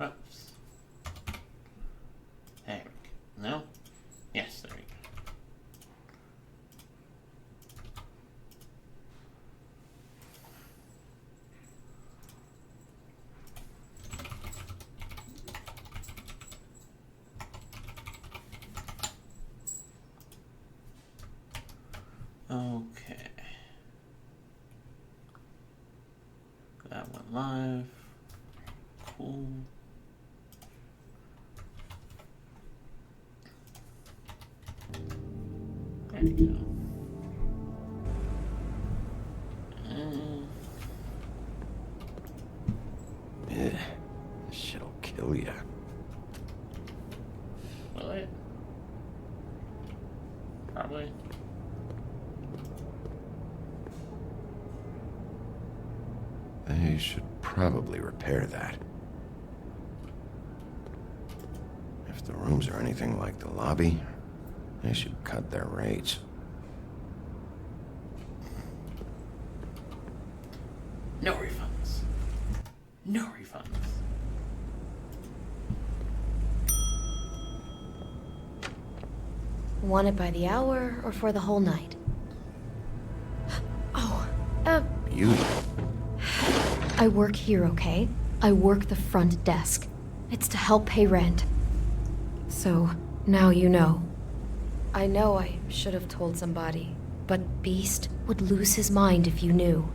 Oops. There we go. No? Yes, there we go. Okay. That went live. Cool. There you go. This shit'll kill ya. Will it? Probably. They should probably repair that. If the rooms are anything like the lobby, they should cut their rates. No refunds. No refunds. Want it by the hour or for the whole night? Oh, You? I work here, okay? I work the front desk. It's to help pay rent. So, now you know. I know I should have told somebody, but Beast would lose his mind if you knew.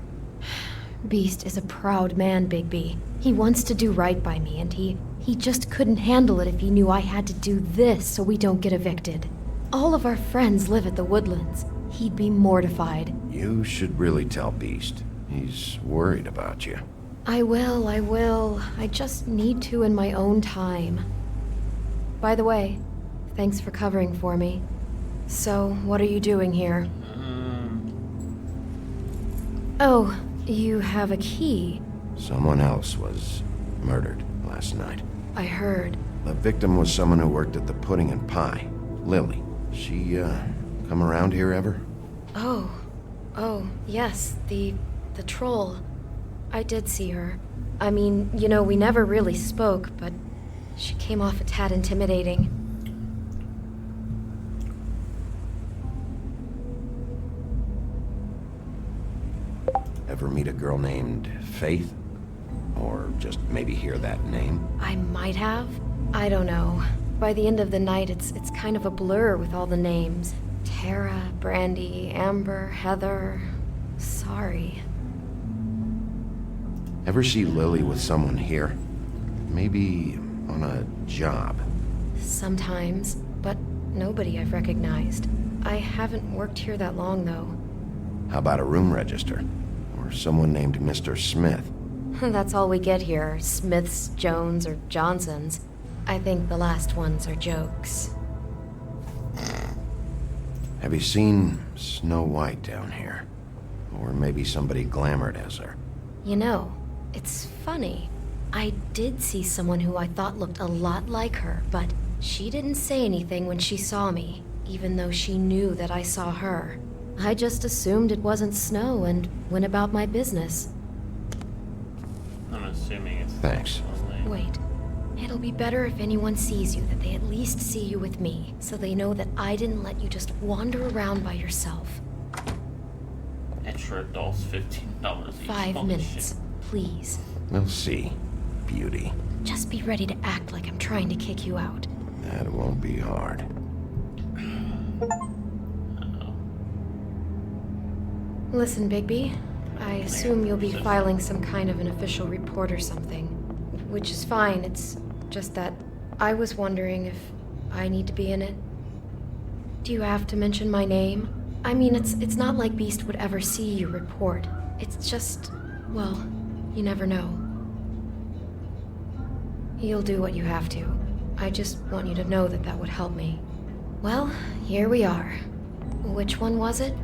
Beast is a proud man, Bigby. He wants to do right by me, and he just couldn't handle it if he knew I had to do this so we don't get evicted. All of our friends live at the Woodlands. He'd be mortified. You should really tell Beast. He's worried about you. I will. I just need to in my own time. By the way, thanks for covering for me. So, what are you doing here? Oh, you have a key. Someone else was murdered last night. I heard. The victim was someone who worked at the Pudding and Pie. Lily. She, come around here ever? Oh, yes, the troll. I did see her. I mean, you know, we never really spoke, but she came off a tad intimidating. Ever meet a girl named Faith? Or just maybe hear that name? I might have. I don't know. By the end of the night, it's kind of a blur with all the names. Tara, Brandy, Amber, Heather. Sorry. Ever see Lily with someone here? Maybe on a job? Sometimes, but nobody I've recognized. I haven't worked here that long, though. How about a room register? Or someone named Mr. Smith? That's all we get here, Smiths, Jones, or Johnsons. I think the last ones are jokes. Have you seen Snow White down here? Or maybe somebody glamored as her? You know, it's funny. I did see someone who I thought looked a lot like her, but she didn't say anything when she saw me, even though she knew that I saw her. I just assumed it wasn't Snow and went about my business. I'm assuming it's... Thanks. Wait. It'll be better if anyone sees you that they at least see you with me, so they know that I didn't let you just wander around by yourself. Extra adults, $15 each. 5 Holy minutes, shit. please. We'll see, beauty. Just be ready to act like I'm trying to kick you out. That won't be hard. Uh-oh. Listen, Bigby, I assume you'll be filing some kind of an official report or something. Which is fine, it's just that I was wondering if I need to be in it. Do you have to mention my name? I mean, it's not like Beast would ever see your report. It's just, well, you never know. You'll do what you have to. I just want you to know that that would help me. Well, here we are. Which one was it?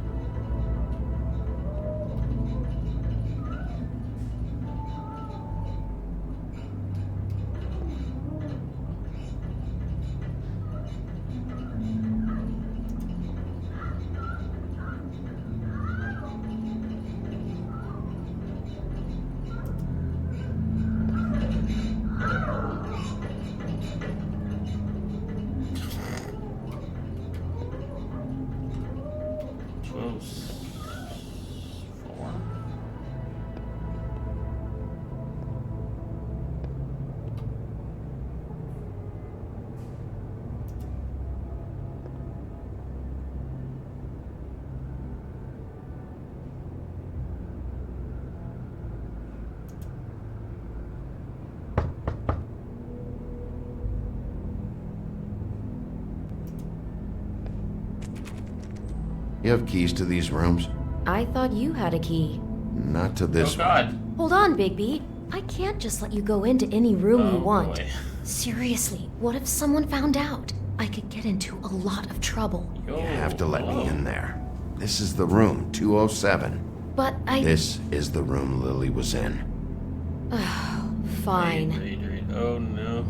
You have keys to these rooms? I thought you had a key. Not to this Oh God. Hold on, Bigby. I can't just let you go into any room you Oh, want. boy. Seriously, what if someone found out? I could get into a lot of trouble. Yo, You have to let me hello. in there. This is the room, 207. But This is the room Lily was in. Fine. Wait. Oh no.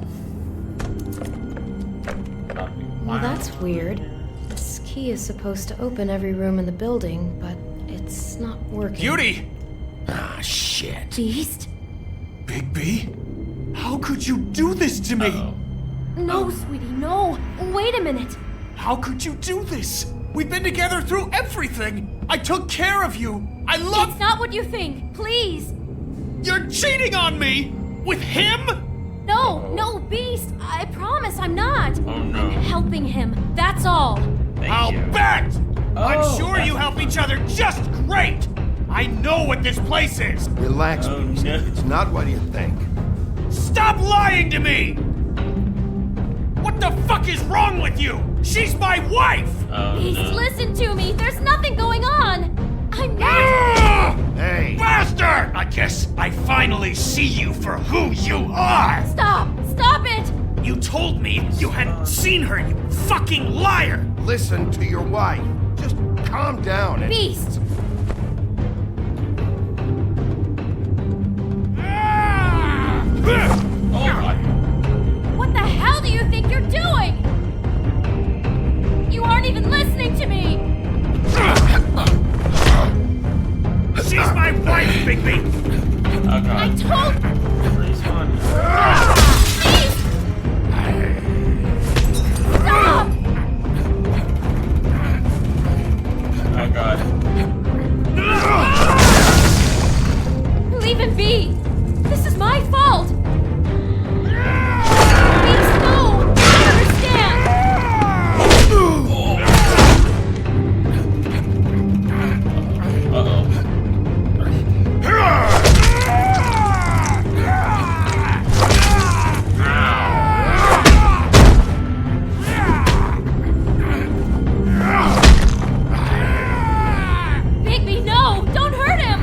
Well, that's weird. This key is supposed to open every room in the building, but it's not working. Beauty! Ah, shit. Beast? Bigby? How could you do this to me? Uh-oh. No, sweetie, no. Wait a minute. How could you do this? We've been together through everything. I took care of you. I love. It's not what you think. Please. You're cheating on me with him? No, Beast. I promise I'm not. Oh, no. I'm helping him. That's all. Thank I'll you. bet. Oh, I'm sure that's you help each other just great. I know what this place is. Relax, Oh, Beast. no. It's not what you think. Stop lying to me. What the fuck is wrong with you? She's my wife. Oh, Beast, no. listen to me. There's nothing going on. I'm not. Ah! Hey! Bastard! I guess I finally see you for who you are! Stop it. You told me you hadn't seen her, you fucking liar! Listen to your wife. Just calm down and... Beast. Ah! Oh my. What the hell do you think you're doing? You aren't even listening to me. She's my wife, Bigby! Oh God. I told. Freeze on. Beast. Stop. Oh God. Leave him be. This is my fault. Beast, no. I understand. Uh-oh. Bigby, no. Don't hurt him.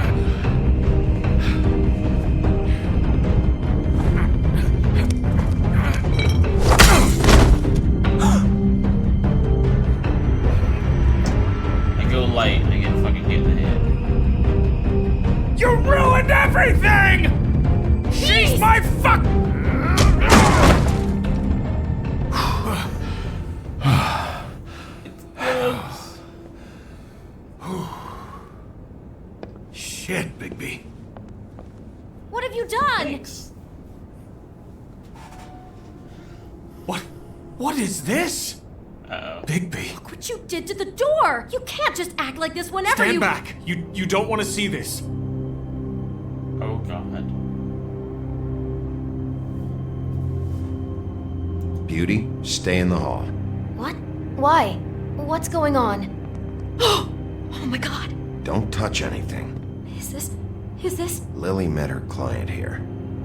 I go light and I get fucking hit in the head. You ruined everything! She's my fuck! Shit, Bigby. What have you done? Thanks. What is this? Uh-oh. Bigby. Look what you did to the door. You can't just act like this whenever Stand you. back. You don't want to see this. Oh God. Beauty, stay in the hall. What? Why? What's going on? Oh my God. Don't touch anything. Is this? Lily met her client here,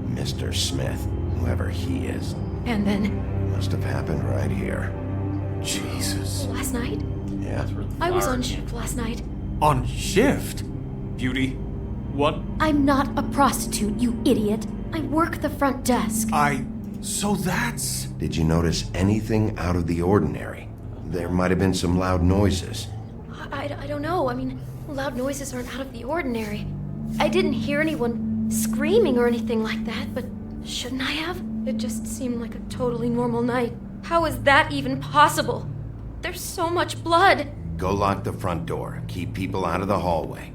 Mr. Smith, whoever he is. And then Must have happened right here. Jesus. last night? Yeah. That's where the I was flower on came shift last night. On shift? Beauty. What? I'm not a prostitute, you idiot. I work the front desk. So that's... Did you notice anything out of the ordinary? There might have been some loud noises. I don't know. I mean, loud noises aren't out of the ordinary. I didn't hear anyone screaming or anything like that, but shouldn't I have? It just seemed like a totally normal night. How is that even possible? There's so much blood. Go lock the front door. Keep people out of the hallway.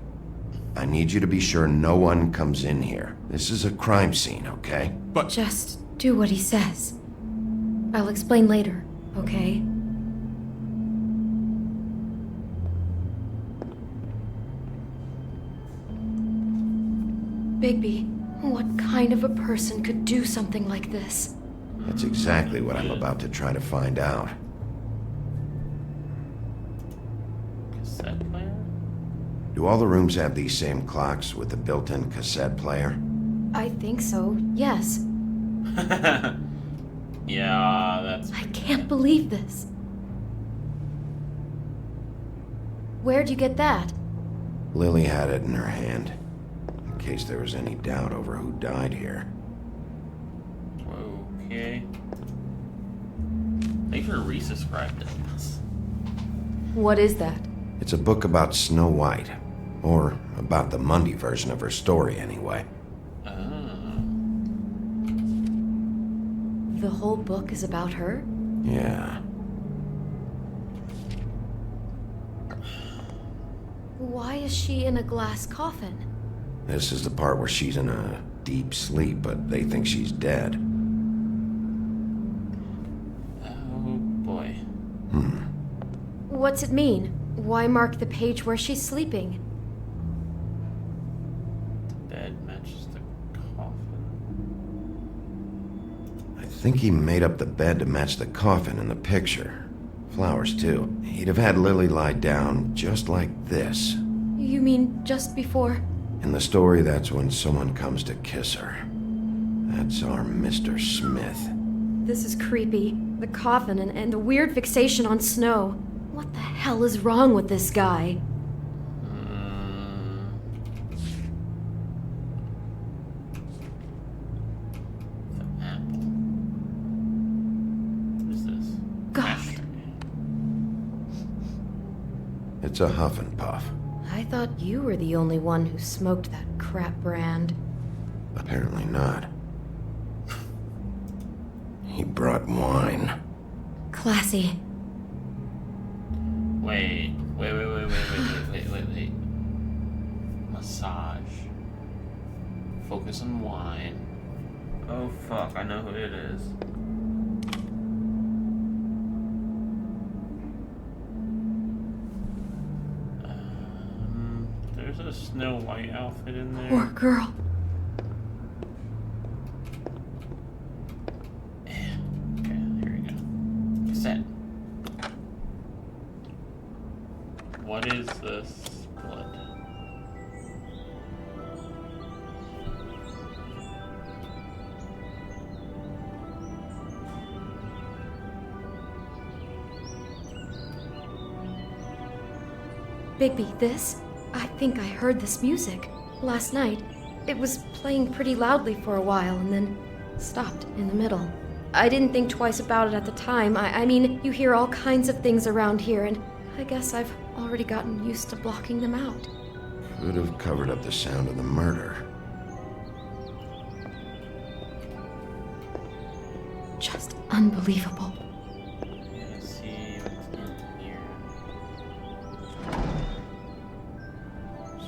I need you to be sure no one comes in here. This is a crime scene, okay? But... Just do what he says. I'll explain later, okay? Bigby, what kind of a person could do something like this? That's exactly what I'm about to try to find out. Cassette player? Do all the rooms have these same clocks with the built-in cassette player? I think so, yes. Yeah, that's... I can't believe this. Where'd you get that? Lily had it in her hand, in case there was any doubt over who died here. Okay. Thanks for resubscribing to us. What is that? It's a book about Snow White. Or about the Mundy version of her story, anyway. The whole book is about her? Yeah. Why is she in a glass coffin? This is the part where she's in a deep sleep, but they think she's dead. Oh boy. What's it mean? Why mark the page where she's sleeping? The bed matches the coffin. I think he made up the bed to match the coffin in the picture. Flowers, too. He'd have had Lily lie down just like this. You mean just before? In the story, that's when someone comes to kiss her. That's our Mr. Smith. This is creepy. The coffin and the weird fixation on Snow. What the hell is wrong with this guy? The apple. What is this? God. It's a huff and puff. I thought you were the only one who smoked that crap brand. Apparently not. He brought wine. Classy. Wait. Massage. Focus on wine. Oh fuck, I know who it is. There's a Snow White outfit in there. Poor girl. Okay, here we go. Cassette. What is this blood? Bigby, this? I think I heard this music. Last night. It was playing pretty loudly for a while and then stopped in the middle. I didn't think twice about it at the time. I mean, you hear all kinds of things around here, and I guess I've already gotten used to blocking them out. Could have covered up the sound of the murder. Just unbelievable. Let's see what's in here.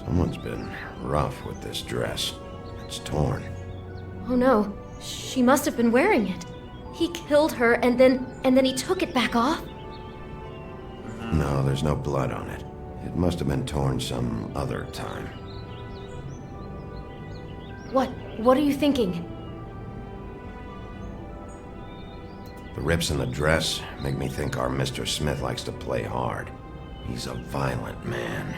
Someone's been rough with this dress. It's torn. Oh no, she must have been wearing it. He killed her and then he took it back off? No, there's no blood on it. It must have been torn some other time. What are you thinking? The rips in the dress make me think our Mr. Smith likes to play hard. He's a violent man.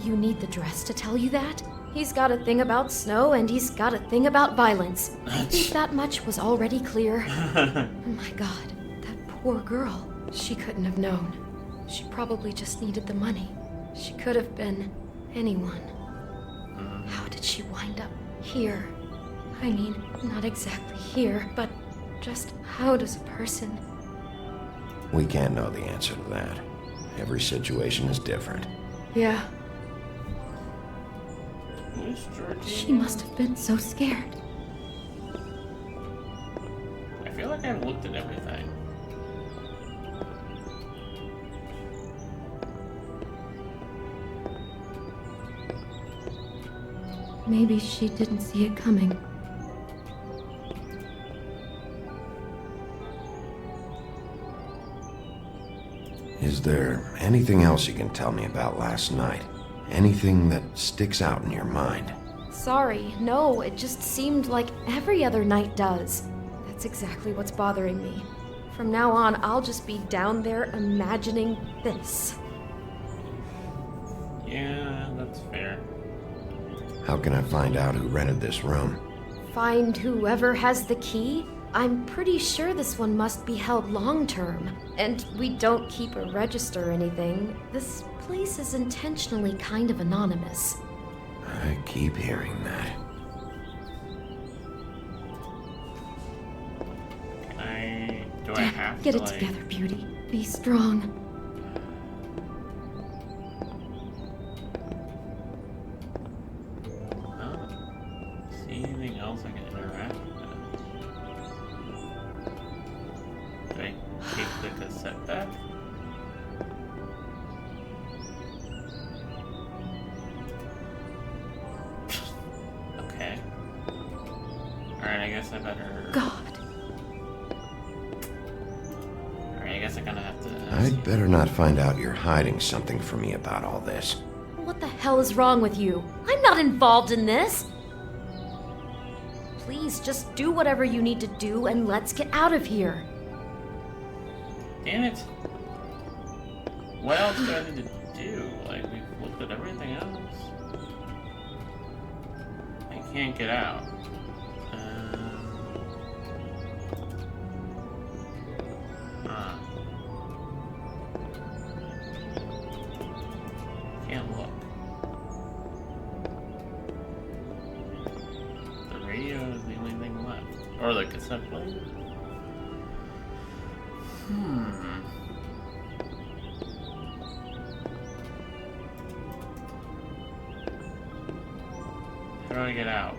You need the dress to tell you that? He's got a thing about snow and he's got a thing about violence. I think that much was already clear. Oh my god, that poor girl. She couldn't have known. She probably just needed the money. She could have been anyone. How did she wind up here? I mean, not exactly here, but just how does a person... We can't know the answer to that. Every situation is different. Yeah, Who's Georgina? she must have been so scared. I feel like I've looked at everything. Maybe she didn't see it coming. Is there anything else you can tell me about last night? Anything that sticks out in your mind? Sorry, no, it just seemed like every other night does. That's exactly what's bothering me. From now on, I'll just be down there imagining this. Yeah, that's fair. How can I find out who rented this room? Find whoever has the key? I'm pretty sure this one must be held long term. And we don't keep a register or anything. This place is intentionally kind of anonymous. I keep hearing that. Do I have Get to, it like... together, Beauty. Be strong. Oh. See anything else I can interact with? Do I take the cassette back? Okay. Alright, I guess I better... God. Alright, I guess I kinda have to... I'd better not find out you're hiding something from me about all this. What the hell is wrong with you? I'm not involved in this. Please, just do whatever you need to do and let's get out of here. Damn it. What else do I need to do? Like, we've looked at everything else. I can't get out. Can't look. The radio is the only thing left. Or the cassette player. How do I get out?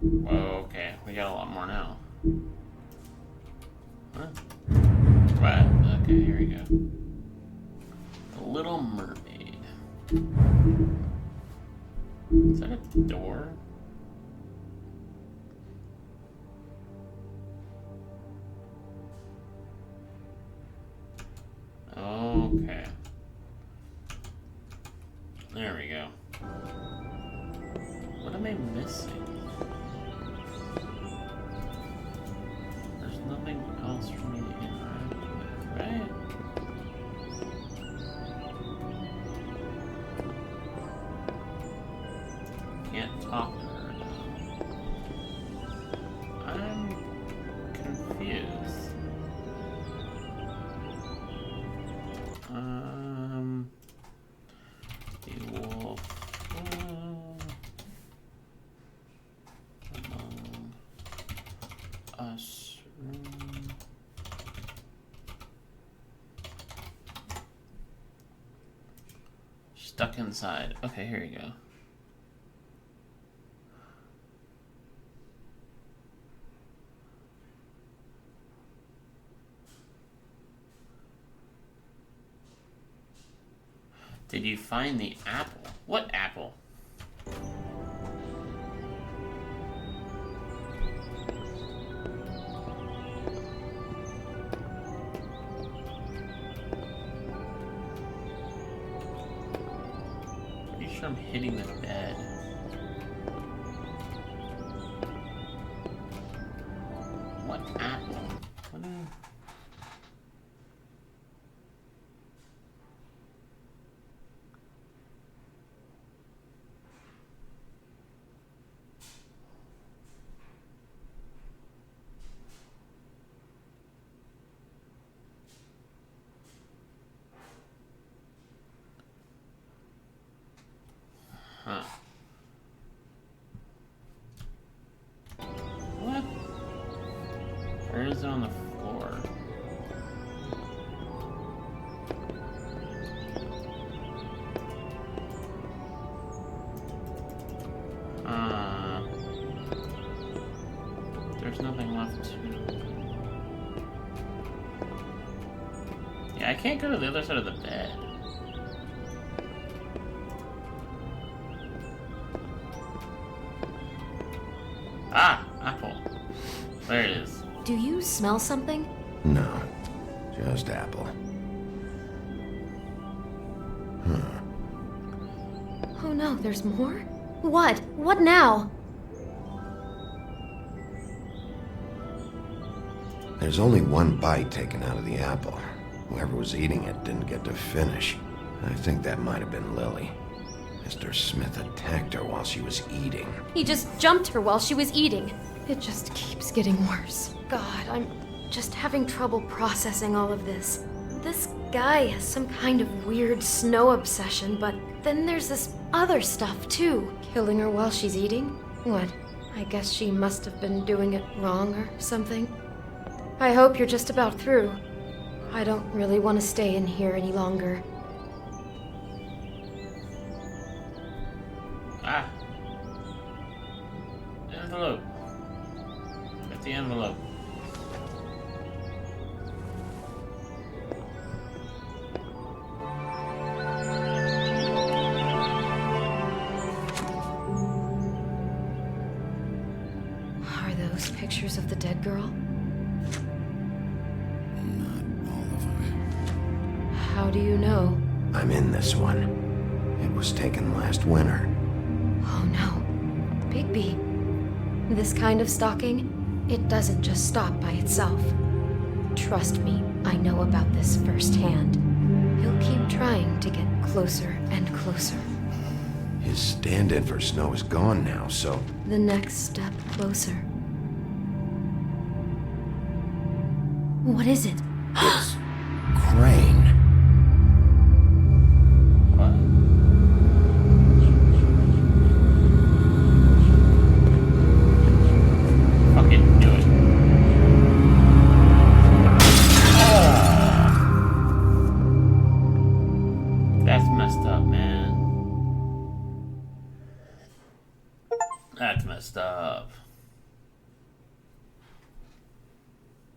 Whoa, okay. We got a lot more now. Huh? Right, okay, here we go. The Little Mermaid. Is that a door? Okay. There we go. What am I missing? There's nothing else for me to interact with, right? Can't talk to her now. I'm confused. The wolf. Among us. Stuck inside. Okay, here you go. Did you find the apple? What apple? Pretty sure I'm hitting the bed. What apple? What is... Huh. What? Where is it on the floor? There's nothing left to... Yeah, I can't go to the other side of the bed. Ah, apple. There it is. Do you smell something? No, just apple. Oh no, there's more? What? What now? There's only one bite taken out of the apple. Whoever was eating it didn't get to finish. I think that might have been Lily. Mr. Smith attacked her while she was eating. He just jumped her while she was eating. It just keeps getting worse. God, I'm just having trouble processing all of this. This guy has some kind of weird snow obsession, but then there's this other stuff too. Killing her while she's eating? What? I guess she must have been doing it wrong or something. I hope you're just about through. I don't really want to stay in here any longer. Ah. Envelope. Get the envelope. Are those pictures of the dead girl? Not all of them. How do you know? I'm in this one. It was taken last winter. Oh no. Bigby. This kind of stalking, it doesn't just stop by itself. Trust me, I know about this firsthand. He'll keep trying to get closer and closer. His stand-in for Snow is gone now, so... The next step closer. What is it? It's... Crane. What? Fucking knew it. That's messed up, man. That's messed up.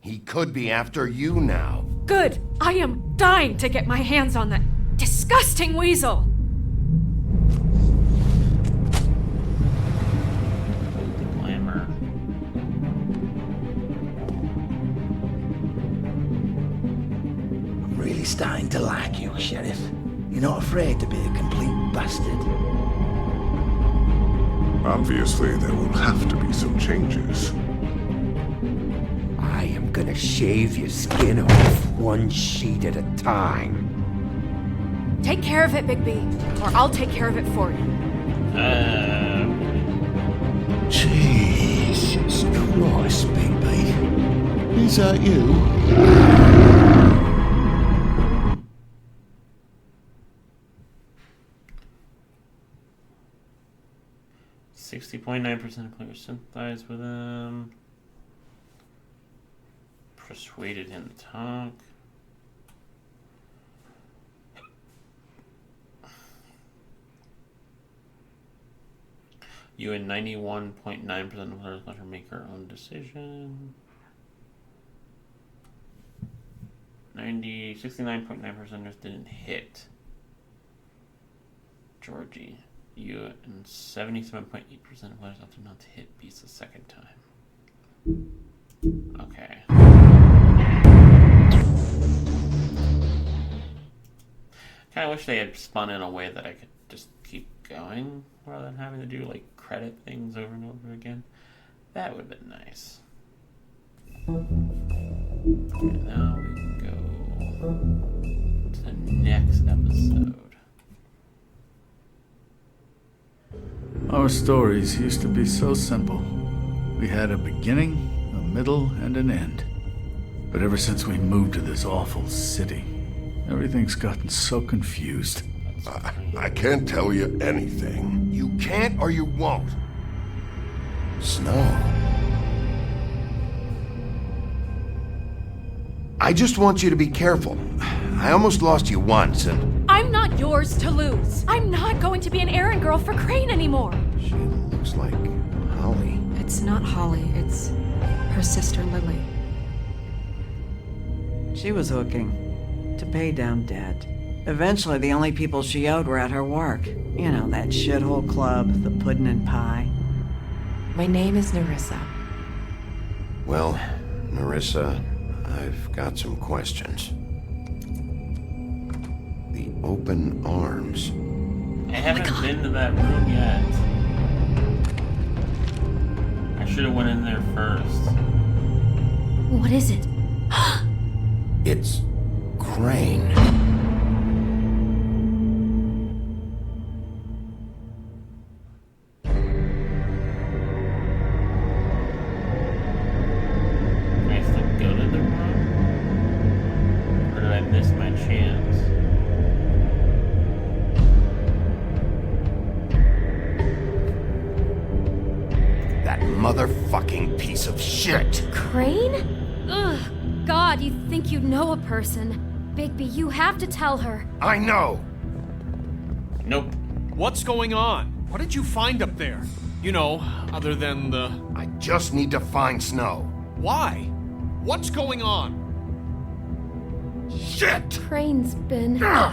He could be after you now. Good! I am dying to get my hands on that disgusting weasel! Holy glamour. I'm really starting to like you, Sheriff. You're not afraid to be a complete bastard. Obviously, there will have to be some changes. I am gonna shave your skin off one sheet at a time. Take care of it, Bigby, or I'll take care of it for you. Jesus Christ, Bigby. Is that you? 60.9% of players sympathized with him. Persuaded him to talk. You and 91.9% of players let her make her own decision. 69.9% didn't hit Georgie. You and 77.8% of players opted not to hit Beast the second time. Okay. Kinda wish they had spun in a way that I could just keep going rather than having to do like credit things over and over again. That would have been nice. Okay, now we can go to the next episode. Our stories used to be so simple. We had a beginning, a middle, and an end. But ever since we moved to this awful city, everything's gotten so confused. I can't tell you anything. You can't or you won't. Snow. I just want you to be careful. I almost lost you once, and... I'm not yours to lose. I'm not going to be an errand girl for Crane anymore. She looks like Holly. It's not Holly, it's her sister Lily. She was hooking to pay down debt. Eventually, the only people she owed were at her work. You know, that shithole club, the Puddin' and Pie. My name is Nerissa. Well, Nerissa, I've got some questions. The open arms. I haven't been to that room yet. I should have went in there first. What is it? It's Crane. Can I still go to the room? motherfucking piece of shit! Crane? Ugh. God, you think you know a person. Bigby, you have to tell her. I know! Nope. What's going on? What did you find up there? You know, other than the... I just need to find Snow. Why? What's going on? Shit! Crane's been... Whoa,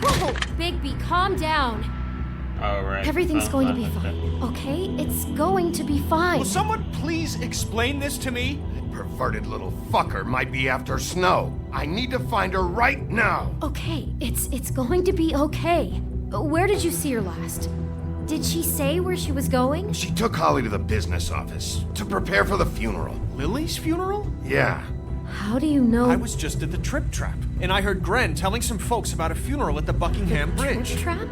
Bigby, calm down. All right. Everything's Sounds going to like be it. fine, okay? It's going to be fine. Will someone please explain this to me? Perverted little fucker might be after Snow. I need to find her right now. Okay, it's going to be okay. Where did you see her last? Did she say where she was going? She took Holly to the business office to prepare for the funeral. Lily's funeral? Yeah. How do you know? I was just at the Trip Trap, and I heard Gren telling some folks about a funeral at the Buckingham Bridge. Trip Trap?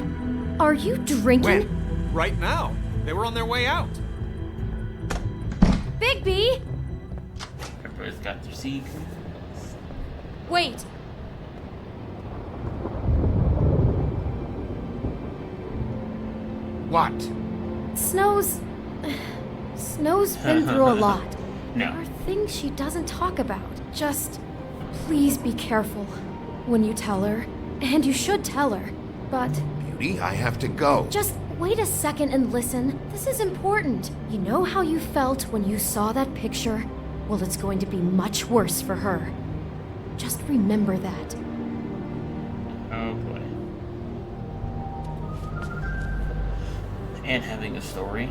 Are you drinking? When? Right now. They were on their way out. Bigby! Everybody's got their secrets. Wait. What? Snow's been through a lot. No. There are things she doesn't talk about. Just please be careful when you tell her. And you should tell her. But Beauty, I have to go. just wait a second and listen. This is important. You know how you felt when you saw that picture? Well, it's going to be much worse for her. Just remember that. Oh boy. And having a story.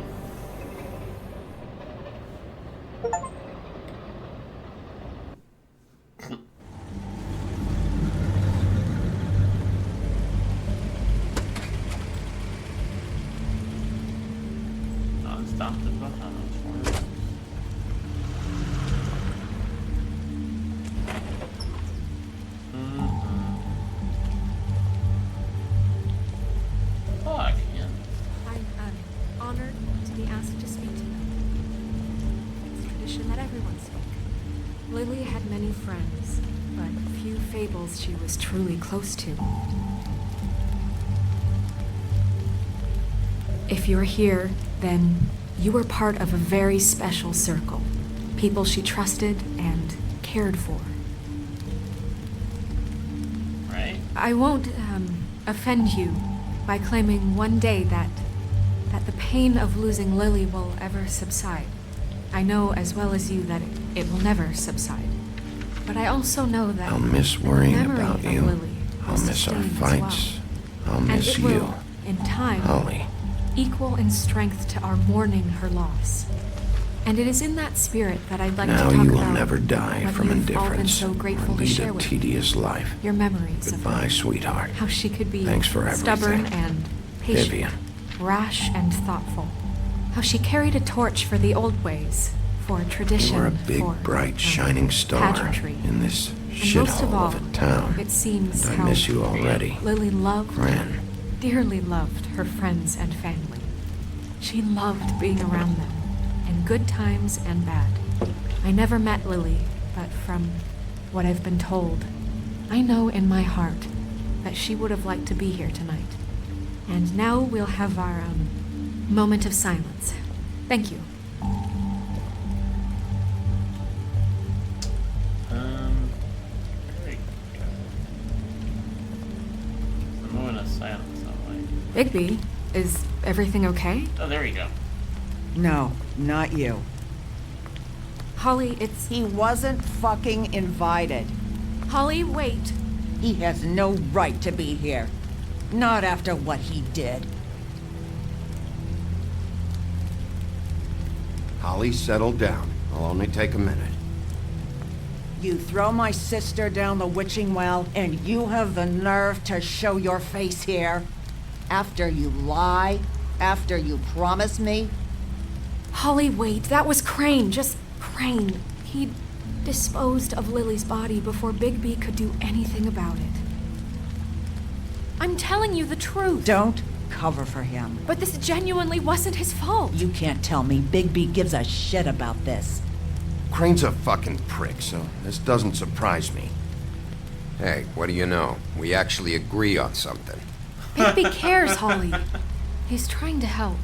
Non-stop as well. I don't know what's for it. Fuck, yeah. I'm honored to be asked to speak to them. It's tradition that everyone spoke. Lily had many friends, but few fables she was truly close to. If you're here, then you were part of a very special circle. People she trusted and cared for. Right? I won't offend you by claiming one day that the pain of losing Lily will ever subside. I know as well as you that it will never subside. But I also know that I'll miss worrying memory about of you. Lily I'll will miss our sustain as fights. I'll well. miss And it you. will, in time, Holly. equal in strength to our mourning her loss. And it is in that spirit that I'd like Now to talk you will about never die what from you've all been indifference so or grateful to lead share a with me. tedious life. Your memories Goodbye, of her. sweetheart. How she could be Thanks for stubborn everything. and patient, Vivian. rash and thoughtful. How she carried a torch for the old ways, for tradition, You were a big, for bright, shining star pageantry. in this And most of shithole all, of a town. it seems And I how miss you already. Lily loved, Gren. dearly loved her friends and family. She loved being around them, in good times and bad. I never met Lily, but from what I've been told, I know in my heart that she would have liked to be here tonight. And now we'll have our moment of silence. Thank you. There we go. The moment of silence, I'm like. Bigby, is everything okay? Oh, there we go. No, not you. Holly, it's... He wasn't fucking invited. Holly, wait. He has no right to be here. Not after what he did. Holly, settle down. I'll only take a minute. You throw my sister down the witching well, and you have the nerve to show your face here? After you lie? After you promise me? Holly, wait. That was Crane. Just Crane. He disposed of Lily's body before Bigby could do anything about it. I'm telling you the truth. Don't cover for him. But this genuinely wasn't his fault. You can't tell me Bigby gives a shit about this. Crane's a fucking prick, so this doesn't surprise me. Hey, what do you know? We actually agree on something. Bigby cares, Holly. He's trying to help.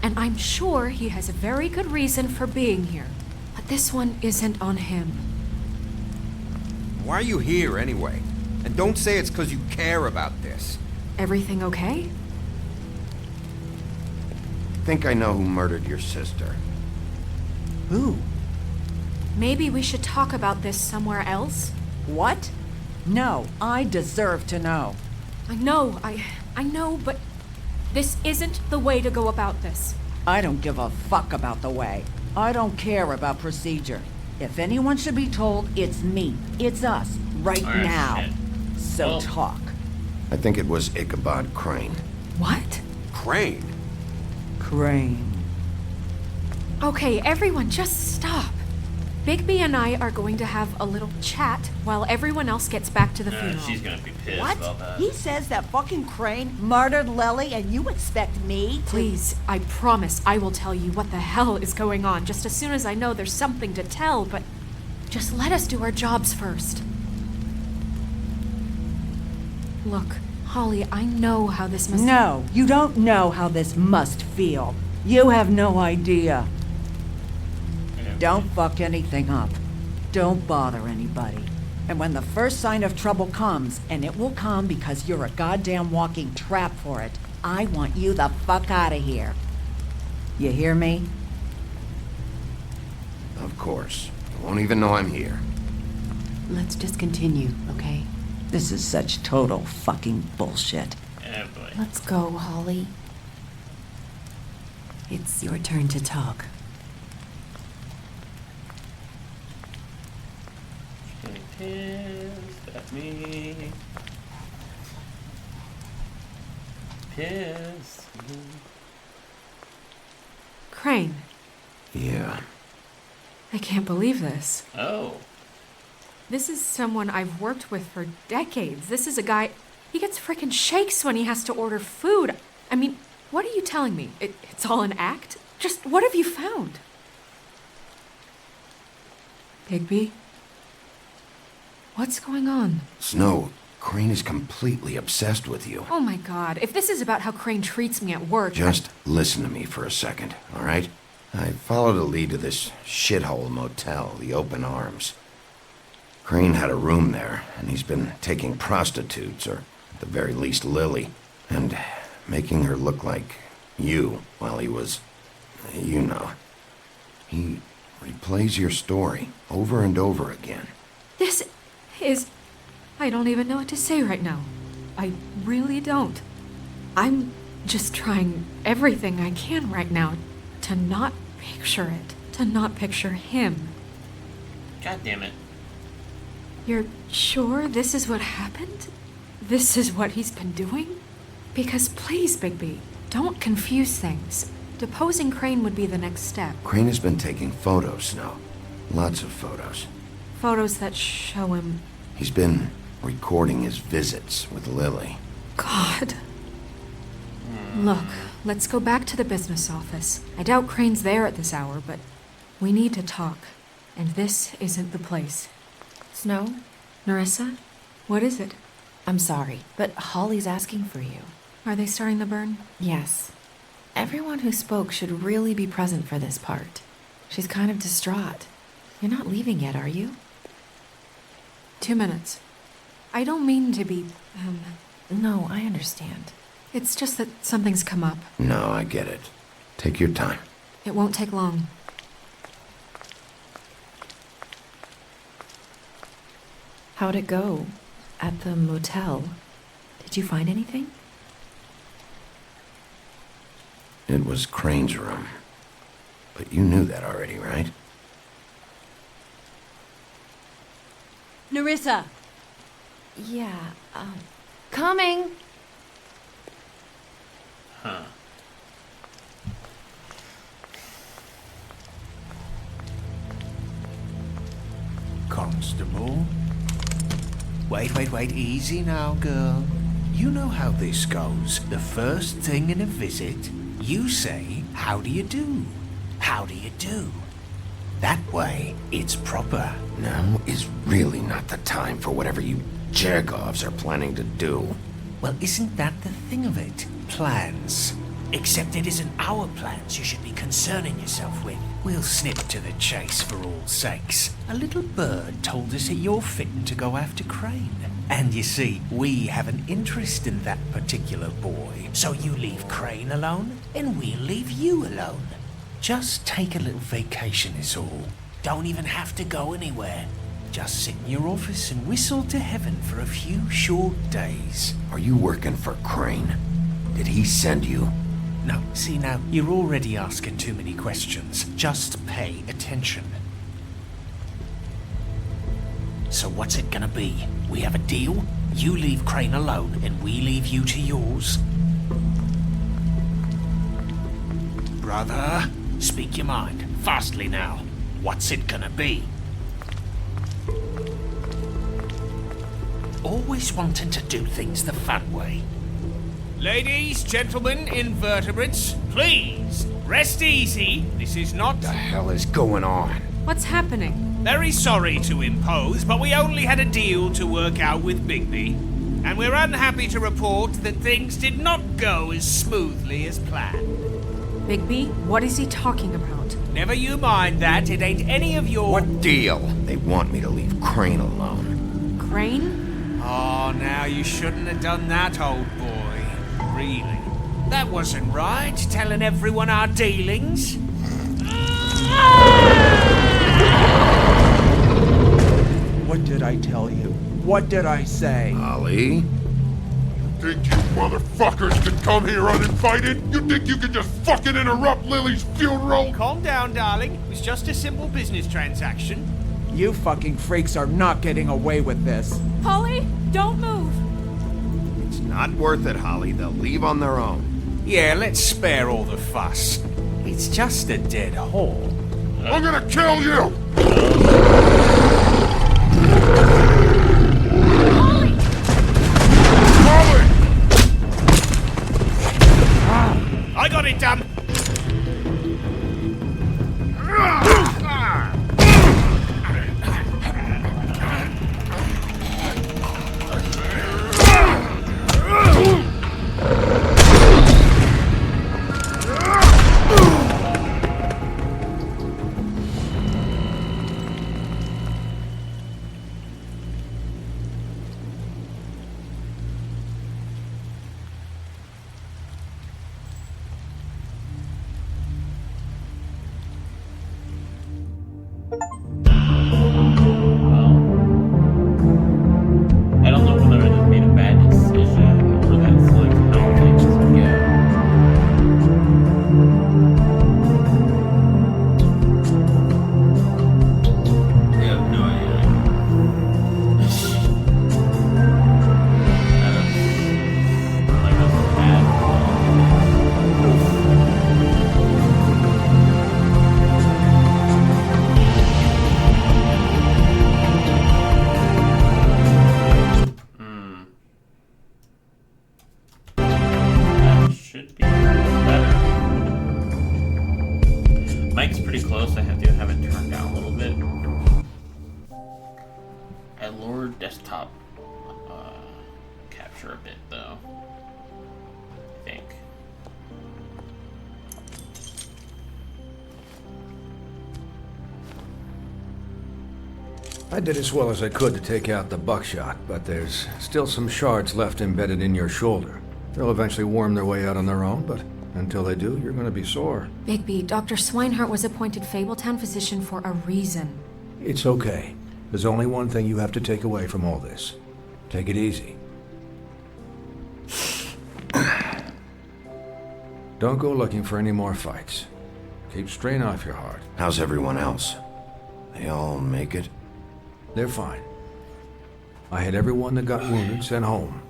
And I'm sure he has a very good reason for being here. But this one isn't on him. Why are you here, anyway? And don't say it's because you care about this. Everything okay? Think I know who murdered your sister. Who? Maybe we should talk about this somewhere else? What? No, I deserve to know. I know, but this isn't the way to go about this. I don't give a fuck about the way. I don't care about procedure. If anyone should be told, it's me. It's us. Right Alright, now. shit. So Well- talk. I think it was Ichabod Crane. What? Crane? Crane. Okay, everyone, just stop. Bigby and I are going to have a little chat while everyone else gets back to the funeral. She's gonna be pissed What? about that. He says that fucking Crane murdered Lily and you expect me to... Please, I promise I will tell you what the hell is going on just as soon as I know there's something to tell, but just let us do our jobs first. Look, Holly, I know how this must... No, you don't know how this must feel. You have no idea. Don't fuck anything up. Don't bother anybody. And when the first sign of trouble comes, and it will come because you're a goddamn walking trap for it, I want you the fuck out of here. You hear me? Of course. You won't even know I'm here. Let's just continue, okay? This is such total fucking bullshit. Oh boy. Let's go, Holly. It's your turn to talk. Pissed at me. Pissed. Crane, Yeah. I can't believe this. Oh. This is someone I've worked with for decades. This is a guy... He gets frickin' shakes when he has to order food. I mean, what are you telling me? It's all an act? Just what have you found? Bigby? What's going on? Snow, Crane is completely obsessed with you. Oh my god, if this is about how Crane treats me at work... Just listen to me for a second, all right? I followed a lead to this shithole motel, the Open Arms. Crane had a room there, and he's been taking prostitutes, or at the very least Lily, and making her look like you while he was... you know. He replays your story over and over again. This is... I don't even know what to say right now. I really don't. I'm just trying everything I can right now to not picture it, to not picture him. God damn it. You're sure this is what happened? This is what he's been doing? Because please, Bigby, don't confuse things. Deposing Crane would be the next step. Crane has been taking photos, Snow. Lots of photos. Photos that show him... He's been recording his visits with Lily. God. Look, let's go back to the business office. I doubt Crane's there at this hour, but we need to talk. And this isn't the place. Snow? Nerissa? What is it? I'm sorry, but Holly's asking for you. Are they starting the burn? Yes. Everyone who spoke should really be present for this part. She's kind of distraught. You're not leaving yet, are you? 2 minutes. I don't mean to be, No, I understand. It's just that something's come up. No, I get it. Take your time. It won't take long. How'd it go? At the motel? Did you find anything? It was Crane's room. But you knew that already, right? Nerissa! Yeah, coming! Huh. Constable? Wait, easy now, girl. You know how this goes. The first thing in a visit, you say, how do you do? How do you do? That way, it's proper. Now is really not the time for whatever you jerk-offs are planning to do. Well, isn't that the thing of it? Plans. Except it isn't our plans you should be concerning yourself with. We'll snip to the chase for all sakes. A little bird told us that you're fitting to go after Crane. And you see, we have an interest in that particular boy. So you leave Crane alone, and we'll leave you alone. Just take a little vacation is all. Don't even have to go anywhere. Just sit in your office and whistle to heaven for a few short days. Are you working for Crane? Did he send you? No, see now, you're already asking too many questions. Just pay attention. So what's it gonna be? We have a deal? You leave Crane alone and we leave you to yours? Brother, speak your mind. Fastly now. What's it gonna be? Always wanting to do things the fun way. Ladies, gentlemen, invertebrates, please, rest easy. This is not... What the hell is going on? What's happening? Very sorry to impose, but we only had a deal to work out with Bigby. And we're unhappy to report that things did not go as smoothly as planned. Bigby, what is he talking about? Never you mind that, it ain't any of your... What deal? They want me to leave Crane alone. Crane? Oh, now you shouldn't have done that, old boy. Really? That wasn't right, telling everyone our dealings. What did I tell you? What did I say? Holly? You think you motherfuckers could come here uninvited? You think you could just fucking interrupt Lily's funeral? Calm down, darling. It was just a simple business transaction. You fucking freaks are not getting away with this. Holly, don't move! It's not worth it, Holly. They'll leave on their own. Yeah, let's spare all the fuss. It's just a dead hole. I'm gonna kill you! Holly! Holly! I got it done. I don't know whether I just made a bad decision or that's like how things go. I have no idea. Like a bad should be better. Mic's pretty close. I have to have it turned down a little bit. I lowered desktop capture a bit though. I think. I did as well as I could to take out the buckshot, but there's still some shards left embedded in your shoulder. They'll eventually worm their way out on their own, but until they do, you're going to be sore. Bigby, Dr. Swinehart was appointed Fabletown physician for a reason. It's okay. There's only one thing you have to take away from all this. Take it easy. Don't go looking for any more fights. Keep strain off your heart. How's everyone else? They all make it? They're fine. I had everyone that got wounded sent home.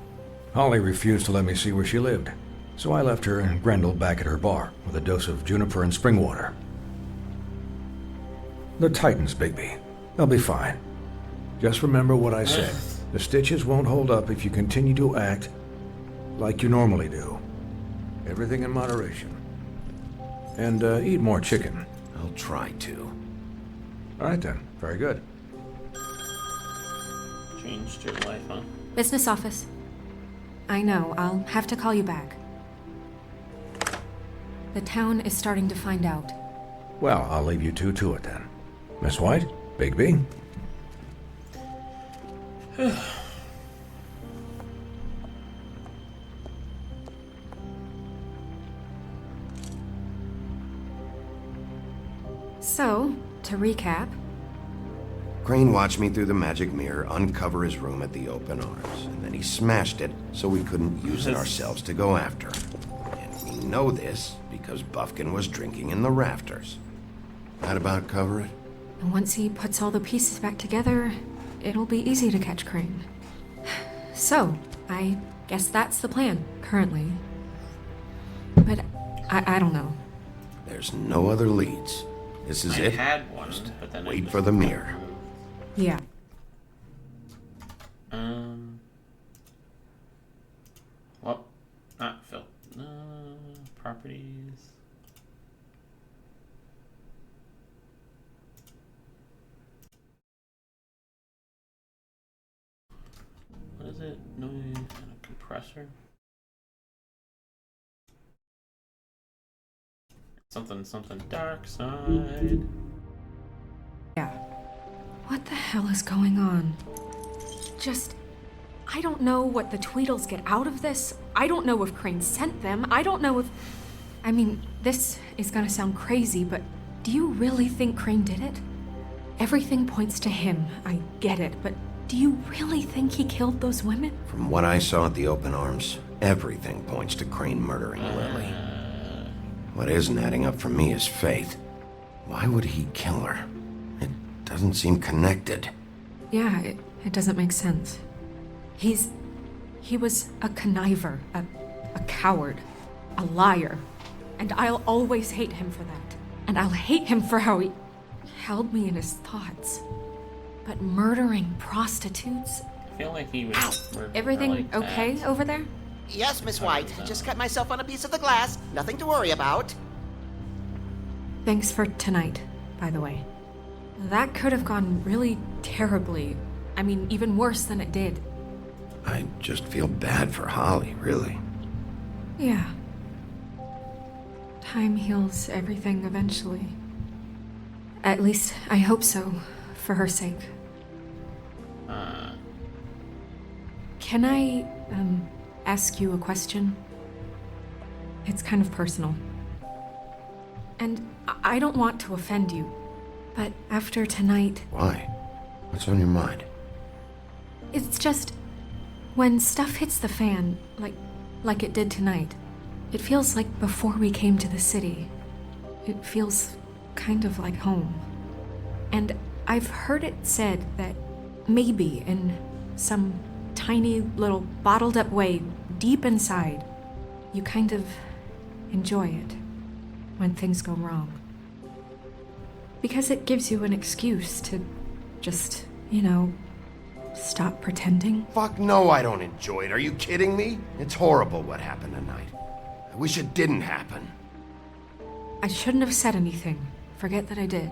Holly refused to let me see where she lived, so I left her and Grendel back at her bar with a dose of juniper and spring water. They're Titans, Bigby. They'll be fine. Just remember what I said. The stitches won't hold up if you continue to act like you normally do. Everything in moderation. And eat more chicken. I'll try to. All right then. Very good. Changed your life, huh? Business office. I know, I'll have to call you back. The town is starting to find out. Well, I'll leave you two to it then. Miss White? Bigby? So, to recap, Crane watched me through the magic mirror uncover his room at the open arms, and then he smashed it so we couldn't use it ourselves to go after him. And we know this because Buffkin was drinking in the rafters. That about cover it? and once he puts all the pieces back together, it'll be easy to catch Crane. So, I guess that's the plan, currently. But I don't know. There's no other leads. This is I it. had one, but then Wait for the mirror. Yeah. Well, not Phil. Properties. What is it? Noise and a compressor. Something dark side. Yeah. What the hell is going on? I don't know what the Tweedles get out of this. I don't know if Crane sent them. I don't know if... I mean, this is gonna sound crazy, but do you really think Crane did it? Everything points to him. I get it, but do you really think he killed those women? From what I saw at the open arms, everything points to Crane murdering Lily. What isn't adding up for me is Faith. Why would he kill her? It doesn't seem connected. Yeah, it doesn't make sense. He was a conniver, a coward, a liar. And I'll always hate him for that. And I'll hate him for how he held me in his thoughts. But murdering prostitutes? I feel like he was. Everything okay over there? Yes, Miss White. I just cut myself on a piece of the glass. Nothing to worry about. Thanks for tonight, by the way. That could have gone really terribly. I mean, even worse than it did. I just feel bad for Holly, really. Yeah. Time heals everything eventually. At least, I hope so, for her sake. Can I, ask you a question? It's kind of personal. And I don't want to offend you, but after tonight... Why? What's on your mind? It's just... when stuff hits the fan, like it did tonight, it feels like before we came to the city. It feels kind of like home. And I've heard it said that maybe in some tiny little bottled up way deep inside, you kind of enjoy it when things go wrong. Because it gives you an excuse to just, stop pretending. Fuck no, I don't enjoy it. Are you kidding me? It's horrible what happened tonight. I wish it didn't happen. I shouldn't have said anything. Forget that I did.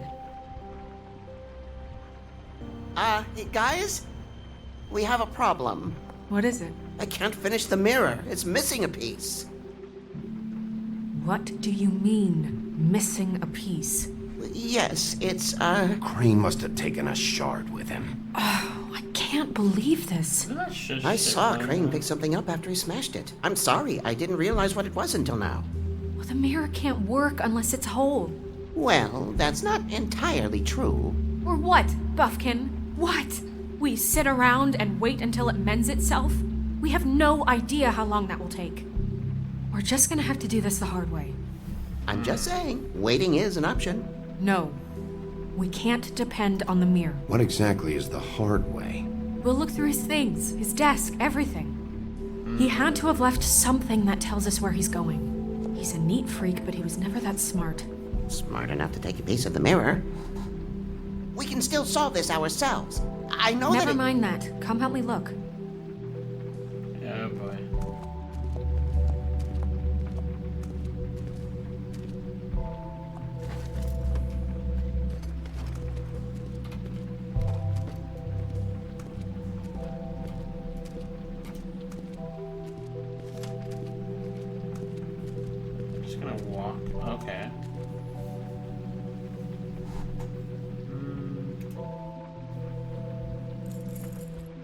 Hey, guys? We have a problem. What is it? I can't finish the mirror. It's missing a piece. What do you mean, missing a piece? Yes, it's, Crane must have taken a shard with him. Oh, I can't believe this. I saw Crane pick something up after he smashed it. I'm sorry, I didn't realize what it was until now. Well, the mirror can't work unless it's whole. Well, that's not entirely true. Or what, Buffkin? What? We sit around and wait until it mends itself? We have no idea how long that will take. We're just gonna have to do this the hard way. I'm just saying, waiting is an option. No. We can't depend on the mirror. What exactly is the hard way? We'll look through his things, his desk, everything. He had to have left something that tells us where he's going. He's a neat freak, but he was never that smart. Smart enough to take a piece of the mirror. We can still solve this ourselves. I know Never mind that. Come help me look. Oh boy. just gonna walk. Okay.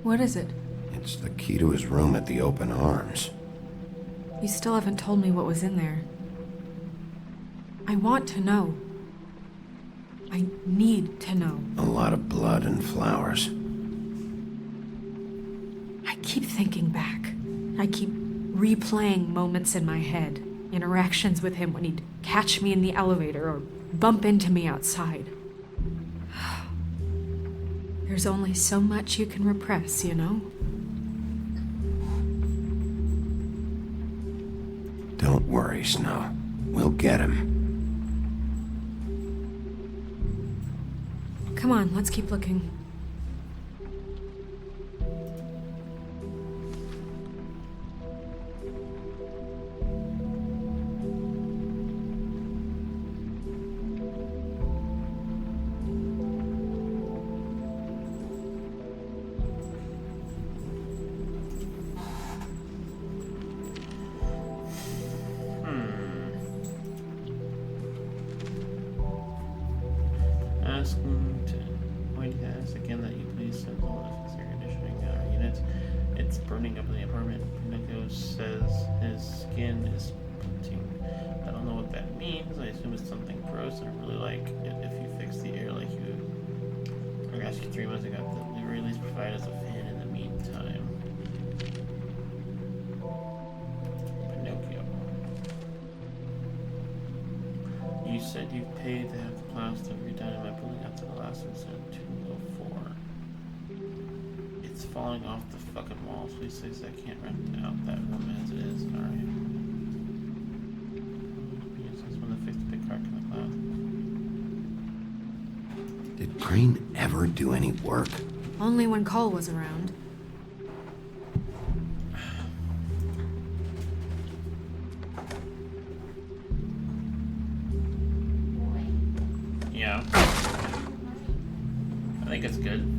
What is it? It's the key to his room at the Open Arms. You still haven't told me what was in there. I want to know. I need to know. A lot of blood and flowers. I keep thinking back. I keep replaying moments in my head. Interactions with him when he'd catch me in the elevator or bump into me outside. There's only so much you can repress, you know? Don't worry, Snow. We'll get him. Come on, let's keep looking. Again that you please send all of air conditioning units. It's burning up in the apartment. Nico says his skin is splitting. I don't know what that means. I assume it's something gross. I really like it if you fix the air like you. I asked you 3 months ago. At the very least, provide us a fan in the meantime. Pinocchio. You said you paid to have the plaster redone in my building after the last incident. It's falling off the fucking walls. Please say I can't rent out that room as it is. Alright. Yes, that's when they fixed the big crack in the cloud. Did Crane ever do any work? Only when Cole was around. Yeah. I think it's good.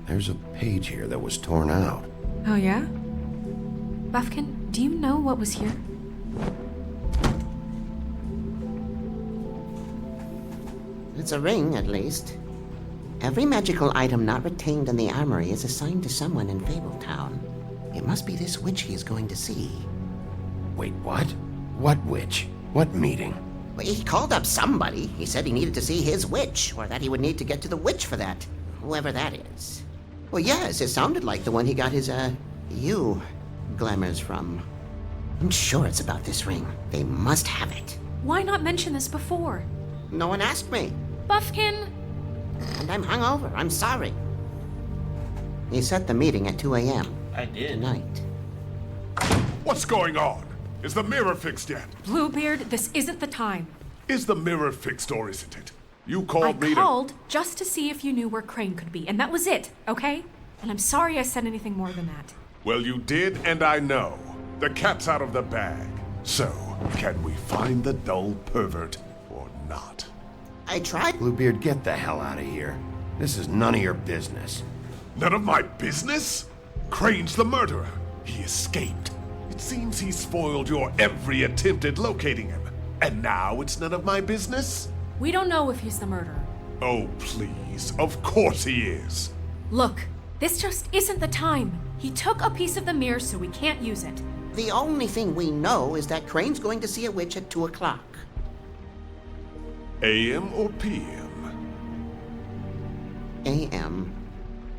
There's a page here that was torn out. Oh, yeah? Buffkin, do you know what was here? It's a ring, at least. Every magical item not retained in the armory is assigned to someone in Fabletown. It must be this witch he is going to see. Wait, what? What witch? What meeting? Well, he called up somebody. He said he needed to see his witch, or that he would need to get to the witch for that. Whoever that is. Well, yes, it sounded like the one he got his, glamours from. I'm sure it's about this ring. They must have it. Why not mention this before? No one asked me. Buffkin! And I'm hungover. I'm sorry. He set the meeting at 2 a.m. I did. Tonight. What's going on? Is the mirror fixed yet? Bluebeard, this isn't the time. Is the mirror fixed or isn't it? You called me I called just to see if you knew where Crane could be, and that was it, okay? And I'm sorry I said anything more than that. Well, you did, and I know. The cat's out of the bag. So, can we find the dull pervert or not? I tried. Bluebeard, get the hell out of here. This is none of your business. None of my business? Crane's the murderer. He escaped. It seems he spoiled your every attempt at locating him. And now it's none of my business? We don't know if he's the murderer. Oh, please. Of course he is. Look, this just isn't the time. He took a piece of the mirror, so we can't use it. The only thing we know is that Crane's going to see a witch at 2 o'clock. AM or PM? AM.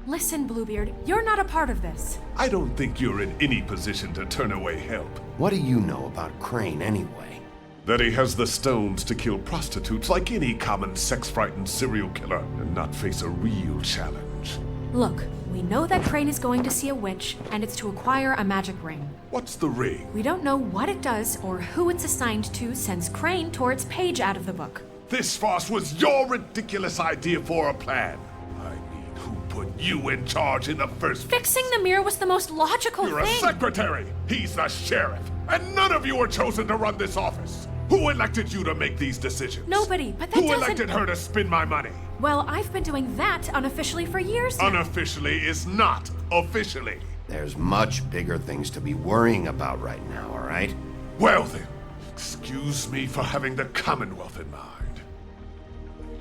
Listen, Bluebeard, you're not a part of this. I don't think you're in any position to turn away help. What do you know about Crane anyway? That he has the stones to kill prostitutes like any common sex-frightened serial killer and not face a real challenge. Look, we know that Crane is going to see a witch, and it's to acquire a magic ring. What's the ring? We don't know what it does or who it's assigned to since Crane tore its page out of the book. This farce was your ridiculous idea for a plan. I mean, who put you in charge in the first place? Fixing the mirror was the most logical You're thing. a secretary. He's the sheriff. And none of you were chosen to run this office. Who elected you to make these decisions? Nobody, but that Who doesn't... elected her to spend my money? Well, I've been doing that unofficially for years now. Unofficially is not officially. There's much bigger things to be worrying about right now, all right? Well then, excuse me for having the Commonwealth in mind.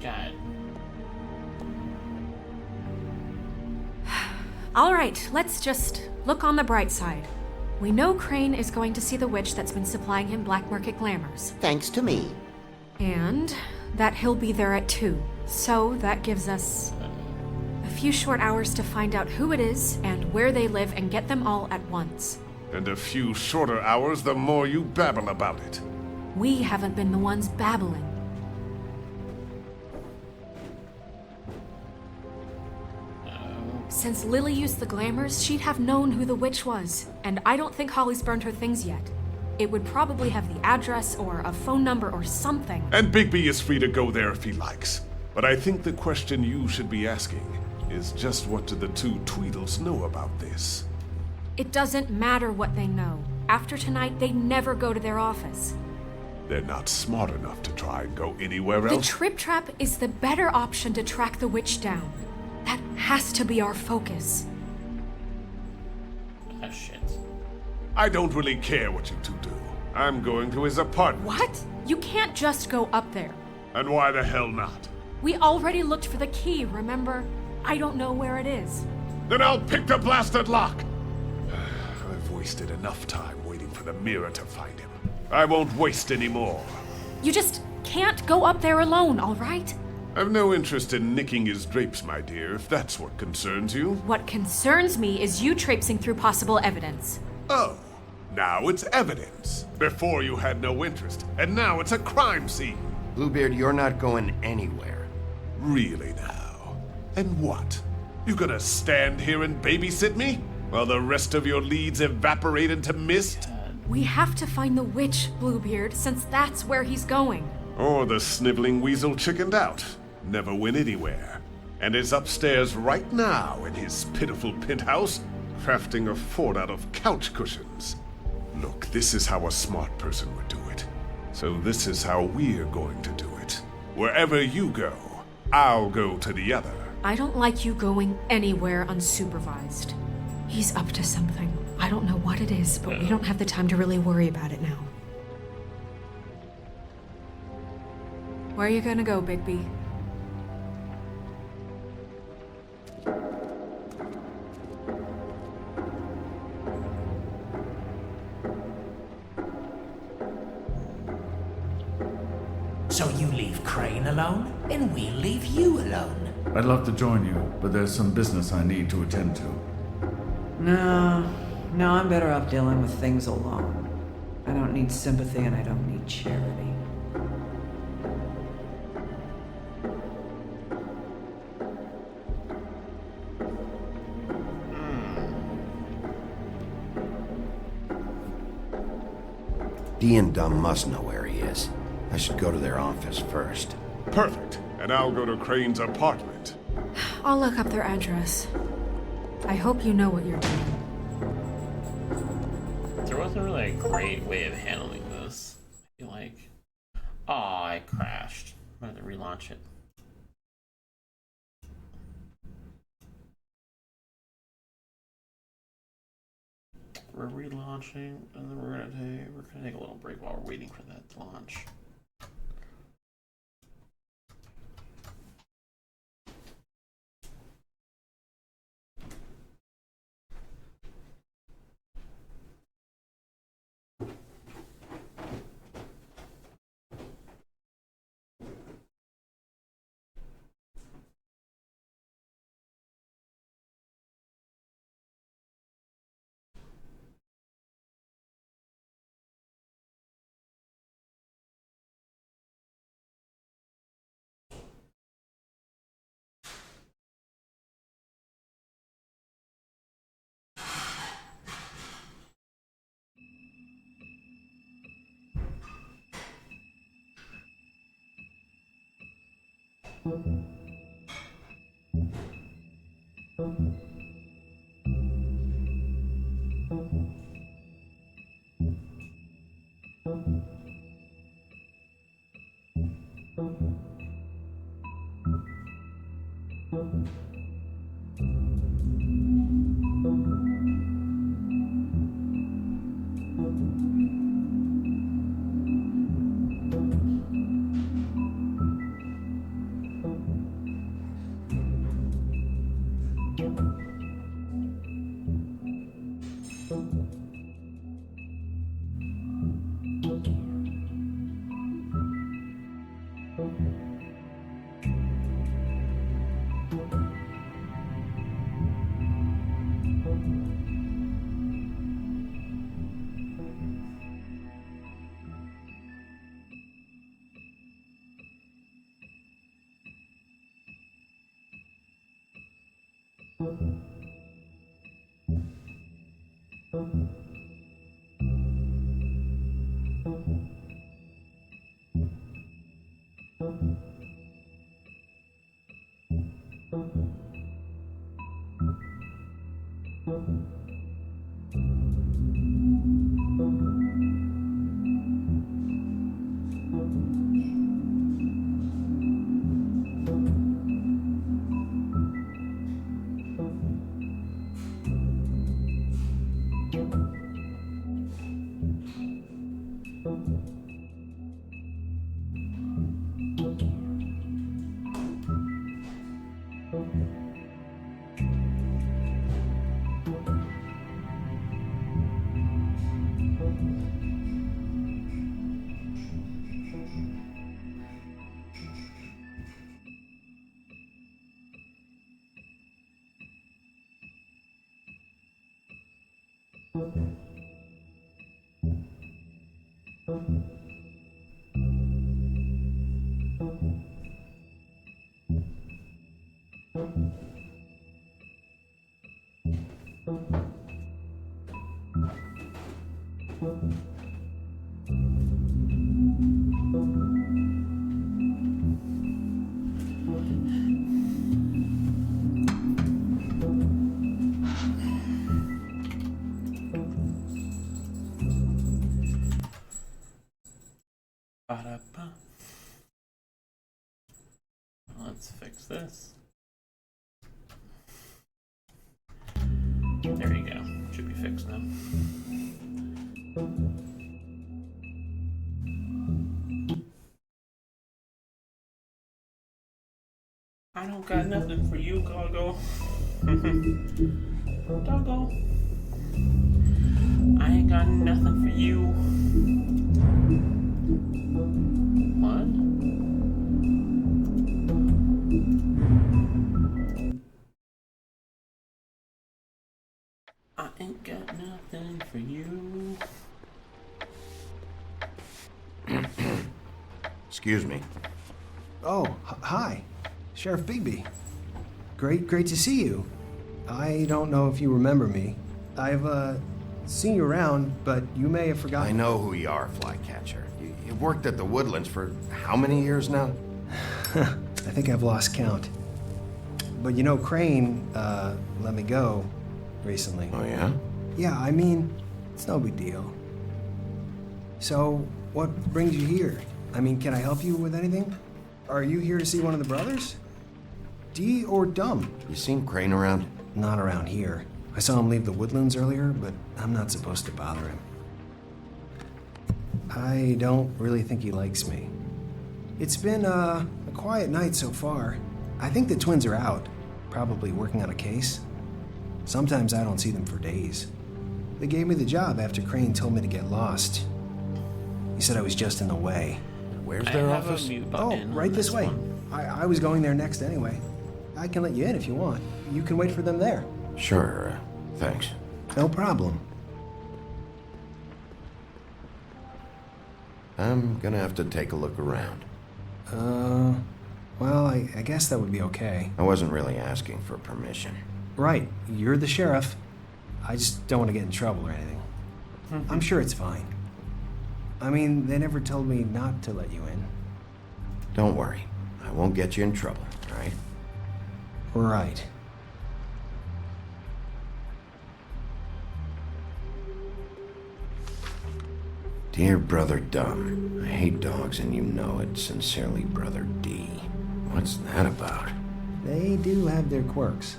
God. All right, let's just look on the bright side. We know Crane is going to see the witch that's been supplying him black market glamours. Thanks to me. And that he'll be there at 2. So that gives us a few short hours to find out who it is and where they live and get them all at once. And a few shorter hours the more you babble about it. We haven't been the ones babbling. Since Lily used the glamours, she'd have known who the witch was, and I don't think Holly's burned her things yet. It would probably have the address or a phone number or something. And Bigby is free to go there if he likes. But I think the question you should be asking is just what do the two Tweedles know about this? It doesn't matter what they know. After tonight, they'd never go to their office. They're not smart enough to try and go anywhere The else. Trip Trap is the better option to track the witch down. That has to be our focus. Ah, shit. I don't really care what you two do. I'm going to his apartment. What? You can't just go up there. And why the hell not? We already looked for the key, remember? I don't know where it is. Then I'll pick the blasted lock! I've wasted enough time waiting for the mirror to find him. I won't waste any more. You just can't go up there alone, all right? I've no interest in nicking his drapes, my dear, if that's what concerns you. What concerns me is you traipsing through possible evidence. Oh, now it's evidence. Before you had no interest, and now it's a crime scene. Bluebeard, you're not going anywhere. Really now? And what? You gonna stand here and babysit me? While the rest of your leads evaporate into mist? We have to find the witch, Bluebeard, since that's where he's going. Or the sniveling weasel chickened out. Never went anywhere. And is upstairs right now in his pitiful penthouse, crafting a fort out of couch cushions. Look, this is how a smart person would do it. So this is how we're going to do it. Wherever you go, I'll go to the other. I don't like you going anywhere unsupervised. He's up to something. I don't know what it is, but we don't have the time to really worry about it now. Where are you gonna go, Bigby? So you leave Crane alone, and we'll leave you alone. I'd love to join you, but there's some business I need to attend to. No, I'm better off dealing with things alone. I don't need sympathy and I don't need charity. Dee and Dum must know where he is. I should go to their office first. Perfect. And I'll go to Crane's apartment. I'll look up their address. I hope you know what you're doing. There wasn't really a great way of handling this. I feel like. Oh, I crashed. I'm gonna relaunch it. We're relaunching, and then we're gonna take a little break while we're waiting for that to launch. Ba-da-ba. Let's fix this. There you go. Should be fixed now. I don't got nothing for you, Goggo. Doggo. I ain't got nothing for you. What? I ain't got nothing for you. Excuse me. Oh, hi. Sheriff Bigby. Great to see you. I don't know if you remember me. I've, seen you around, but you may have forgotten. I know who you are, Flycatcher. You've worked at the Woodlands for how many years now? I think I've lost count. But you know, Crane, let me go recently. Oh, yeah? Yeah, I mean, it's no big deal. So, what brings you here? I mean, can I help you with anything? Are you here to see one of the brothers? D or Dumb? You seen Crane around? Not around here. I saw him leave the Woodlands earlier, but I'm not supposed to bother him. I don't really think he likes me. It's been, a quiet night so far. I think the twins are out, probably working on a case. Sometimes I don't see them for days. They gave me the job after Crane told me to get lost. He said I was just in the way. Where's their office? Oh, right this way. I was going there next anyway. I can let you in if you want. You can wait for them there. Sure, thanks. No problem. I'm gonna have to take a look around. Well, I guess that would be okay. I wasn't really asking for permission. Right, you're the sheriff. I just don't want to get in trouble or anything. I'm sure it's fine. I mean, they never told me not to let you in. Don't worry. I won't get you in trouble, all right? Right. Dear Brother Dumb, I hate dogs and you know it. Sincerely, Brother D. What's that about? they do have their quirks.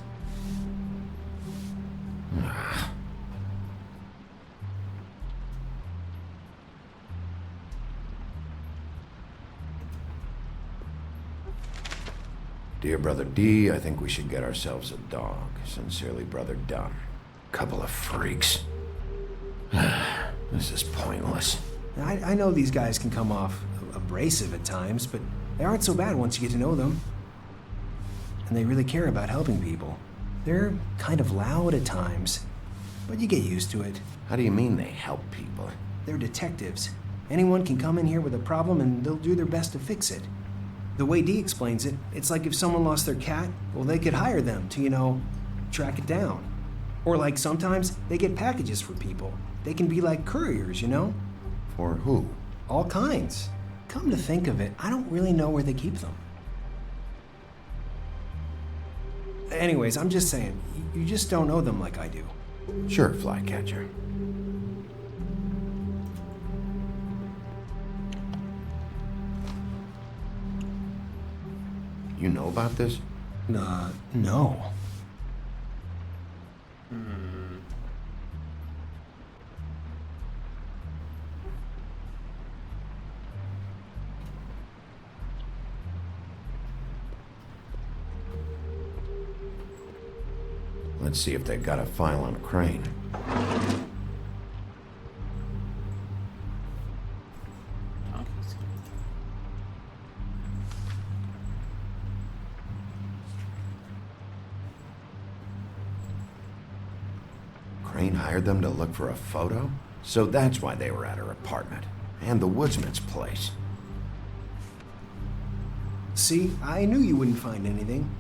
Dear Brother D, I think we should get ourselves a dog. Sincerely, Brother Dunn. Couple of freaks. This is pointless. I know these guys can come off abrasive at times, but they aren't so bad once you get to know them. And they really care about helping people. They're kind of loud at times, but you get used to it. How do you mean they help people? They're detectives. Anyone can come in here with a problem and they'll do their best to fix it. The way Dee explains it, it's like if someone lost their cat, well, they could hire them to, track it down. Or like sometimes they get packages for people. They can be like couriers, For who? All kinds. Come to think of it, I don't really know where they keep them. Anyways, I'm just saying, you just don't know them like I do. Sure, Flycatcher. You know about this? No. Let's see if they got a file on Crane. Crane hired them to look for a photo? So that's why they were at her apartment. And the woodsman's place. See, I knew you wouldn't find anything.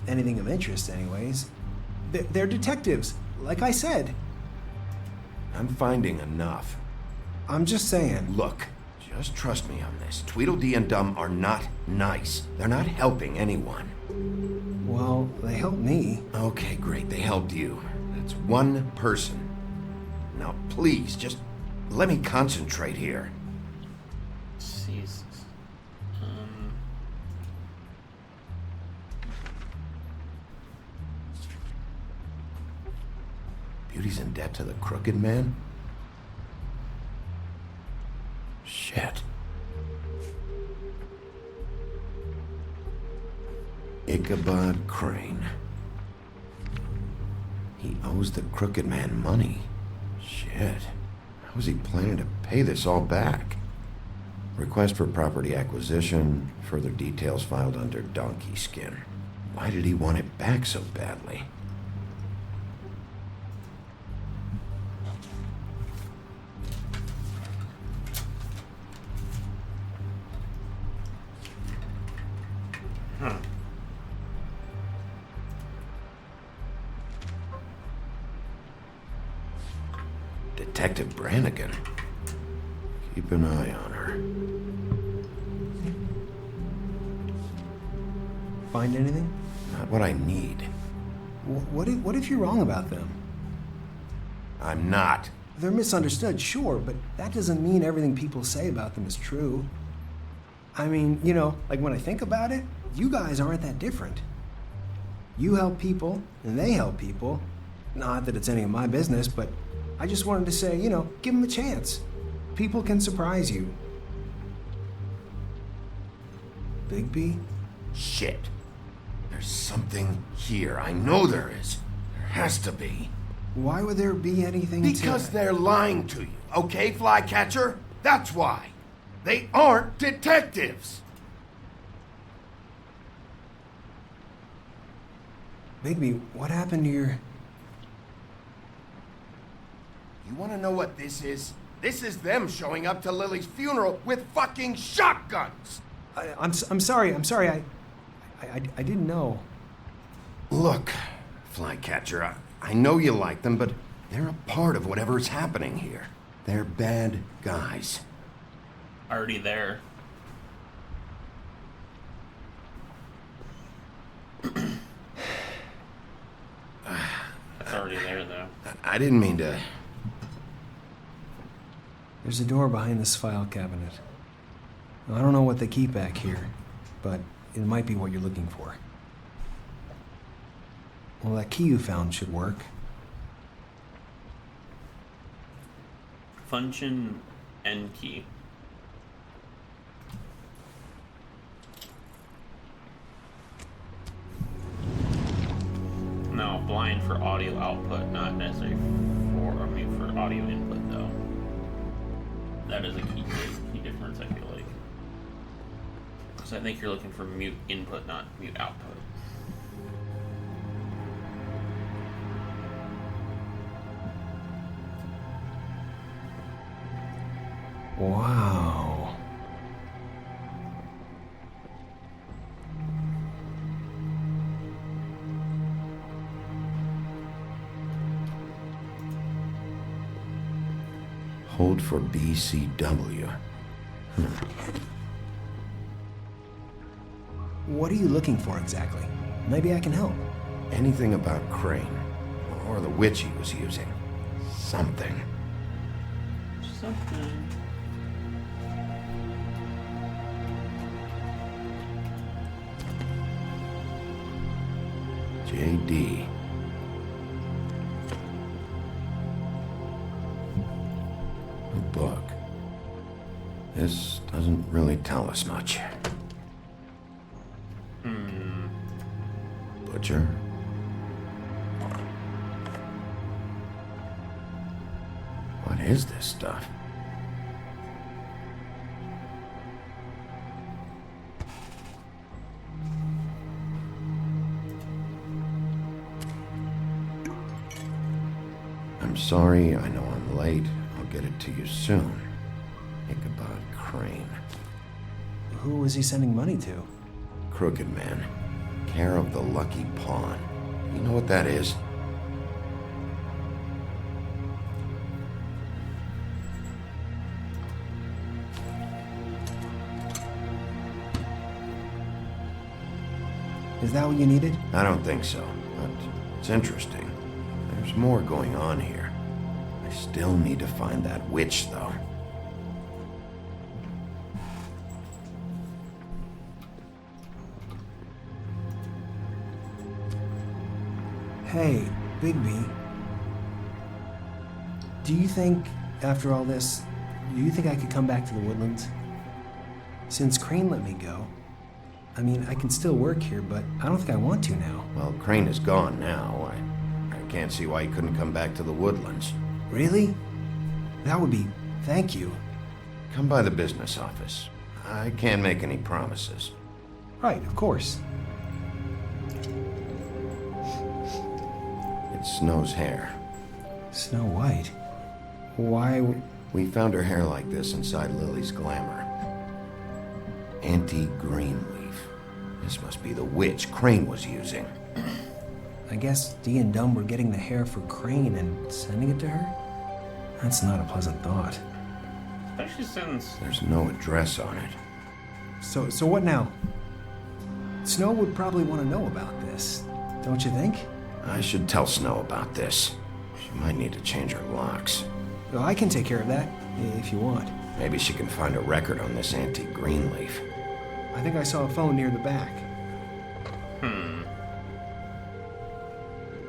Anything of interest, anyways. They're detectives, like I said. I'm finding enough. I'm just saying. Look, just trust me on this. Tweedledee and Dum are not nice. They're not helping anyone. Well, they helped me. Okay, great. They helped you. That's one person. Now, please, just let me concentrate here. Jesus. Beauty's in debt to the crooked man? Shit. Ichabod Crane. He owes the crooked man money. Shit. How was he planning to pay this all back? Request for property acquisition. Further details filed under donkey skin. Why did he want it back so badly? Detective Brannigan. Keep an eye on her. Find anything? Not what I need. What if you're wrong about them? I'm not. They're misunderstood, sure, but that doesn't mean everything people say about them is true. I mean, like when I think about it, you guys aren't that different. You help people, and they help people. Not that it's any of my business, but I just wanted to say, give them a chance. People can surprise you. Bigby? Shit. There's something here. I know there is. There has to be. Why would there be anything Because they're lying to you, okay, Flycatcher? That's why. They aren't detectives. Bigby, what happened to your... You want to know what this is? This is them showing up to Lily's funeral with fucking shotguns! I'm sorry. I didn't know. Look, Flycatcher, I know you like them, but they're a part of whatever's happening here. They're bad guys. Already there. That's already there, though. I didn't mean to... There's a door behind this file cabinet. I don't know what they keep back here, but it might be what you're looking for. Well, that key you found should work. Function N key. No, blind for audio output, not necessarily for audio input though. That is a key difference, I feel like. Because I think you're looking for mute input, not mute output. Wow. Hold for BCW. What are you looking for exactly? Maybe I can help. Anything about Crane, or the witch he was using. Something. Something. JD. A book. This doesn't really tell us much. Butcher? What is this stuff? I'm sorry, I know I'm late. I'll get it to you soon. Ichabod Crane. Who was he sending money to? Crooked Man. Care of the Lucky Pawn. You know what that is? Is that what you needed? I don't think so, but it's interesting. There's more going on here. I still need to find that witch, though. Hey, Bigby. Do you think, after all this, do you think I could come back to the Woodlands? Since Crane let me go, I mean, I can still work here, but I don't think I want to now. Well, Crane is gone now. I can't see why he couldn't come back to the Woodlands. Really? That would be... thank you. Come by the business office. I can't make any promises. Right, of course. It's Snow's hair. Snow White? Why... We found her hair like this inside Lily's glamour. Anti-Greenleaf. This must be the witch Crane was using. I guess Dee and Dumb were getting the hair for Crane and sending it to her? That's not a pleasant thought. Especially since... There's no address on it. So what now? Snow would probably want to know about this, don't you think? I should tell Snow about this. She might need to change her locks. Well, I can take care of that, if you want. Maybe she can find a record on this Anti-Greenleaf. I think I saw a phone near the back.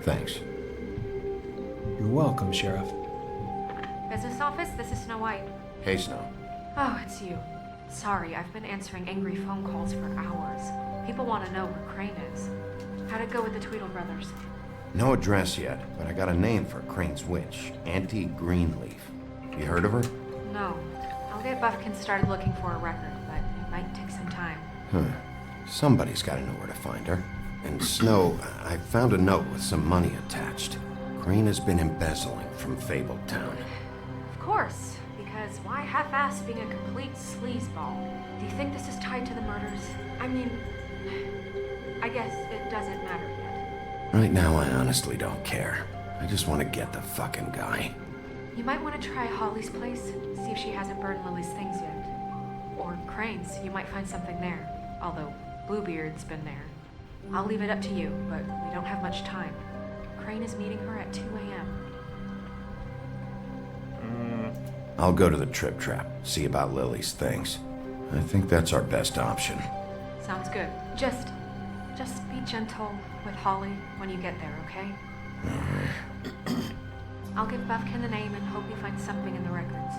Thanks. You're welcome, Sheriff. Business office, this is Snow White. Hey, Snow. Oh, it's you. Sorry, I've been answering angry phone calls for hours. People want to know where Crane is. How'd it go with the Tweedle brothers? No address yet, but I got a name for Crane's witch. Anti-Greenleaf. You heard of her? No. I'll get Buffkin started looking for a record, but it might take some time. Somebody's got to know where to find her. And Snow, I found a note with some money attached. Crane has been embezzling from Fabletown. Of course, because why half-ass being a complete sleazeball? Do you think this is tied to the murders? I mean, I guess it doesn't matter yet. Right now, I honestly don't care. I just want to get the fucking guy. You might want to try Holly's place, see if she hasn't burned Lily's things yet. Or Crane's, you might find something there. Although Bluebeard's been there. I'll leave it up to you, but we don't have much time. Crane is meeting her at 2 a.m. I'll go to the Trip Trap, see about Lily's things. I think that's our best option. Sounds good. Just Just be gentle with Holly when you get there, okay? I'll give Bufkin the name and hope he finds something in the records.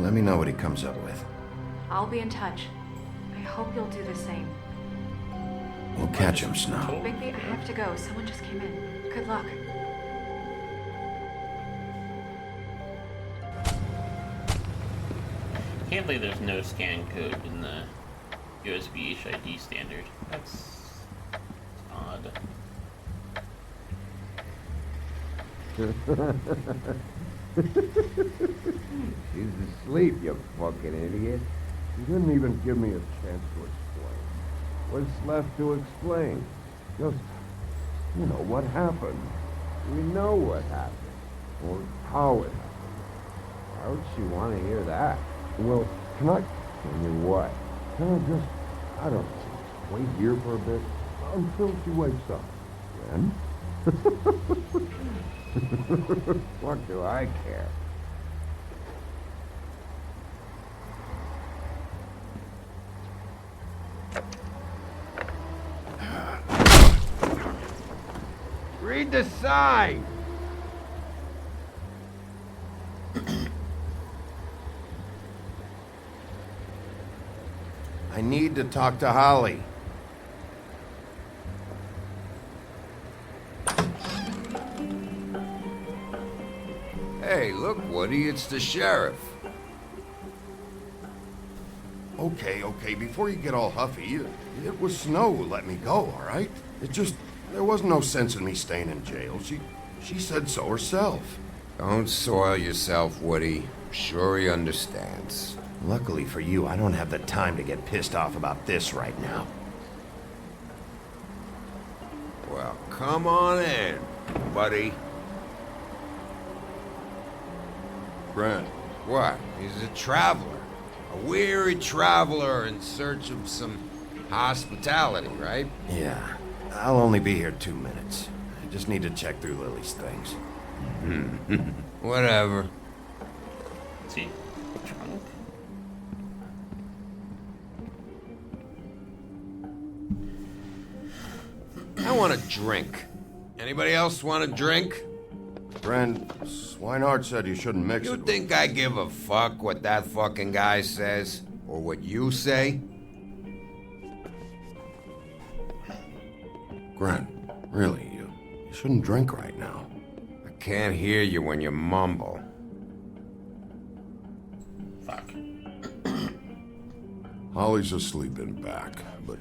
Let me know what he comes up with. I'll be in touch. I hope you'll do the same. We'll catch him, Snow. Bigby, I have to go. Someone just came in. Good luck. Can't believe there's no scan code in the USB HID standard. That's odd. She's asleep, you fucking idiot. You didn't even give me a chance to explain. What's left to explain? Just, you know, what happened. We know what happened. Or how it happened. Why would she want to hear that? Well, can I... Can you what? Can I just... I don't know. Wait here for a bit until she wakes up. Then? What do I care? Read the sign! I need to talk to Holly. Hey, look, Woody, it's the sheriff. Okay, before you get all huffy, it was Snow who let me go, all right? It just, there was no sense in me staying in jail. She said so herself. Don't soil yourself, Woody. I'm sure he understands. Luckily for you, I don't have the time to get pissed off about this right now. Well, come on in, buddy. Brent. What? He's a traveler. A weary traveler in search of some hospitality, right? Yeah. I'll only be here 2 minutes. I just need to check through Lily's things. Whatever. See? Trunk? I want a drink. Anybody else want a drink? Brent, Swinehart said you shouldn't mix it. You think I give a fuck what that fucking guy says? Or what you say? Brent, really, you shouldn't drink right now. I can't hear you when you mumble. Fuck. Holly's asleep in back, but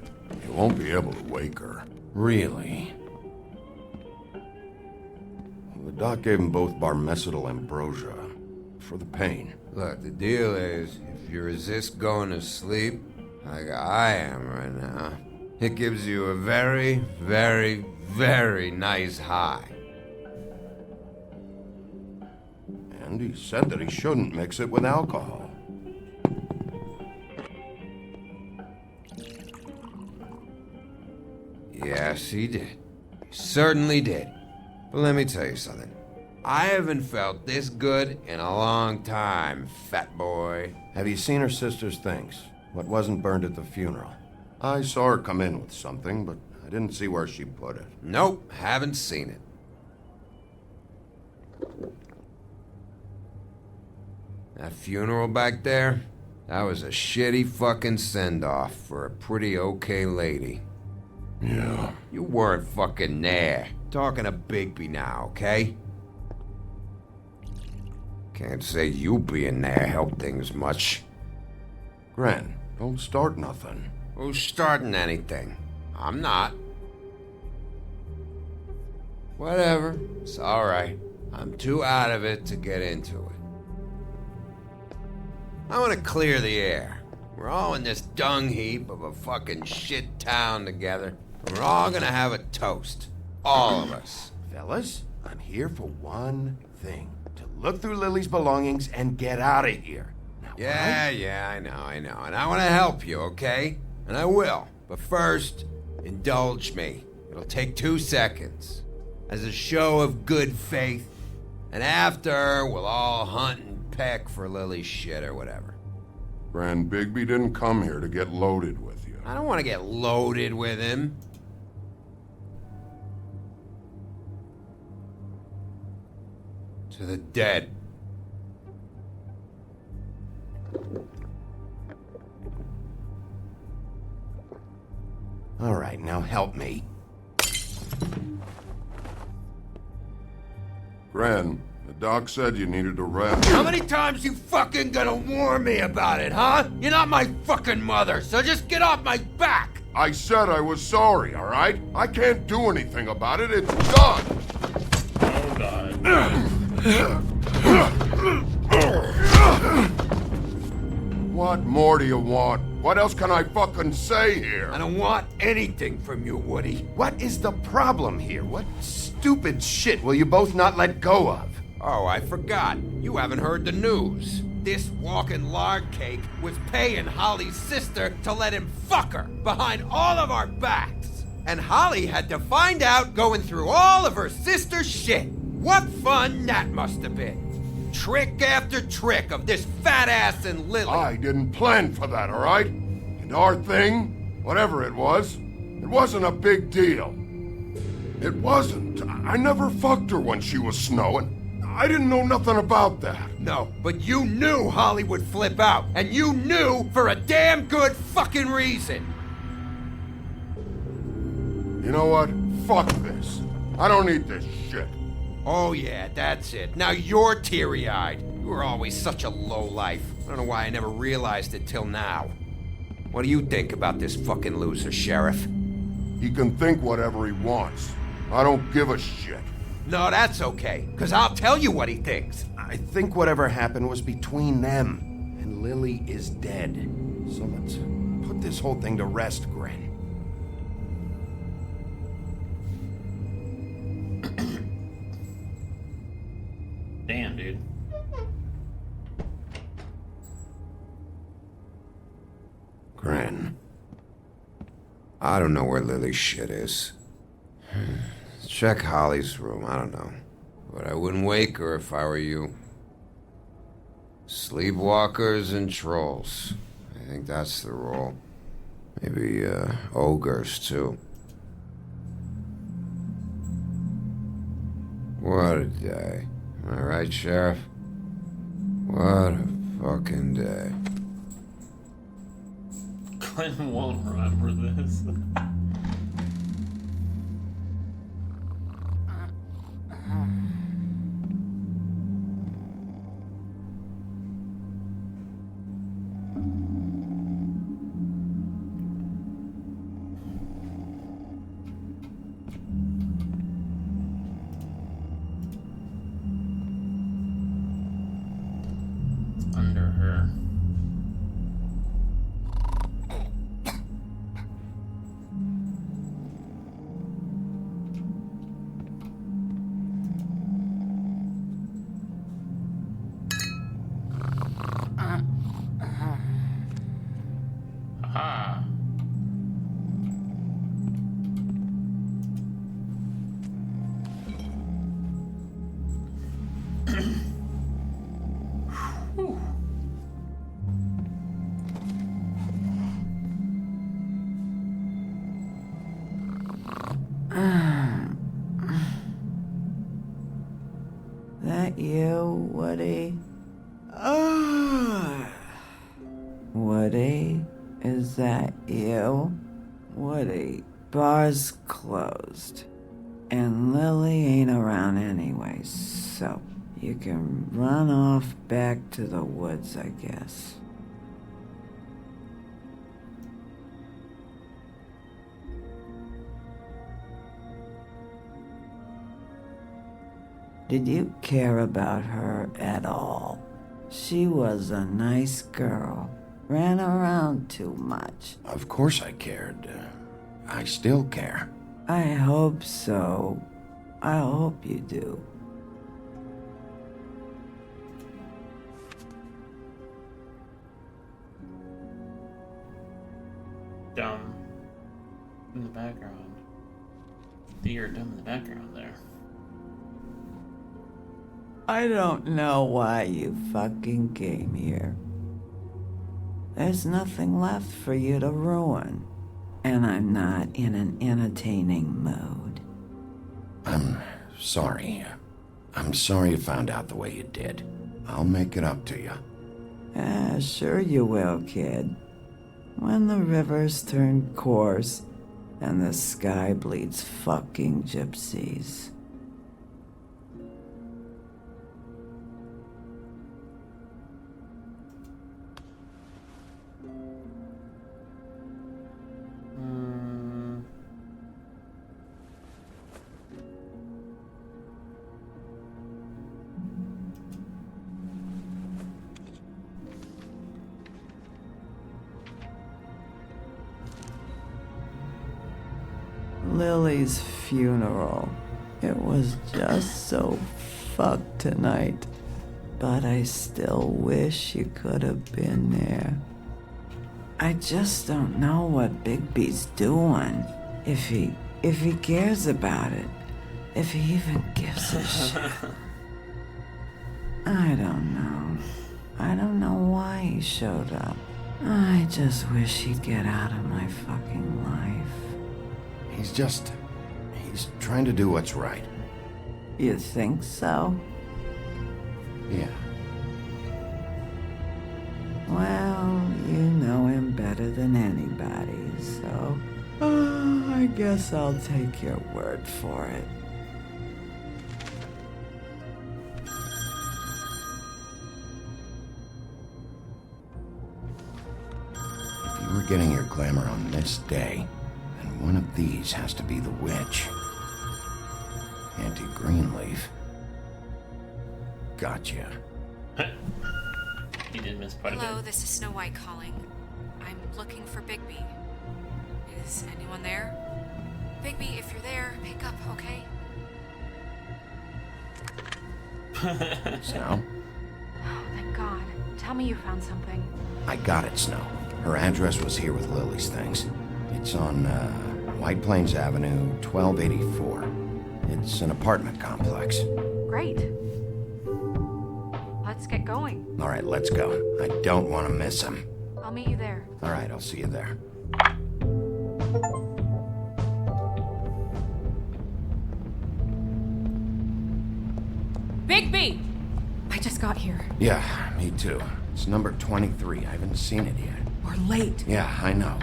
you won't be able to wake her. Really? The doc gave them both barmecidal ambrosia for the pain. Look, the deal is, if you resist going to sleep, like I am right now, it gives you a very, very, very nice high. And he said that he shouldn't mix it with alcohol. Yes, he did. He certainly did. But let me tell you something. I haven't felt this good in a long time, fat boy. Have you seen her sister's things? What wasn't burned at the funeral? I saw her come in with something, but I didn't see where she put it. Nope, haven't seen it. That funeral back there, that was a shitty fucking send-off for a pretty okay lady. Yeah. You weren't fucking there. Talking to Bigby now, okay? Can't say you being there helped things much. Gran, don't start nothing. Who's starting anything? I'm not. Whatever. It's alright. I'm too out of it to get into it. I want to clear the air. We're all in this dung heap of a fucking shit town together. And we're all gonna have a toast. All of us. Fellas, I'm here for one thing. To look through Lily's belongings and get out of here. Now, Yeah, I know. And I want to help you, okay? And I will. But first, indulge me. It'll take 2 seconds. As a show of good faith. And after, we'll all hunt and peck for Lily's shit or whatever. Gran, Bigby didn't come here to get loaded with you. I don't want to get loaded with him. To the dead. All right, now help me. Gren, the doc said you needed a rest. How many times you fucking gonna warn me about it, huh? You're not my fucking mother, so just get off my back! I said I was sorry, all right? I can't do anything about it. It's done. Oh, God. What more do you want? What else can I fucking say here? I don't want anything from you, Woody. What is the problem here? What stupid shit will you both not let go of? Oh, I forgot. You haven't heard the news. This walking lard cake was paying Holly's sister to let him fuck her behind all of our backs. And Holly had to find out going through all of her sister's shit. What fun that must have been. Trick after trick of this fat ass and Lily. I didn't plan for that, all right? And our thing, whatever it wasn't a big deal. It wasn't. I never fucked her when she was snowing. I didn't know nothing about that. No, but you knew Holly would flip out, and you knew for a damn good fucking reason. You know what? Fuck this. I don't need this shit. Oh yeah, that's it. Now you're teary-eyed. You were always such a lowlife. I don't know why I never realized it till now. What do you think about this fucking loser, Sheriff? He can think whatever he wants. I don't give a shit. No, that's okay, because I'll tell you what he thinks. I think whatever happened was between them, and Lily is dead. So let's put this whole thing to rest, Gren. Damn, dude. Gren. I don't know where Lily's shit is. Check Holly's room, I don't know. But I wouldn't wake her if I were you. Sleepwalkers and trolls. I think that's the rule. Maybe, ogres, too. What a day. Am I right, Sheriff? What a fucking day. Glenn won't remember this. Under her. Aha. Whew. That you, Woody? Woody? Is that you? Woody, bar's closed. And Lily ain't around anyway, so you can run off back to the woods, I guess. Did you care about her at all? She was a nice girl. Ran around too much. Of course I cared. I still care. I hope so. I hope you do. Dumb in the background. Deer dumb in the background there. I don't know why you fucking came here. There's nothing left for you to ruin. And I'm not in an entertaining mood. I'm sorry. I'm sorry you found out the way you did. I'll make it up to you. Sure you will, kid. When the rivers turn coarse and the sky bleeds fucking gypsies. Lily's funeral. It was just so fucked tonight. But I still wish you could have been there. I just don't know what Bigby's doing. If he cares about it. If he even gives a shit. I don't know. I don't know why he showed up. I just wish he'd get out of my fucking life. He's trying to do what's right. You think so? Yeah. Well, you know him better than anybody, so I guess I'll take your word for it. If you were getting your glamour on this day, then one of these has to be the witch. Auntie Greenleaf. Gotcha. He did miss quite a bit. Hello, this is Snow White calling. I'm looking for Bigby. Is anyone there? Bigby, if you're there, pick up, okay? Snow? Oh, thank God. Tell me you found something. I got it, Snow. Her address was here with Lily's things. It's on, White Plains Avenue, 1284. It's an apartment complex. Great. Let's get going. All right, let's go. I don't want to miss him. I'll meet you there. All right, I'll see you there. Bigby! I just got here. Yeah, me too. It's number 23. I haven't seen it yet. We're late. Yeah, I know.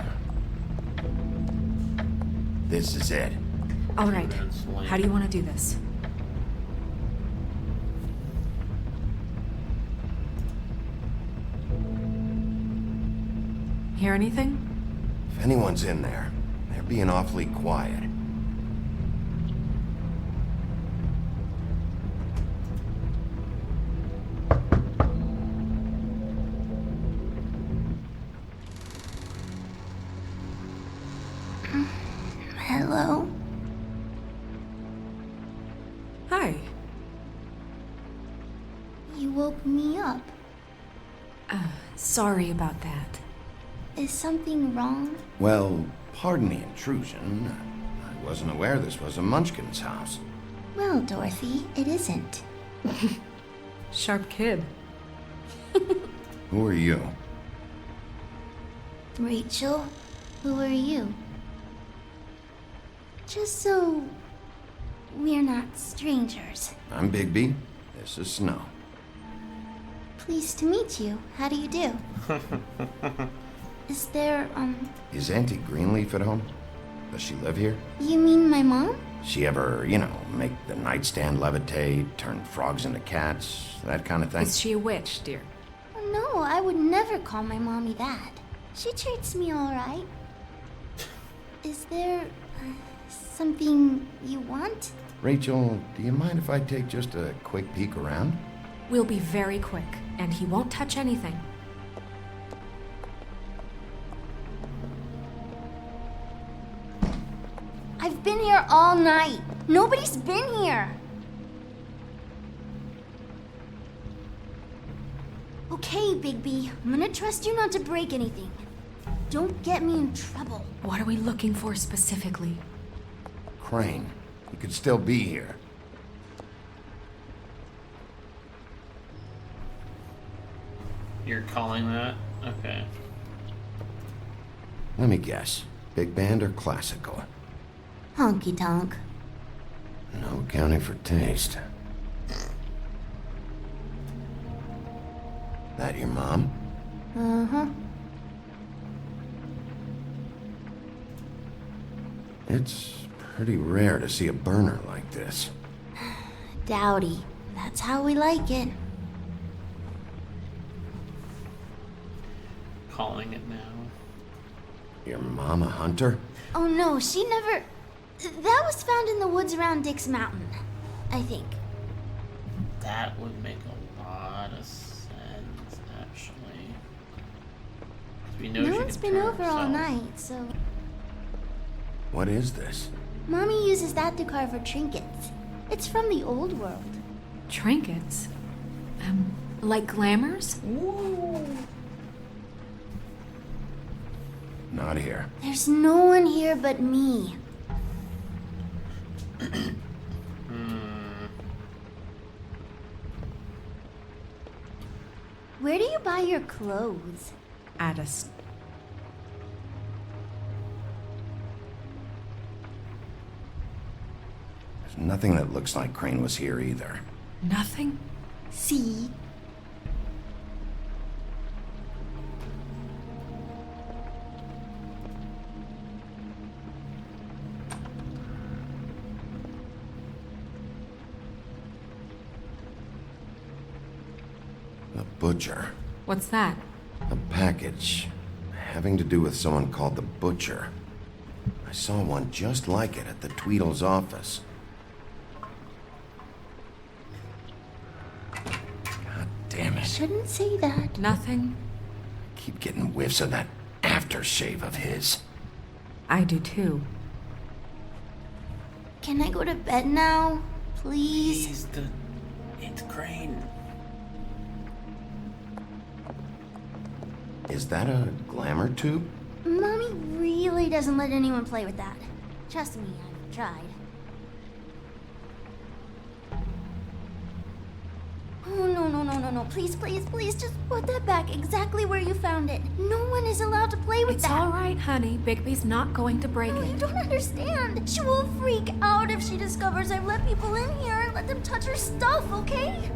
This is it. All right. How do you want to do this? Hear anything? If anyone's in there, they're being awfully quiet. Hello? Hi. You woke me up. Sorry about that. Is something wrong? Well, pardon the intrusion. I wasn't aware this was a Munchkin's house. Well, Dorothy, it isn't. Sharp kid. Who are you? Rachel, who are you? Just so we're not strangers. I'm Bigby. This is Snow. Pleased to meet you. How do you do? Is there, Is Auntie Greenleaf at home? Does she live here? You mean my mom? She ever, make the nightstand levitate, turn frogs into cats, that kind of thing? Is she a witch, dear? Oh, no, I would never call my mommy that. She treats me all right. Is there something you want? Rachel, do you mind if I take just a quick peek around? We'll be very quick, and he won't touch anything. I've been here all night. Nobody's been here. Okay, Bigby. I'm gonna trust you not to break anything. Don't get me in trouble. What are we looking for specifically? Crane, he could still be here. You're calling that? Okay. Let me guess. Big band or classical? Honky tonk. No accounting for taste. that your mom? Uh-huh. It's pretty rare to see a burner like this. Dowdy. That's how we like it. Calling it now. Your mom a hunter? Oh no, she never... That was found in the woods around Dick's Mountain, I think. That would make a lot of sense, actually. 'Cause we know No she one's can been turn over all herself. night, so... What is this? Mommy uses that to carve her trinkets. It's from the old world. Trinkets? Like glamours? Not here. There's no one here but me. Where do you buy your clothes? At a There's nothing that looks like Crane was here either. Nothing? See? The butcher. What's that? A package having to do with someone called the Butcher. I saw one just like it at the Tweedle's office. God damn it. Shouldn't say that. Nothing? Keep getting whiffs of that aftershave of his. I do too. Can I go to bed now? Please? It's Crane. Is that a glamour tube? Mommy really doesn't let anyone play with that. Trust me, I've tried. Oh, no. Please, just put that back exactly where you found it. No one is allowed to play with It's that. all right, honey. Bigby's not going to break No, it. you don't understand. She will freak out if she discovers I've let people in here and let them touch her stuff, okay?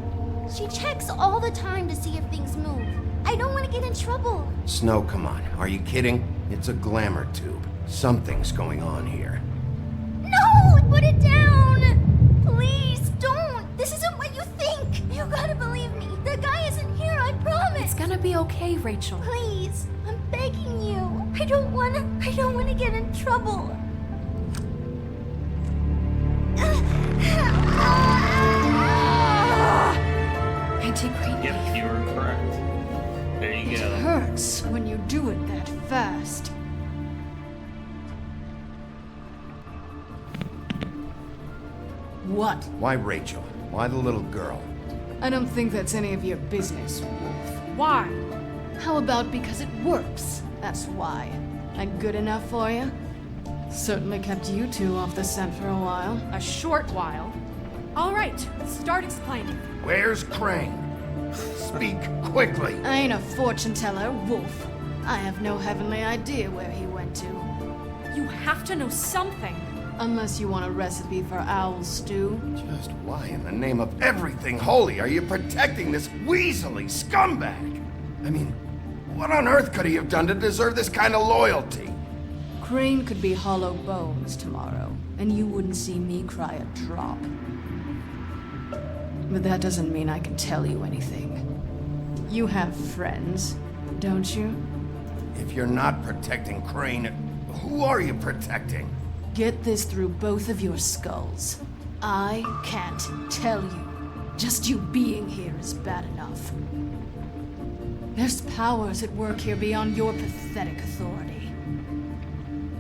She checks all the time to see if things move. I don't want to get in trouble. Snow, come on. Are you kidding? It's a glamour tube. Something's going on here. No! Put it down! Please, don't! This isn't what you think! You gotta believe me. The guy isn't here, I promise! It's gonna be okay, Rachel. Please, I'm begging you. I don't wanna get in trouble. Anti-Crane. Yep, you were correct. There you It go. hurts when you do it that fast. What? Why Rachel? Why the little girl? I don't think that's any of your business, Wolf. Why? How about because it works? That's why. And good enough for you? Certainly kept you two off the scent for a while. A short while. All right, start explaining. Where's Crane? Speak quickly. I ain't a fortune teller, Wolf. I have no heavenly idea where he went to. You have to know something. Unless you want a recipe for owl stew. Just why in the name of everything holy are you protecting this weaselly scumbag? I mean, what on earth could he have done to deserve this kind of loyalty? Crane could be hollow bones tomorrow, and you wouldn't see me cry a drop. But that doesn't mean I can tell you anything. You have friends, don't you? If you're not protecting Crane, who are you protecting? Get this through both of your skulls. I can't tell you. Just you being here is bad enough. There's powers at work here beyond your pathetic authority.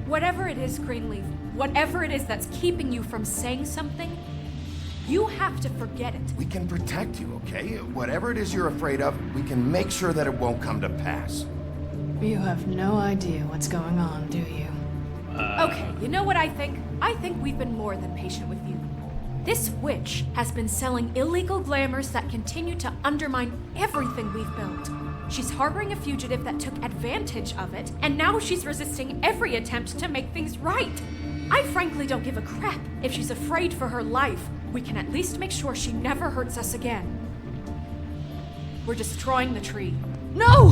Whatever it is, Greenleaf, whatever it is that's keeping you from saying something, you have to forget it. We can protect you, okay? Whatever it is you're afraid of, we can make sure that it won't come to pass. You have no idea what's going on, do you? Okay, you know what I think? I think we've been more than patient with you. This witch has been selling illegal glamours that continue to undermine everything we've built. She's harboring a fugitive that took advantage of it, and now she's resisting every attempt to make things right. I frankly don't give a crap if she's afraid for her life. We can at least make sure she never hurts us again. We're destroying the tree. No!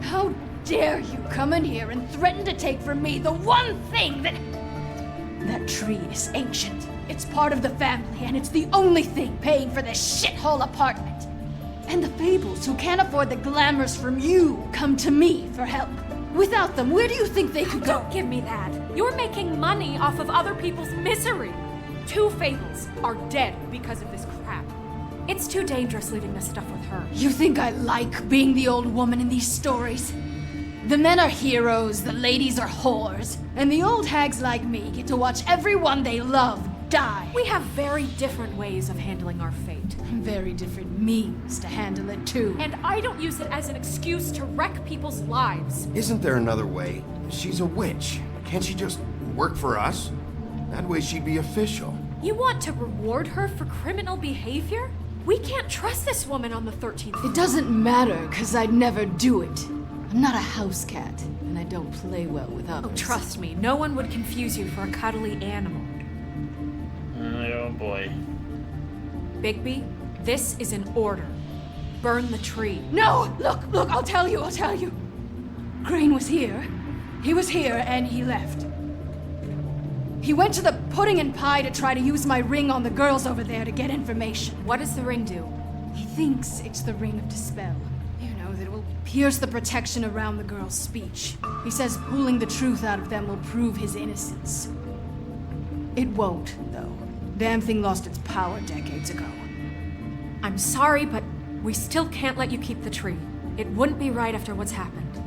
How dare you come in here and threaten to take from me the one thing that... That tree is ancient. It's part of the family, and it's the only thing paying for this shithole apartment. And the Fables, who can't afford the glamours from you, come to me for help. Without them, where do you think they could go? Don't give me that. You're making money off of other people's misery. 2 Fables are dead because of this crap. It's too dangerous leaving this stuff with her. You think I like being the old woman in these stories? The men are heroes, the ladies are whores, and the old hags like me get to watch everyone they love die. We have very different ways of handling our fate. Very different means to handle it, too. And I don't use it as an excuse to wreck people's lives. Isn't there another way? She's a witch. Can't she just work for us? That way she'd be official. You want to reward her for criminal behavior? We can't trust this woman on the 13th floor. It doesn't matter, because I'd never do it. I'm not a house cat, and I don't play well with others. Oh, trust me, no one would confuse you for a cuddly animal. Oh boy. Bigby, this is an order. Burn the tree. No! Look, I'll tell you. Crane was here. He was here, and he left. He went to the pudding and pie to try to use my ring on the girls over there to get information. What does the ring do? He thinks it's the ring of dispel. You know, that it will pierce the protection around the girls' speech. He says pulling the truth out of them will prove his innocence. It won't, though. Damn thing lost its power decades ago. I'm sorry, but we still can't let you keep the tree. It wouldn't be right after what's happened.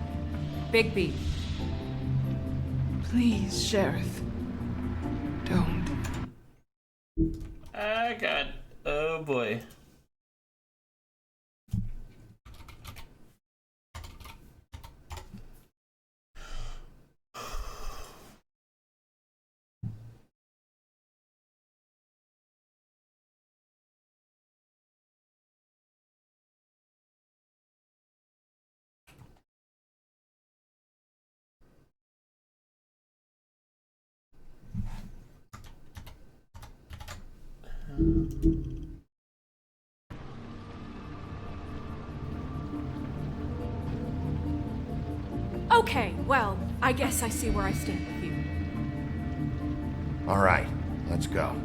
Bigby. Please, Sheriff. Don't. Ah, God. Oh, boy. Okay, well, I guess I see where I stand with you. All right, let's go.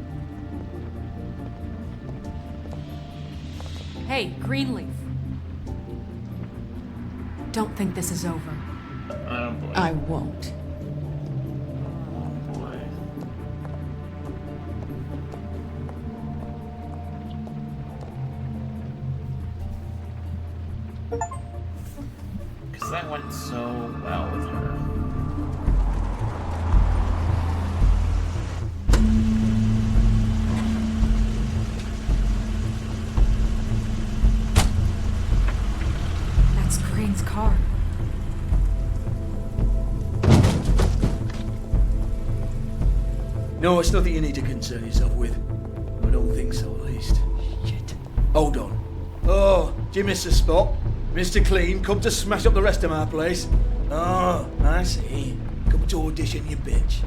Hey, Greenleaf. Don't think this is over. Oh, boy. I won't. Because that went so well with her. That's Crane's car. No, it's nothing you need to concern yourself with. I don't think so, at least. Shit. Hold on. Oh, do you miss the spot? Mr. Clean, come to smash up the rest of my place. Oh, I see. Come to audition, you bitch.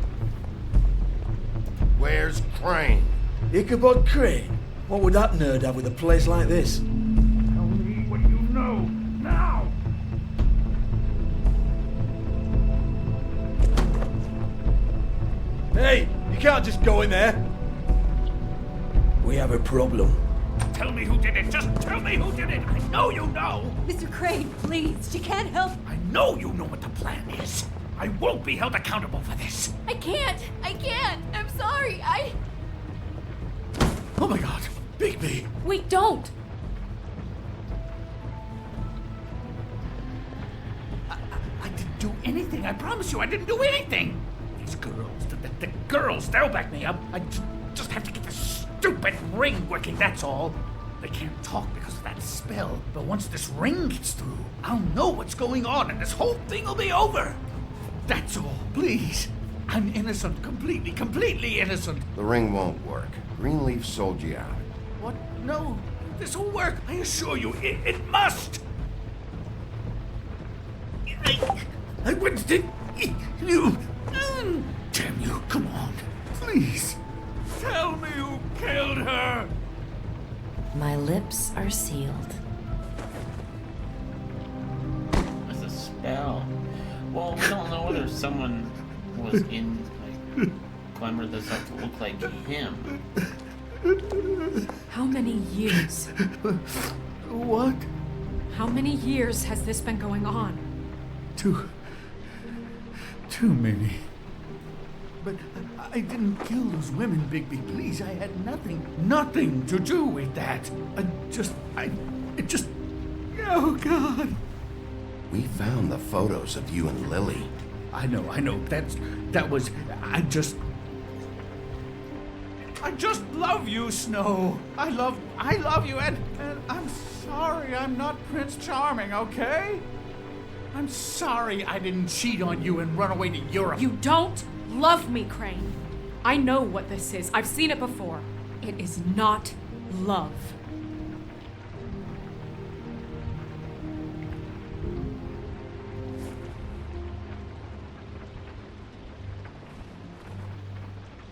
Where's Crane? Ichabod Crane? What would that nerd have with a place like this? Tell me what you know, now! Hey, you can't just go in there. We have a problem. Tell me who did it! Just tell me who did it! I know you know! Mr. Crane, please, you can't help. I know you know what the plan is! I won't be held accountable for this! I can't. I'm sorry. Oh my god, Bigby! Wait, don't! I didn't do anything, I promise you, I didn't do anything! These girls, the girls, they'll back me up. I just have to get this stupid ring working, that's all. They can't talk because of that spell, but once this ring gets through, I'll know what's going on and this whole thing will be over. That's all, please. I'm innocent, completely innocent. The ring won't work. Greenleaf sold you out. What? No, this will work, I assure you, it must. I wouldn't think you. Damn you, come on, please. Tell me who killed her. My lips are sealed. It's a spell. Well, we don't know whether someone was in, like, Glamour that's up to look like him. How many years? What? How many years has this been going on? Too many. But I didn't kill those women, Bigby. Please, I had nothing to do with that. Oh, God. We found the photos of you and Lily. I know. I just love you, Snow. I love you, and I'm sorry I'm not Prince Charming, okay? I'm sorry I didn't cheat on you and run away to Europe. You don't love me, Crane. I know what this is. I've seen it before. It is not love.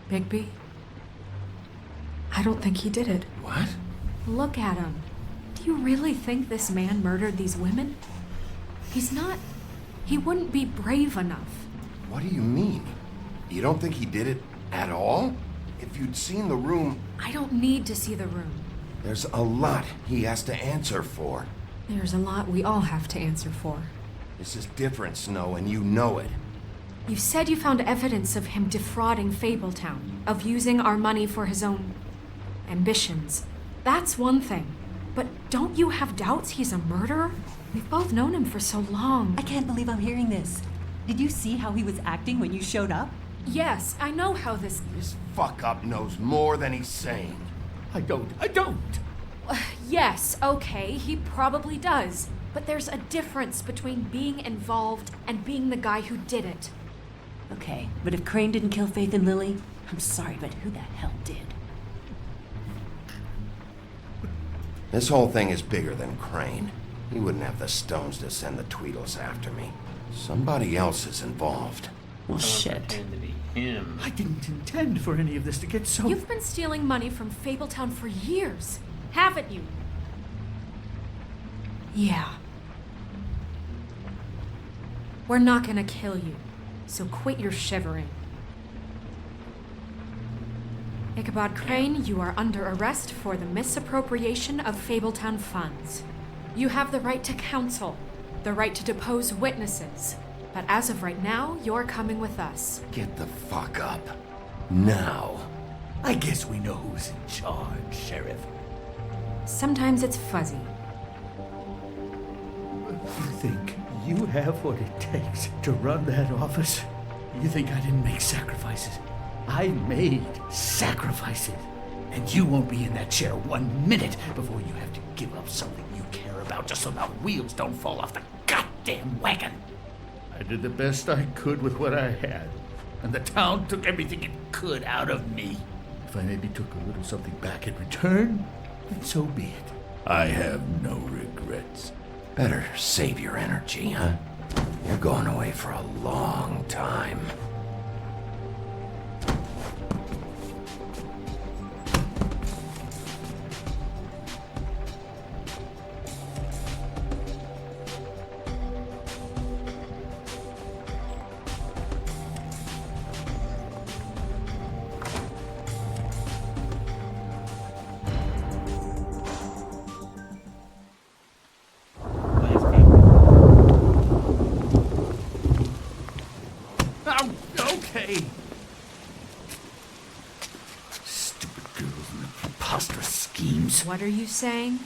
Bigby? I don't think he did it. What? Look at him. Do you really think this man murdered these women? He's not. He wouldn't be brave enough. What do you mean? You don't think he did it at all? If you'd seen the room... I don't need to see the room. There's a lot he has to answer for. There's a lot we all have to answer for. This is different, Snow, and you know it. You said you found evidence of him defrauding Fabletown, of using our money for his own ambitions. That's one thing. But don't you have doubts he's a murderer? We've both known him for so long. I can't believe I'm hearing this. Did you see how he was acting when you showed up? Yes, I know how this... This fuck-up knows more than he's saying. I don't. Yes, okay, he probably does. But there's a difference between being involved and being the guy who did it. Okay, but if Crane didn't kill Faith and Lily, I'm sorry, but who the hell did? This whole thing is bigger than Crane. He wouldn't have the stones to send the Tweedles after me. Somebody else is involved. Well, shit. Pretend to be him. I didn't intend for any of this to get so... You've been stealing money from Fabletown for years, haven't you? Yeah. We're not gonna kill you, so quit your shivering. Ichabod Crane, you are under arrest for the misappropriation of Fabletown funds. You have the right to counsel, the right to depose witnesses, but as of right now, you're coming with us. Get the fuck up. Now. I guess we know who's in charge, Sheriff. Sometimes it's fuzzy. You think you have what it takes to run that office? You think I didn't make sacrifices? I made sacrifices. And you won't be in that chair 1 minute before you have to give up something you care about just so the wheels don't fall off the goddamn wagon. I did the best I could with what I had, and the town took everything it could out of me. If I maybe took a little something back in return, then so be it. I have no regrets. Better save your energy, huh? You're going away for a long time. Okay. Stupid girls and their preposterous schemes. What are you saying?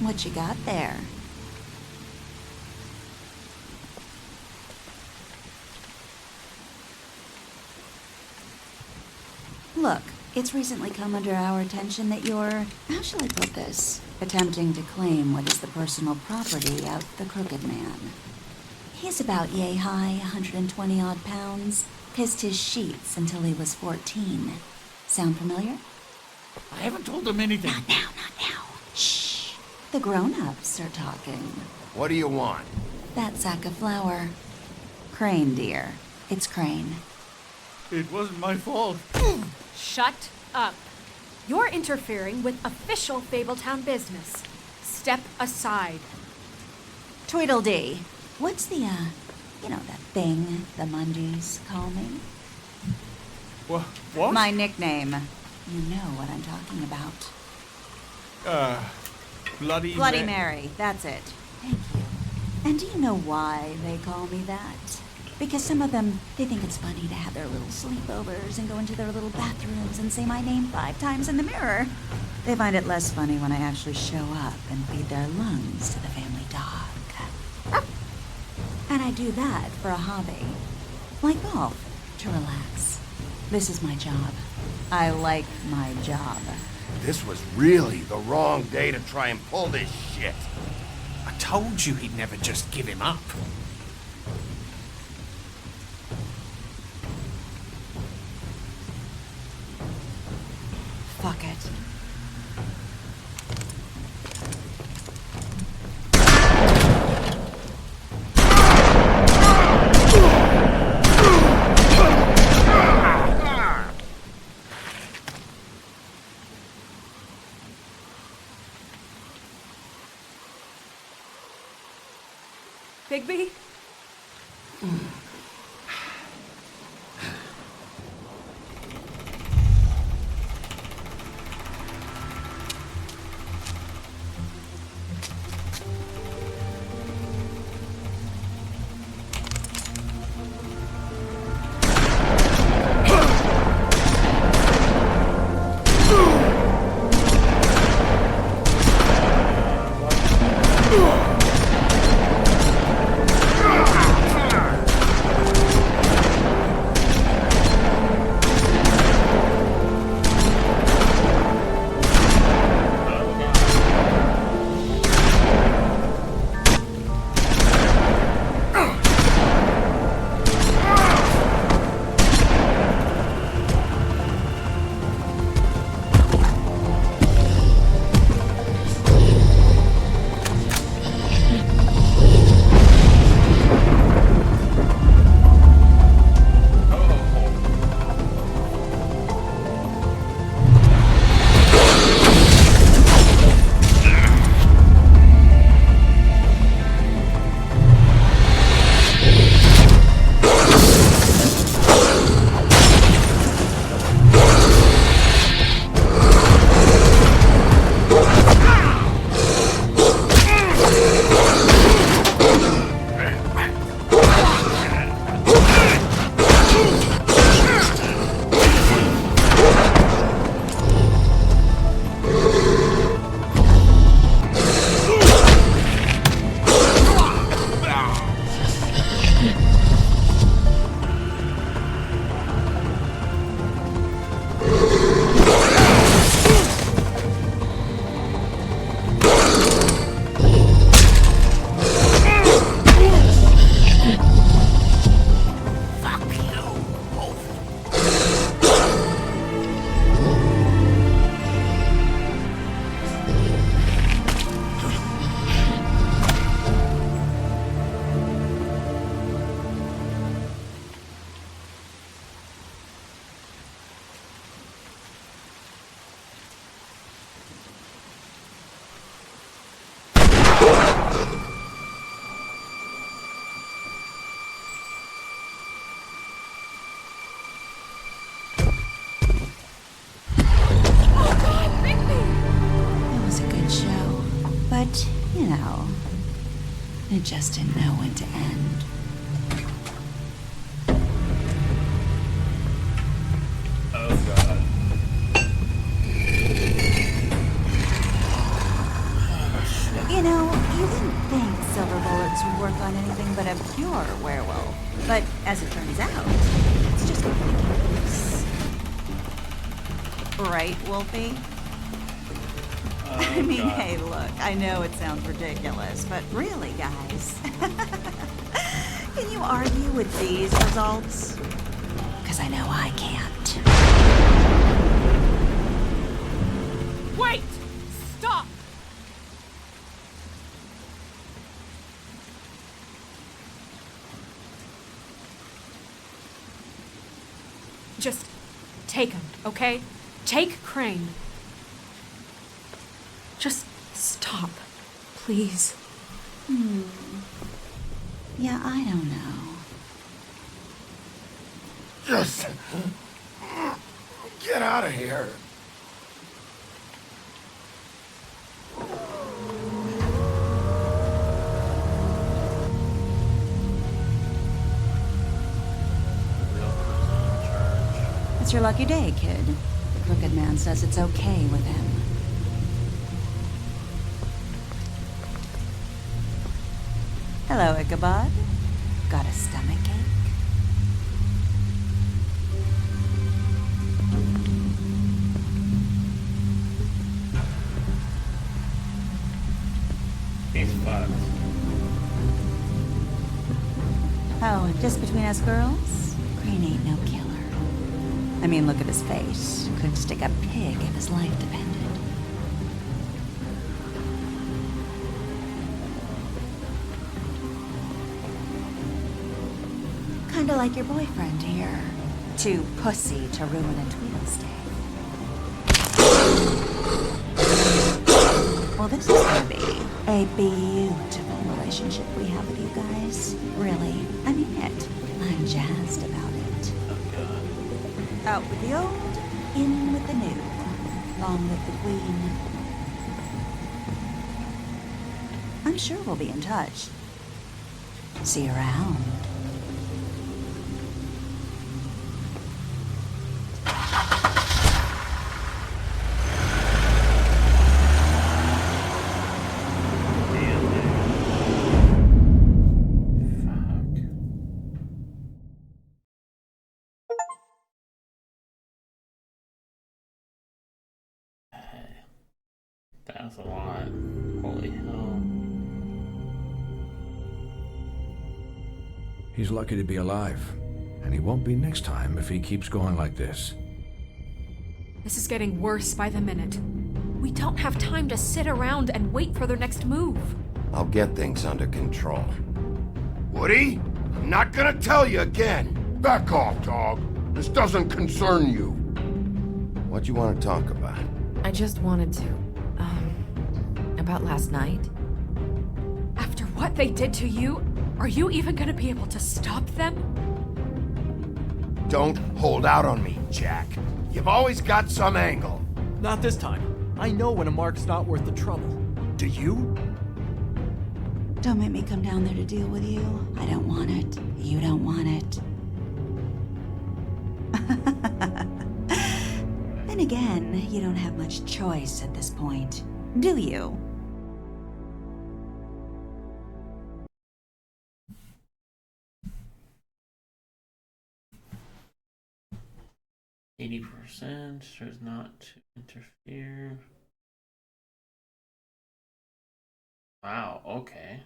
What you got there? Look, it's recently come under our attention that you're, how shall I put this, attempting to claim what is the personal property of the Crooked Man. He's about yay high, 120 odd pounds, pissed his sheets until he was 14. Sound familiar? I haven't told him anything. Not now. Shh. The grown-ups are talking. What do you want? That sack of flour. Crane, dear. It's Crane. It wasn't my fault. Shut up. You're interfering with official Fabletown business. Step aside. Tweedledee. What's the, that thing the Mundies call me? What? My nickname. You know what I'm talking about. Bloody Mary. That's it. Thank you. And do you know why they call me that? Because some of them, they think it's funny to have their little sleepovers and go into their little bathrooms and say my name 5 times in the mirror. They find it less funny when I actually show up and feed their lungs to the family dog. And I do that for a hobby. Like golf, to relax. This is my job. I like my job. This was really the wrong day to try and pull this shit. I told you he'd never just give him up. Fuck it. Bigby? But, it just didn't know when to end. Oh, God. Oh, shit. you wouldn't think silver bullets would work on anything but a pure werewolf. But as it turns out, it's just ridiculous. Right, Wolfie? I mean, hey, look, I know it sounds ridiculous, but really, guys, can you argue with these results? Because I know I can't. Wait! Stop! Just take him, okay? Take Crane. Just stop, please. Yeah, I don't know. Just get out of here. It's your lucky day, kid. The crooked man says it's okay with him. Hello, Ichabod. Got a stomachache? He's fucked. Oh, and just between us girls, Crane ain't no killer. I mean, look at his face. Couldn't stick a pig if his life depended. Kinda like your boyfriend here. Too pussy to ruin a Tweedle's day. Well, this is gonna be a beautiful relationship we have with you guys. Really, I mean it. I'm jazzed about it. Out with the old, in with the new. Long live the queen. I'm sure we'll be in touch. See you around. That's a lot. Holy hell. He's lucky to be alive. And he won't be next time if he keeps going like this. This is getting worse by the minute. We don't have time to sit around and wait for their next move. I'll get things under control. Woody, I'm not gonna tell you again. Back off, dog. This doesn't concern you. What you want to talk about? I just wanted to. About last night. After what they did to you, are you even gonna be able to stop them? Don't hold out on me, Jack. You've always got some angle. Not this time. I know when a mark's not worth the trouble. Do you? Don't make me come down there to deal with you. I don't want it. You don't want it. Then again, you don't have much choice at this point, do you? 80% says not to interfere. Wow, okay.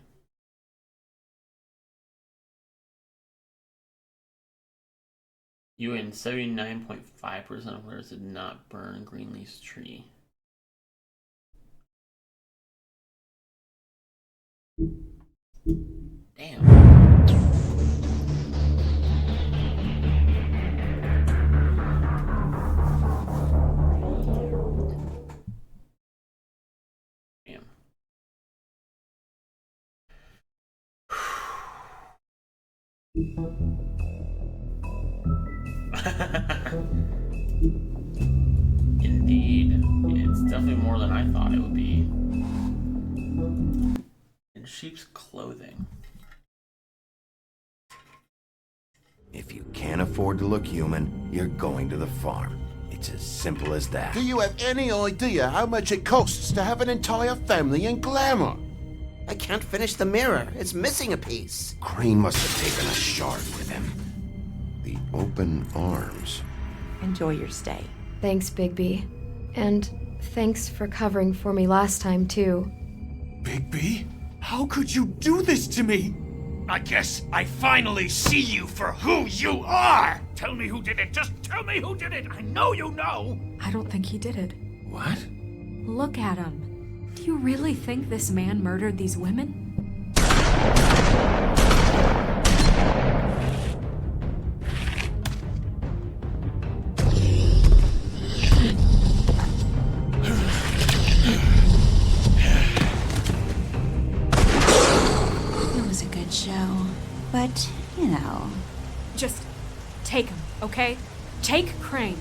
You and 79.5% of players did not burn Greenleaf's tree. Damn. Indeed. It's definitely more than I thought it would be. In sheep's clothing. If you can't afford to look human, you're going to the farm. It's as simple as that. Do you have any idea how much it costs to have an entire family in glamour? I can't finish the mirror. It's missing a piece. Crane must have taken a shard with him. The open arms. Enjoy your stay. Thanks, Bigby. And thanks for covering for me last time, too. Bigby? How could you do this to me? I guess I finally see you for who you are! Tell me who did it! Just tell me who did it! I know you know! I don't think he did it. What? Look at him. Do you really think this man murdered these women? It was a good show. But, you know. Just take him, okay? Take Crane.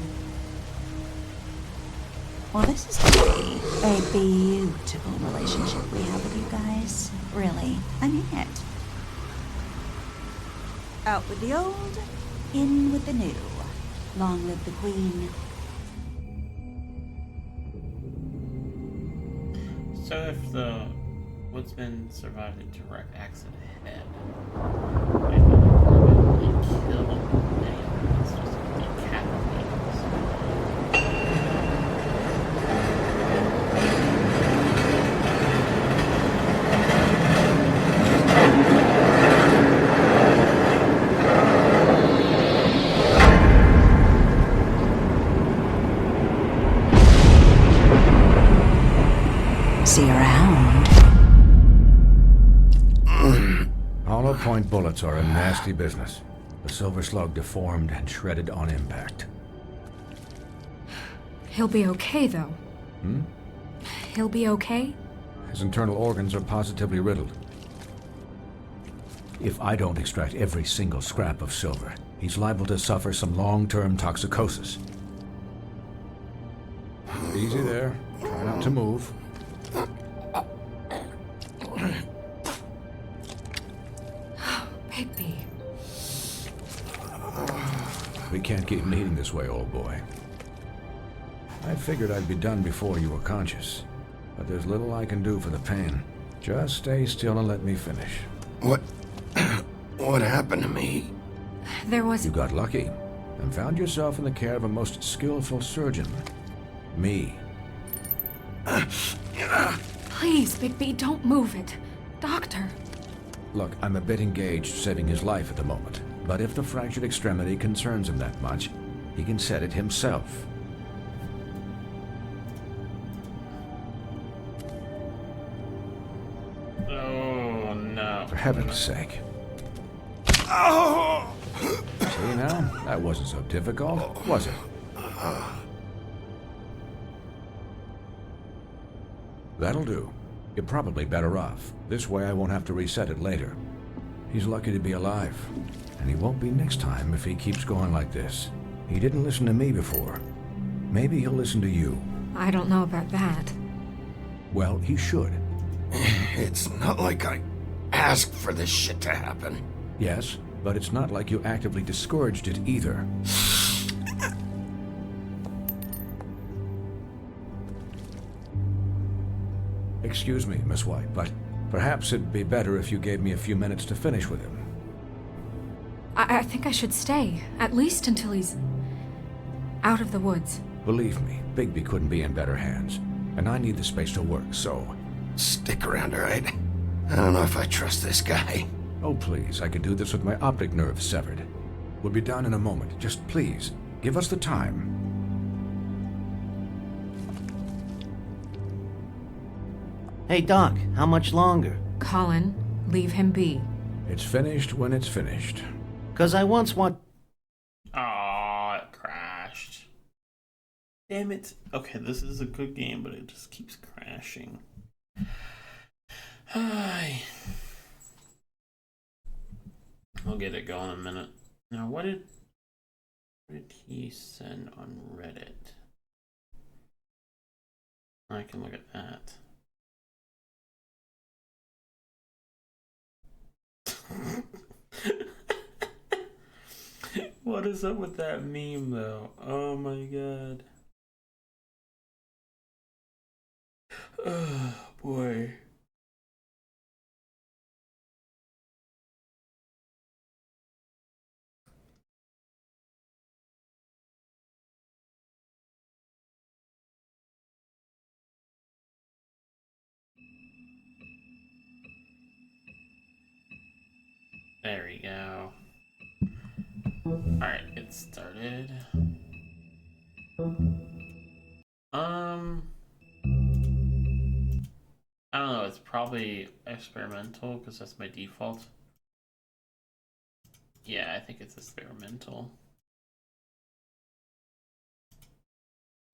Well, this is gonna be a beautiful relationship we have with you guys. Really. I mean it. Out with the old, in with the new. Long live the Queen. So if the woodsman survived a direct accident head, I would kill any of them. It's just decapitate See you around. Hollow point bullets are a nasty business. The silver slug deformed and shredded on impact. He'll be okay, though. Hmm? He'll be okay? His internal organs are positively riddled. If I don't extract every single scrap of silver, he's liable to suffer some long-term toxicosis. Easy there. Try not to move. Bigby. We can't keep bleeding this way, old boy. I figured I'd be done before you were conscious, but there's little I can do for the pain. Just stay still and let me finish. What happened to me? There was... You got lucky and found yourself in the care of a most skillful surgeon. Me. Please, Bigby, don't move it. Doctor. Look, I'm a bit engaged saving his life at the moment, but if the fractured extremity concerns him that much, he can set it himself. Oh, no. For heaven's sake. Oh! See now? That wasn't so difficult, was it? That'll do. You're probably better off. This way I won't have to reset it later. He's lucky to be alive. And he won't be next time if he keeps going like this. He didn't listen to me before. Maybe he'll listen to you. I don't know about that. Well, he should. It's not like I asked for this shit to happen. Yes, but it's not like you actively discouraged it either. Excuse me, Miss White, but perhaps it'd be better if you gave me a few minutes to finish with him. I think I should stay, at least until he's out of the woods. Believe me, Bigby couldn't be in better hands, and I need the space to work, so... Stick around, all right? I don't know if I trust this guy. Oh, please, I could do this with my optic nerve severed. We'll be done in a moment. Just please, give us the time. Hey, Doc, how much longer? Colin, leave him be. It's finished when it's finished. 'Cause I once want... Aw, it crashed. Damn it. Okay, this is a good game, but it just keeps crashing. Hi. I'll get it going in a minute. Now, what did he send on Reddit? I can look at that. What is up with that meme, though? Oh my god. Oh boy. There we go. Alright, it started. I don't know, it's probably experimental because that's my default. Yeah, I think it's experimental.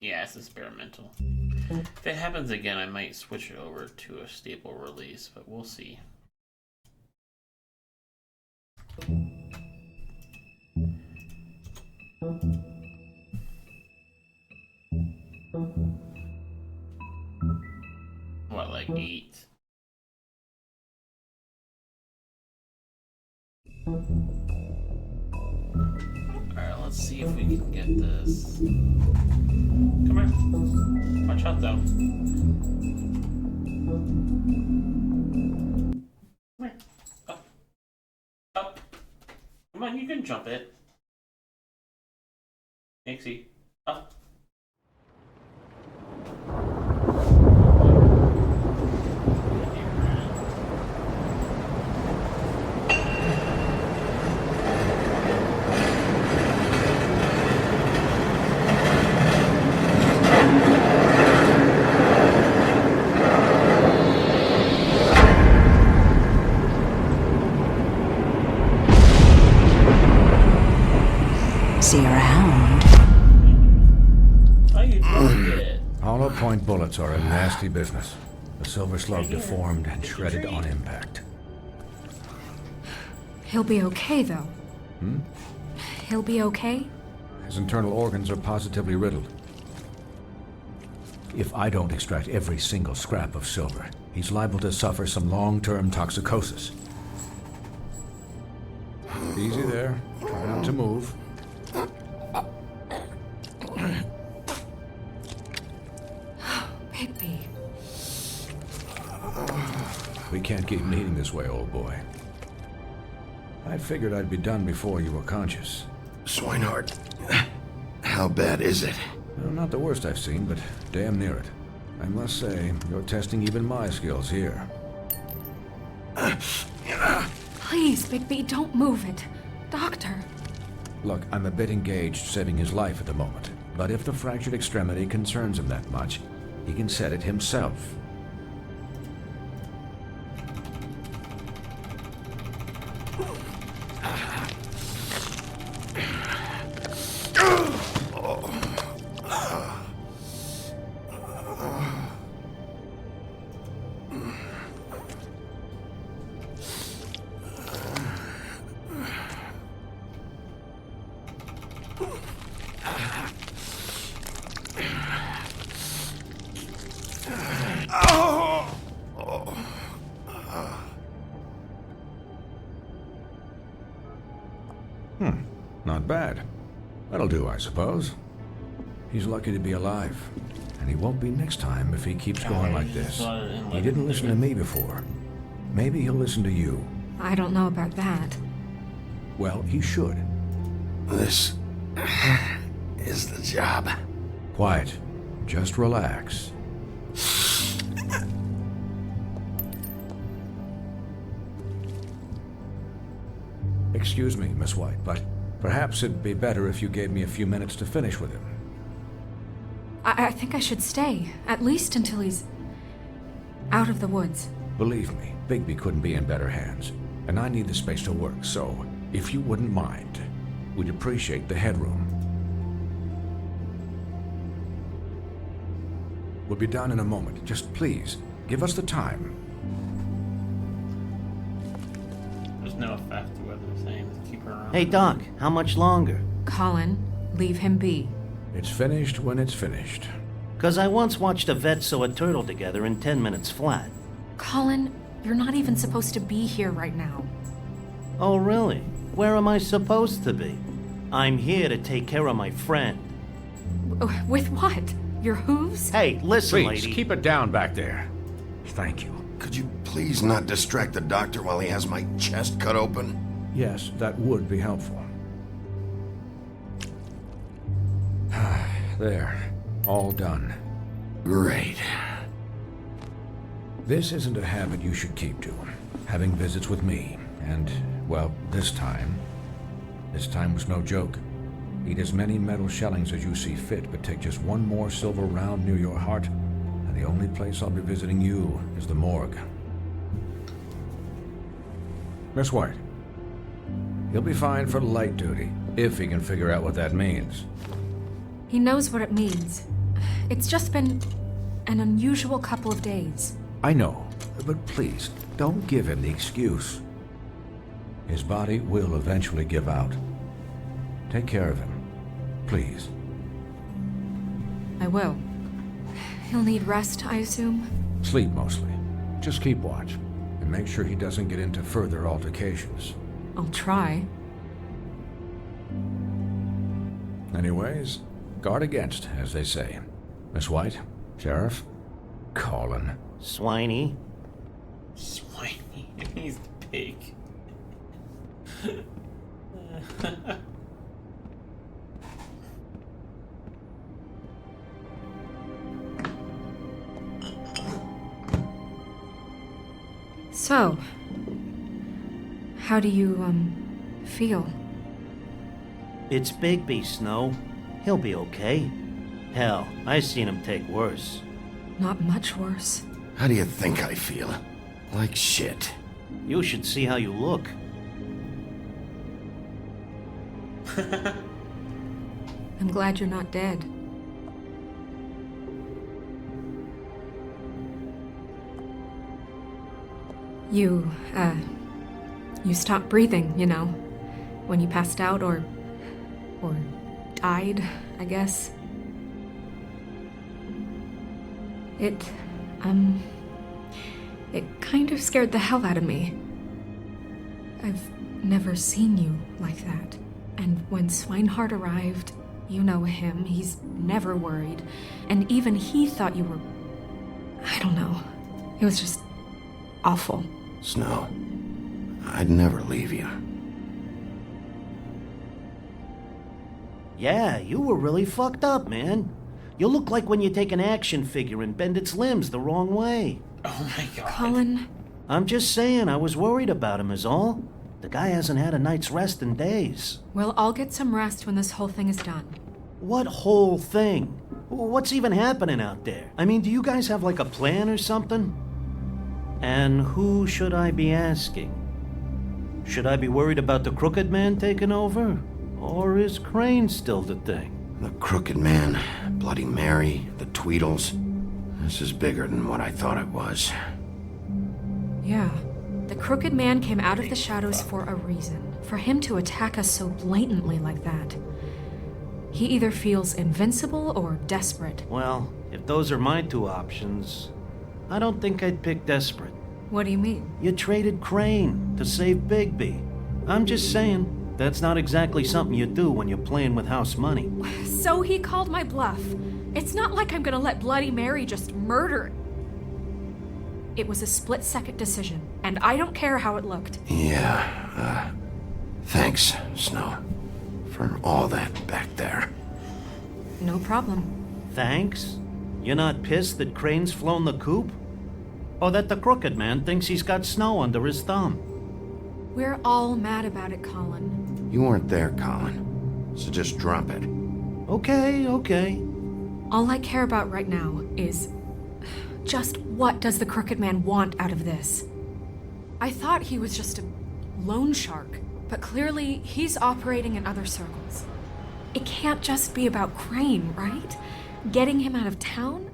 Yeah, it's experimental. If it happens again, I might switch it over to a stable release, but we'll see. What, like 8? Alright, let's see if we can get this. Come here. Watch out though. Come here. Up. Up. Come on, you can jump it. Nixie. Up. See you around. How you doing it? Hollow point bullets are a nasty business. The silver slug deformed and shredded on impact. He'll be okay, though. Hmm? He'll be okay? His internal organs are positively riddled. If I don't extract every single scrap of silver, he's liable to suffer some long-term toxicosis. Easy there. Try not to move. Bigby. We can't keep meeting this way, old boy. I figured I'd be done before you were conscious. Swinehart, how bad is it? Well, not the worst I've seen, but damn near it. I must say, you're testing even my skills here. Please, Bigby, don't move it. Doctor. Look, I'm a bit engaged saving his life at the moment, but if the fractured extremity concerns him that much, he can set it himself. Not bad. That'll do, I suppose. He's lucky to be alive. And he won't be next time if he keeps going like this. He didn't listen to me before. Maybe he'll listen to you. I don't know about that. Well, he should. This is the job. Quiet. Just relax. Excuse me, Miss White, but perhaps it'd be better if you gave me a few minutes to finish with him. I think I should stay, at least until he's out of the woods. Believe me, Bigby couldn't be in better hands, and I need the space to work, so if you wouldn't mind, we'd appreciate the headroom. We'll be done in a moment. Just please, give us the time. There's no effect to what they're saying. Just keep her around. Hey, Doc, how much longer? Colin, leave him be. It's finished when it's finished. 'Cause I once watched a vet sew a turtle together in 10 minutes flat. Colin, you're not even supposed to be here right now. Oh, really? Where am I supposed to be? I'm here to take care of my friend. With what? Your hooves? Hey, listen, Please, lady. keep it down back there. Thank you. Could you please not distract the doctor while he has my chest cut open? Yes, that would be helpful. There. All done. Great. This isn't a habit you should keep to. Having visits with me, and, well, this time was no joke. Eat as many metal shellings as you see fit, but take just one more silver round near your heart, and the only place I'll be visiting you is the morgue. Miss White, he'll be fine for light duty, if he can figure out what that means. He knows what it means. It's just been an unusual couple of days. I know, but please, don't give him the excuse. His body will eventually give out. Take care of him, please. I will. He'll need rest, I assume? Sleep, mostly. Just keep watch, and make sure he doesn't get into further altercations. I'll try. Anyways, guard against, as they say. Miss White, Sheriff, Colin. Swiney. Swiney. He's the pig. So, how do you, feel? It's Bigby, Snow. He'll be okay. Hell, I seen him take worse. Not much worse. How do you think I feel? Like shit. You should see how you look. I'm glad you're not dead. You stopped breathing, you know, when you passed out or died, I guess. It kind of scared the hell out of me. I've never seen you like that. And when Swinehart arrived, you know him, he's never worried. And even he thought you were... I don't know. It was just awful. Snow, I'd never leave you. Yeah, you were really fucked up, man. You look like when you take an action figure and bend its limbs the wrong way. Oh my god. Colin. I'm just saying, I was worried about him is all. The guy hasn't had a night's rest in days. Well, I'll get some rest when this whole thing is done. What whole thing? What's even happening out there? I mean, do you guys have like a plan or something? And who should I be asking? Should I be worried about the Crooked Man taking over? Or is Crane still the thing? The Crooked Man, Bloody Mary, the Tweedles. This is bigger than what I thought it was. Yeah. The Crooked Man came out of the shadows for a reason. For him to attack us so blatantly like that. He either feels invincible or desperate. Well, if those are my two options, I don't think I'd pick desperate. What do you mean? You traded Crane to save Bigby. I'm just saying, that's not exactly something you do when you're playing with house money. So he called my bluff. It's not like I'm gonna let Bloody Mary just murder. It was a split-second decision, and I don't care how it looked. Yeah, thanks, Snow, for all that back there. No problem. Thanks? You're not pissed that Crane's flown the coop? Or that the Crooked Man thinks he's got Snow under his thumb? We're all mad about it, Colin. You weren't there, Colin, so just drop it. Okay. All I care about right now is... just what does the Crooked Man want out of this? I thought he was just a loan shark, but clearly he's operating in other circles. It can't just be about Crane, right? Getting him out of town?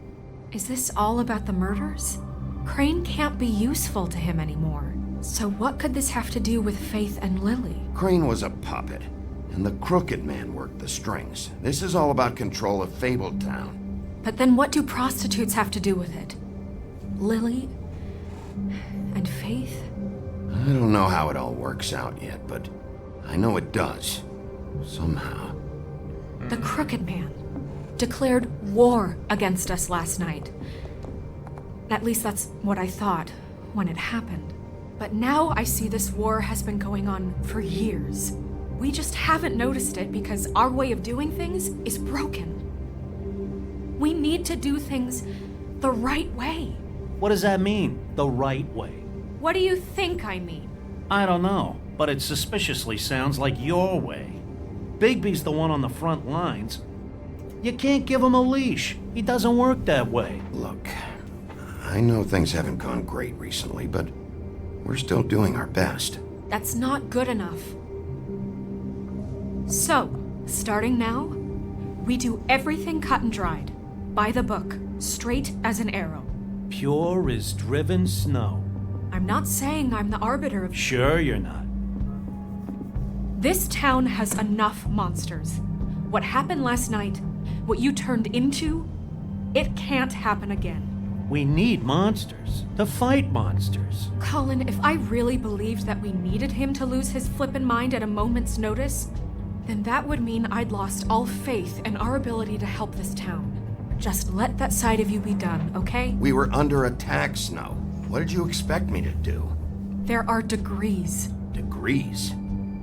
Is this all about the murders? Crane can't be useful to him anymore. So what could this have to do with Faith and Lily? Crane was a puppet, and the Crooked Man worked the strings. This is all about control of Fabletown. But then what do prostitutes have to do with it? Lily? And Faith? I don't know how it all works out yet, but I know it does. Somehow. The Crooked Man declared war against us last night. At least that's what I thought when it happened. But now I see this war has been going on for years. We just haven't noticed it because our way of doing things is broken. We need to do things the right way. What does that mean, the right way? What do you think I mean? I don't know, but it suspiciously sounds like your way. Bigby's the one on the front lines. You can't give him a leash. He doesn't work that way. Look, I know things haven't gone great recently, but we're still doing our best. That's not good enough. So, starting now, we do everything cut and dried. By the book, straight as an arrow. Pure as driven snow. I'm not saying I'm the arbiter of... Sure you're not. This town has enough monsters. What happened last night, what you turned into, it can't happen again. We need monsters to fight monsters. Colin, if I really believed that we needed him to lose his flippin' mind at a moment's notice, then that would mean I'd lost all faith in our ability to help this town. Just let that side of you be done, okay? We were under attack, Snow. What did you expect me to do? There are degrees. Degrees?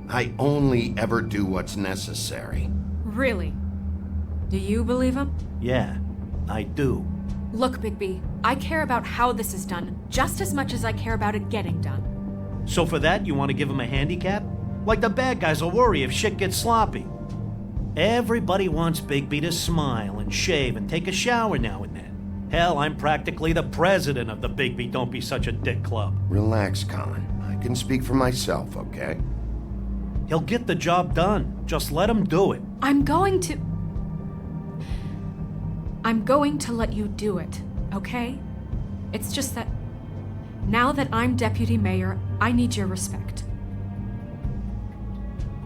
I only ever do what's necessary. Really? Do you believe him? Yeah, I do. Look, Bigby, I care about how this is done just as much as I care about it getting done. So for that, you want to give him a handicap? Like the bad guys will worry if shit gets sloppy. Everybody wants Bigby to smile and shave and take a shower now and then. Hell, I'm practically the president of the Bigby Don't Be Such a Dick Club. Relax, Colin. I can speak for myself, okay? He'll get the job done. Just let him do it. I'm going to let you do it, okay? It's just that now that I'm deputy mayor, I need your respect.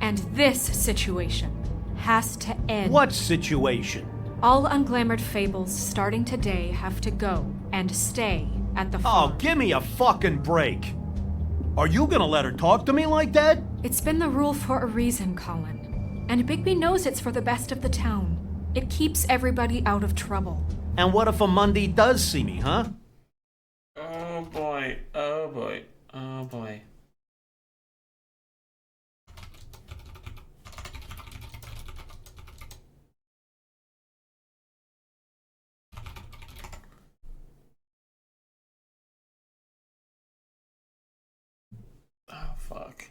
And this situation has to end. What situation? All unglamored fables starting today have to go and stay at the farm. Oh, give me a fucking break. Are you gonna let her talk to me like that? It's been the rule for a reason, Colin. And Bigby knows it's for the best of the town. It keeps everybody out of trouble. And what if a Monday does see me, huh? Oh boy, oh boy, oh boy. Oh fuck.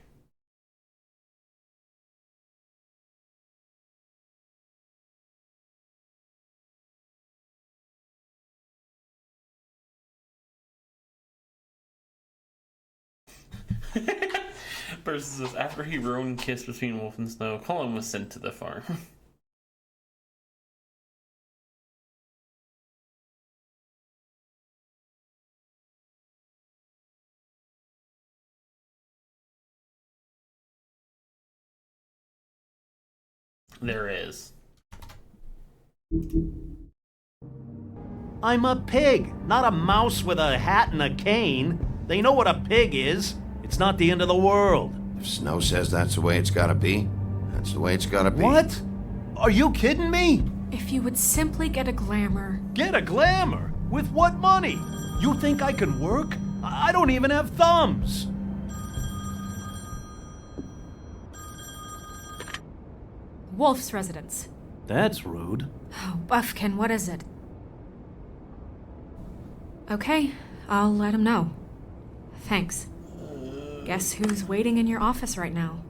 Versus says, after he ruined kiss between Wolf and Snow, Colin was sent to the farm. There is. I'm a pig, not a mouse with a hat and a cane. They know what a pig is. It's not the end of the world. If Snow says that's the way it's gotta be, that's the way it's gotta be. What? Are you kidding me? If you would simply get a glamour. Get a glamour? With what money? You think I can work? I don't even have thumbs. Wolf's residence. That's rude. Oh, Buffkin, what is it? Okay, I'll let him know. Thanks. Guess who's waiting in your office right now?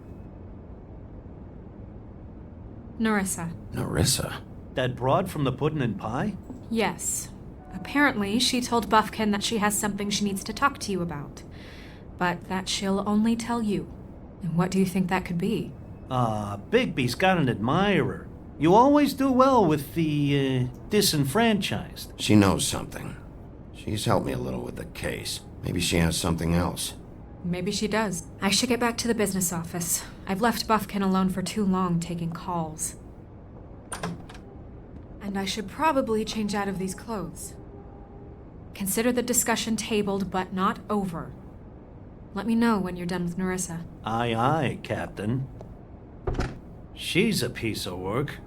Narissa. Narissa? That broad from the puddin' and pie? Yes. Apparently, she told Buffkin that she has something she needs to talk to you about. But that she'll only tell you. And what do you think that could be? Bigby's got an admirer. You always do well with the, disenfranchised. She knows something. She's helped me a little with the case. Maybe she has something else. Maybe she does. I should get back to the business office. I've left Buffkin alone for too long taking calls. And I should probably change out of these clothes. Consider the discussion tabled, but not over. Let me know when you're done with Narissa. Aye, aye, Captain. She's a piece of work.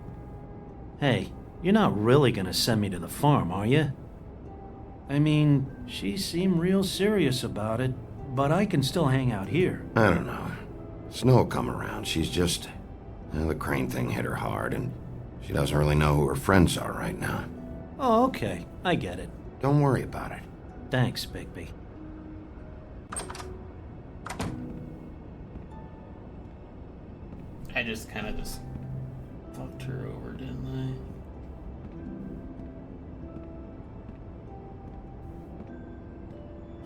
Hey, you're not really gonna send me to the farm, are you? I mean, she seemed real serious about it, but I can still hang out here. I don't know. Snow will come around. She's just... the Crane thing hit her hard, and she doesn't really know who her friends are right now. Oh, okay. I get it. Don't worry about it. Thanks, Bigby. I just kind of just fucked her over, didn't I?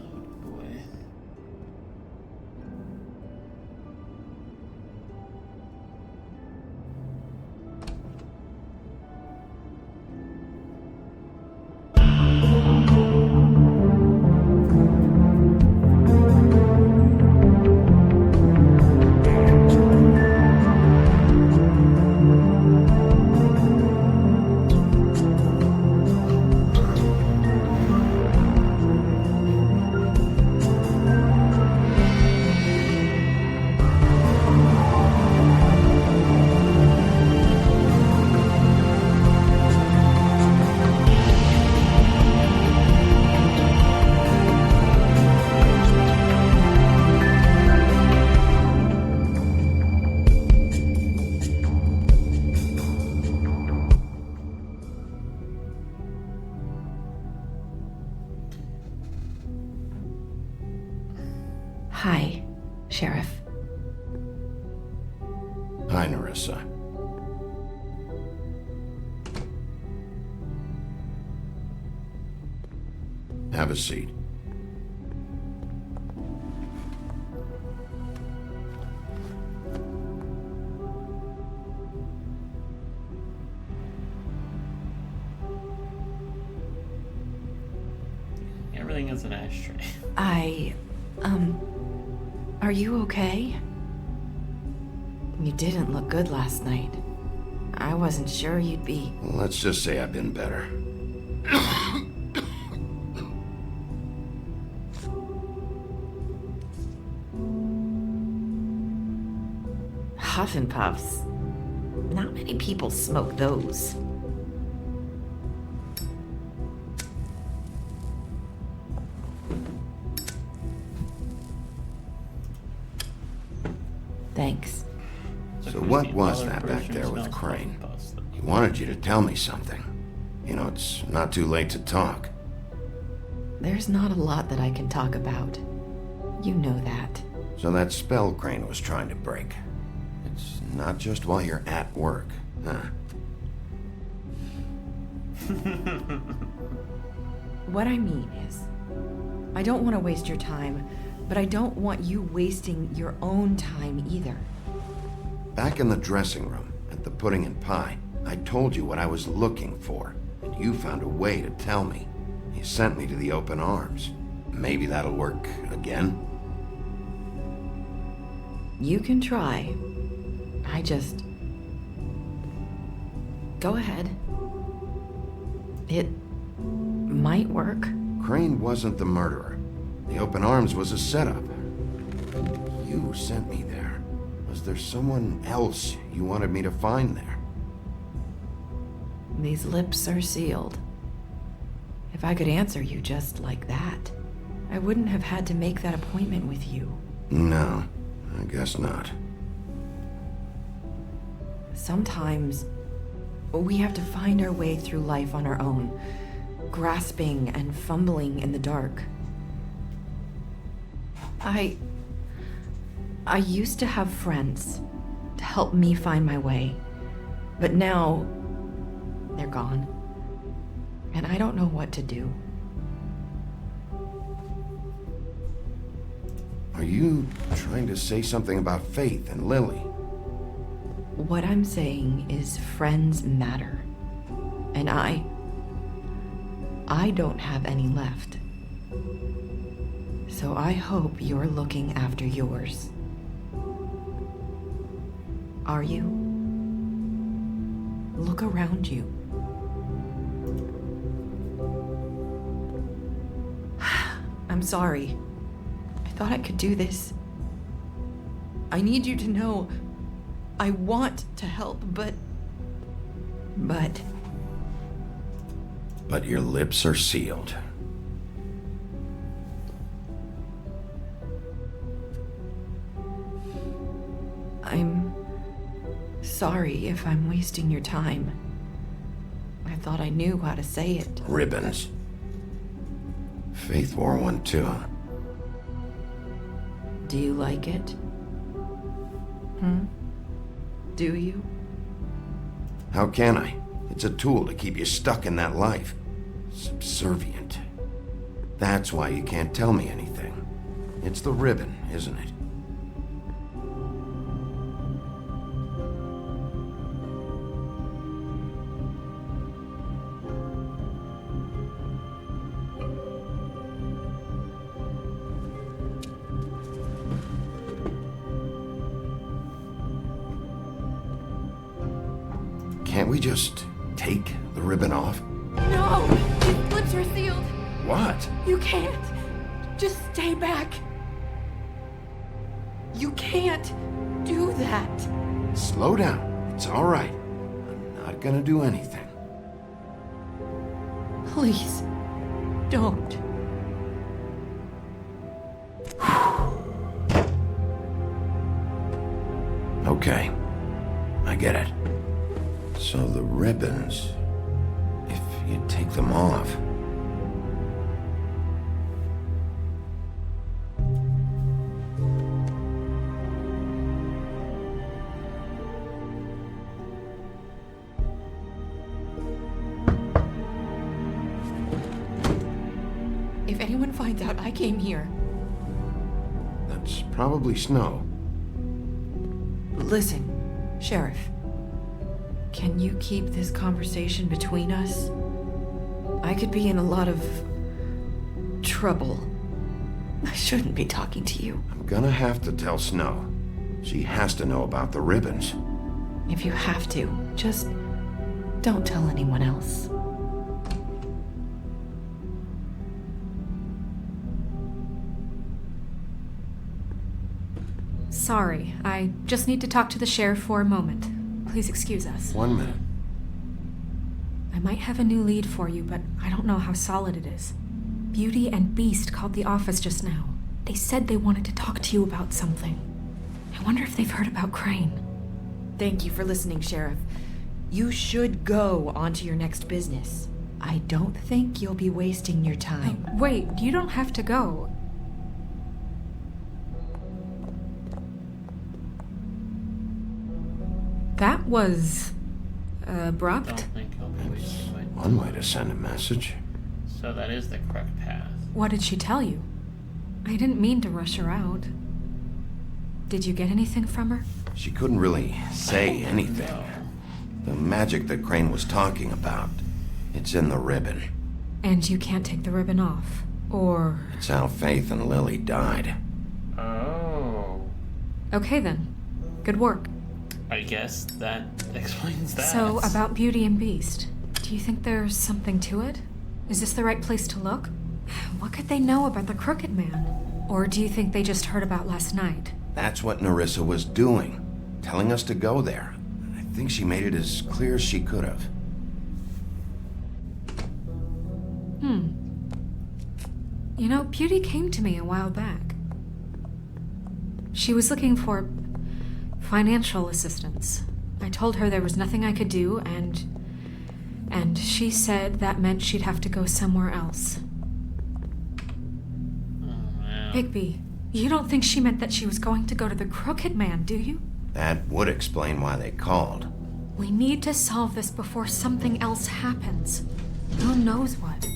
Oh boy. Hi, Sheriff. Hi, Nerissa. Have a seat. Everything is an ashtray. Are you okay? You didn't look good last night. I wasn't sure you'd be... Let's just say I've been better. Huff and Puffs. Not many people smoke those. Thanks. So what was that back there with Crane? He wanted you to tell me something. You know, it's not too late to talk. There's not a lot that I can talk about. You know that. So that spell Crane was trying to break. It's not just while you're at work, huh? What I mean is, I don't want to waste your time, but I don't want you wasting your own time either. Back in the dressing room, at the pudding and pie, I told you what I was looking for, and you found a way to tell me. You sent me to the open arms. Maybe that'll work again? You can try. Go ahead. It might work. Crane wasn't the murderer. The open arms was a setup. You sent me there. Was there someone else you wanted me to find there? These lips are sealed. If I could answer you just like that, I wouldn't have had to make that appointment with you. No, I guess not. Sometimes we have to find our way through life on our own, grasping and fumbling in the dark. I used to have friends to help me find my way, but now they're gone, and I don't know what to do. Are you trying to say something about Faith and Lily? What I'm saying is friends matter, and I don't have any left. So I hope you're looking after yours. Are you? Look around you. I'm sorry. I thought I could do this. I need you to know I want to help, but... But your lips are sealed. I'm sorry if I'm wasting your time. I thought I knew how to say it. Ribbons. Faith wore one too. Do you like it? Hmm? Do you? How can I? It's a tool to keep you stuck in that life. Subservient. That's why you can't tell me anything. It's the ribbon, isn't it? Can't we just take the ribbon off? No! These lips are sealed! What? You can't! Just stay back! You can't do that! Slow down. It's all right. I'm not gonna do anything. Please, don't. Okay. I get it. So the ribbons, if you take them off... If anyone finds out I came here... That's probably Snow. Listen, Sheriff. Can you keep this conversation between us? I could be in a lot of trouble. I shouldn't be talking to you. I'm gonna have to tell Snow. She has to know about the ribbons. If you have to, just don't tell anyone else. Sorry, I just need to talk to the sheriff for a moment. Please excuse us. 1 minute. I might have a new lead for you, but I don't know how solid it is. Beauty and Beast called the office just now. They said they wanted to talk to you about something. I wonder if they've heard about Crane. Thank you for listening, Sheriff. You should go on to your next business. I don't think you'll be wasting your time. Wait, you don't have to go. That was... abrupt. Don't think he'll be wasting my One way to send a message. So that is the correct path. What did she tell you? I didn't mean to rush her out. Did you get anything from her? She couldn't really say anything. The magic that Crane was talking about, it's in the ribbon. And you can't take the ribbon off? Or... It's how Faith and Lily died. Oh. Okay then. Good work. I guess that explains that. So, about Beauty and Beast, do you think there's something to it? Is this the right place to look? What could they know about the Crooked Man? Or do you think they just heard about last night? That's what Nerissa was doing, telling us to go there. I think she made it as clear as she could have. You know, Beauty came to me a while back. She was looking for financial assistance. I told her there was nothing I could do, and she said that meant she'd have to go somewhere else. Bigby, you don't think she meant that she was going to go to the Crooked Man, do you? That would explain why they called. We need to solve this before something else happens. Who knows what?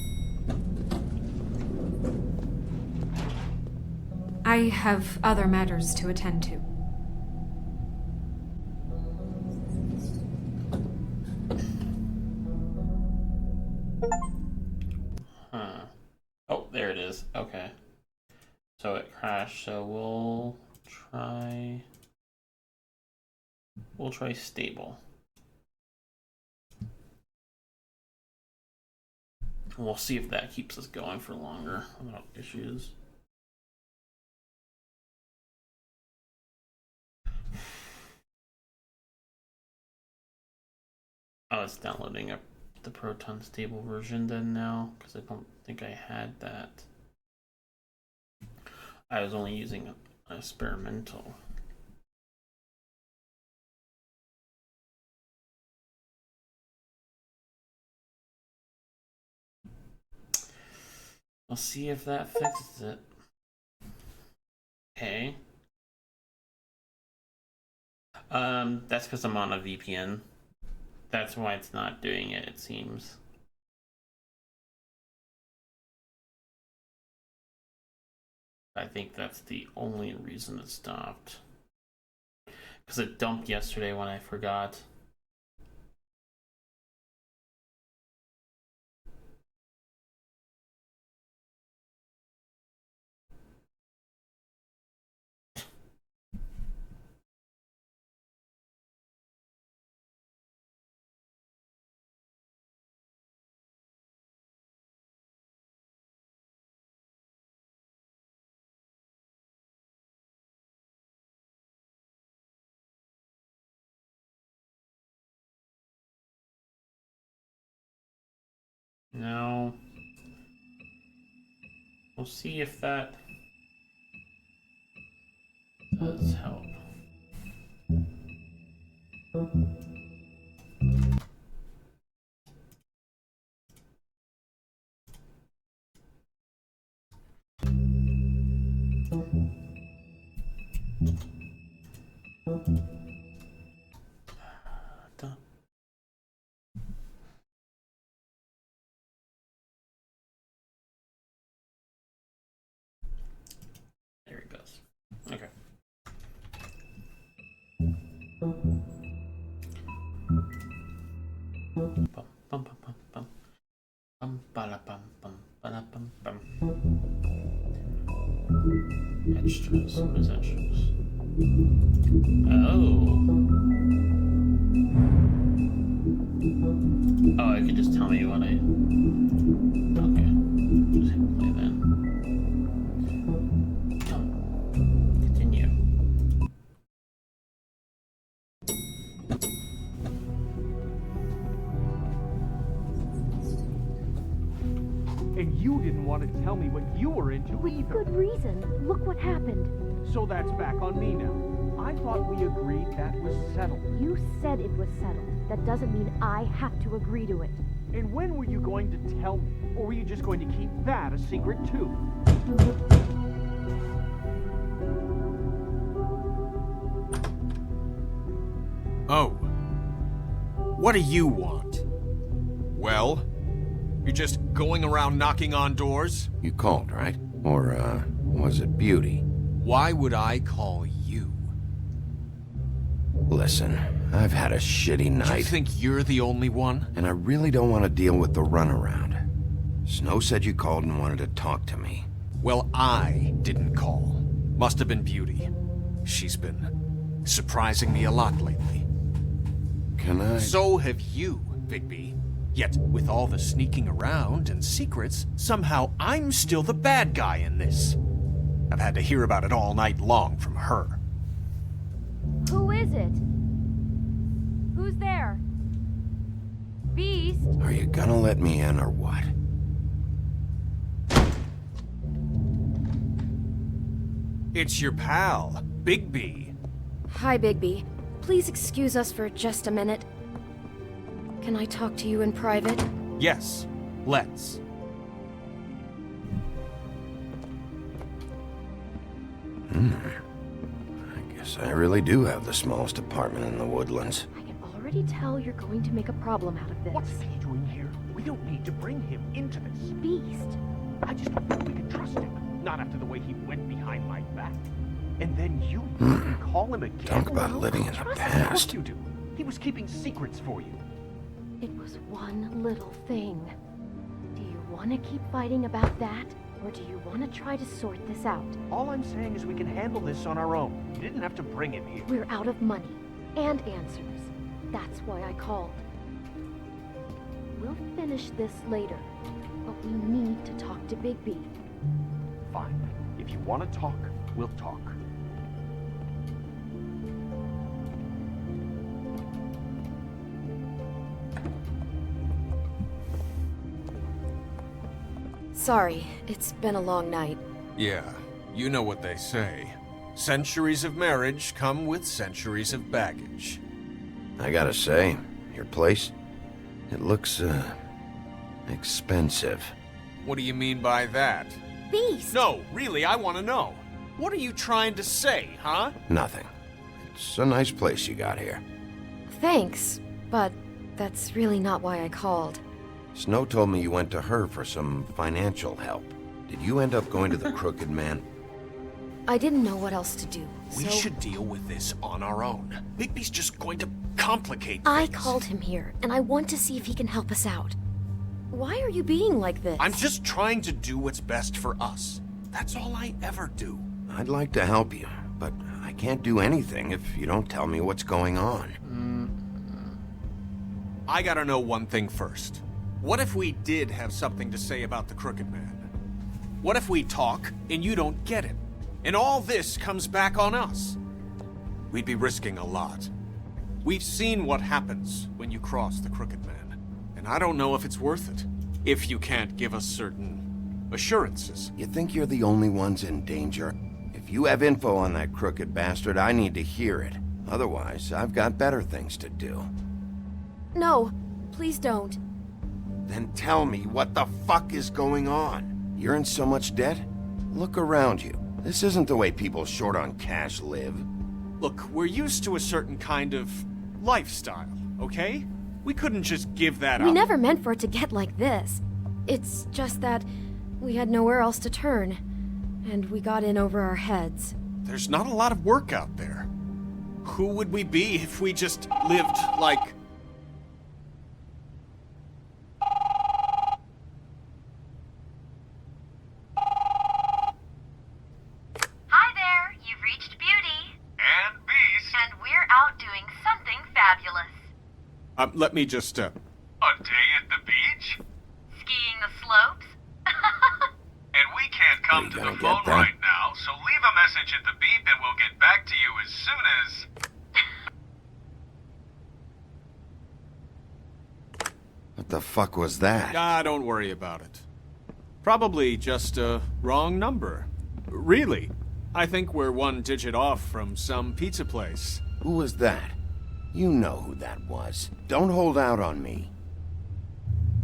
I have other matters to attend to. Oh, there it is. Okay. So it crashed, so we'll try stable. We'll see if that keeps us going for longer without issues. Oh, it's downloading up the Proton stable version then now, because I don't think I had that. I was only using experimental. I'll see if that fixes it. Okay. That's because I'm on a VPN. That's why it's not doing it, it seems. I think that's the only reason it stopped. Because it dumped yesterday when I forgot. No. We'll see if that does help. Done. There it goes. Okay. Bum bum bum bum bum. Bum bada bum bum bada bum bum. Extras. What is extras? Oh, it can just tell me what I. Okay. Just hit play then. Continue. And you didn't want to tell me what you were into either. Good reason. Look what happened. So that's back on me now. I thought we agreed that was settled. You said it was settled. That doesn't mean I have to agree to it. And when were you going to tell me? Or were you just going to keep that a secret too? Oh. What do you want? Well, you're just going around knocking on doors? You called, right? Or, was it Beauty? Why would I call you? Listen, I've had a shitty night. Do you think you're the only one? And I really don't want to deal with the runaround. Snow said you called and wanted to talk to me. Well, I didn't call. Must have been Beauty. She's been surprising me a lot lately. Can I? So have you, Bigby. Yet, with all the sneaking around and secrets, somehow I'm still the bad guy in this. I've had to hear about it all night long from her. Who is it? Who's there? Beast? Are you gonna let me in or what? It's your pal, Bigby. Hi, Bigby. Please excuse us for just a minute. Can I talk to you in private? Yes, let's. I guess I really do have the smallest apartment in the woodlands. I can already tell you're going to make a problem out of this. What's he doing here? We don't need to bring him into this. Beast. I just don't think we can trust him. Not after the way he went behind my back. And then you call him again. Talk about living in the Of past. course you do. He was keeping secrets for you. It was one little thing. Do you want to keep fighting about that? Or do you want to try to sort this out? All I'm saying is we can handle this on our own. You didn't have to bring him here. We're out of money and answers. That's why I called. We'll finish this later, but we need to talk to Bigby. Fine. If you want to talk, we'll talk. Sorry, it's been a long night. Yeah, you know what they say. Centuries of marriage come with centuries of baggage. I gotta say, your place, it looks, expensive. What do you mean by that? Beast! No, really, I want to know. What are you trying to say, huh? Nothing. It's a nice place you got here. Thanks, but that's really not why I called. Snow told me you went to her for some financial help. Did you end up going to the Crooked Man? I didn't know what else to do, We so should deal with this on our own. Bigby's just going to complicate things. I called him here, and I want to see if he can help us out. Why are you being like this? I'm just trying to do what's best for us. That's all I ever do. I'd like to help you, but I can't do anything if you don't tell me what's going on. I gotta know one thing first. What if we did have something to say about the Crooked Man? What if we talk and you don't get it? And all this comes back on us? We'd be risking a lot. We've seen what happens when you cross the Crooked Man. And I don't know if it's worth it. If you can't give us certain assurances. You think you're the only ones in danger? If you have info on that crooked bastard, I need to hear it. Otherwise, I've got better things to do. No, please don't. Then tell me what the fuck is going on? You're in so much debt? Look around you. This isn't the way people short on cash live. Look, we're used to a certain kind of lifestyle, okay? We couldn't just give that up. We never meant for it to get like this. It's just that we had nowhere else to turn, and we got in over our heads. There's not a lot of work out there. Who would we be if we just lived like... Hi there, you've reached Beauty. And Beast. And we're out doing something fabulous. Let me just, A day at the beach? Skiing the slopes. And we can't come to the phone right now, so leave a message at the beep and we'll get back to you as soon as... What the fuck was that? Don't worry about it. Probably just a wrong number. Really, I think we're one digit off from some pizza place. Who was that? You know who that was. Don't hold out on me.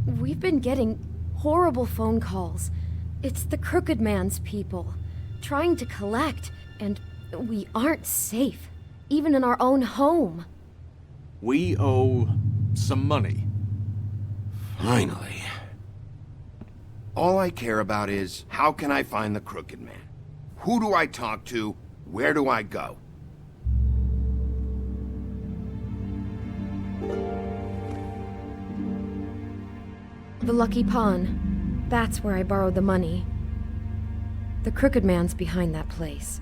We've been getting horrible phone calls. It's the Crooked Man's people, trying to collect, and we aren't safe, even in our own home. We owe some money. Finally. All I care about is, how can I find the Crooked Man? Who do I talk to? Where do I go? The Lucky Pawn. That's where I borrowed the money. The Crooked Man's behind that place.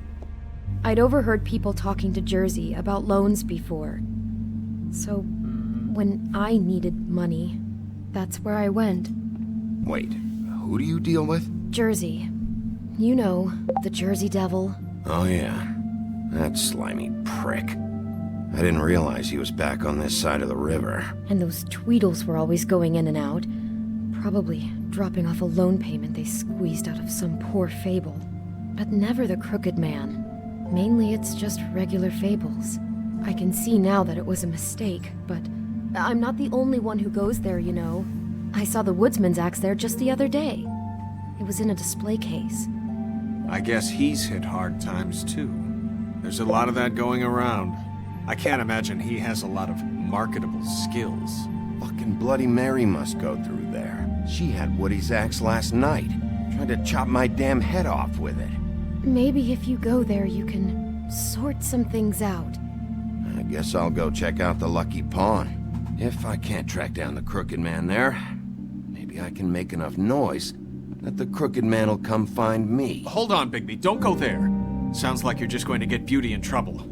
I'd overheard people talking to Jersey about loans before. So, when I needed money, that's where I went. Wait, who do you deal with? Jersey. You know, the Jersey Devil. Oh yeah, that slimy prick. I didn't realize he was back on this side of the river. And those Tweedles were always going in and out. Probably dropping off a loan payment they squeezed out of some poor fable. But never the Crooked Man. Mainly it's just regular fables. I can see now that it was a mistake, but I'm not the only one who goes there, you know. I saw the woodsman's axe there just the other day. It was in a display case. I guess he's hit hard times too. There's a lot of that going around. I can't imagine he has a lot of marketable skills. Fucking Bloody Mary must go through there. She had Woody's axe last night. Tried to chop my damn head off with it. Maybe if you go there, you can sort some things out. I guess I'll go check out the Lucky Pawn. If I can't track down the Crooked Man there, maybe I can make enough noise that the Crooked Man will come find me. Hold on, Bigby. Don't go there. Sounds like you're just going to get Beauty in trouble.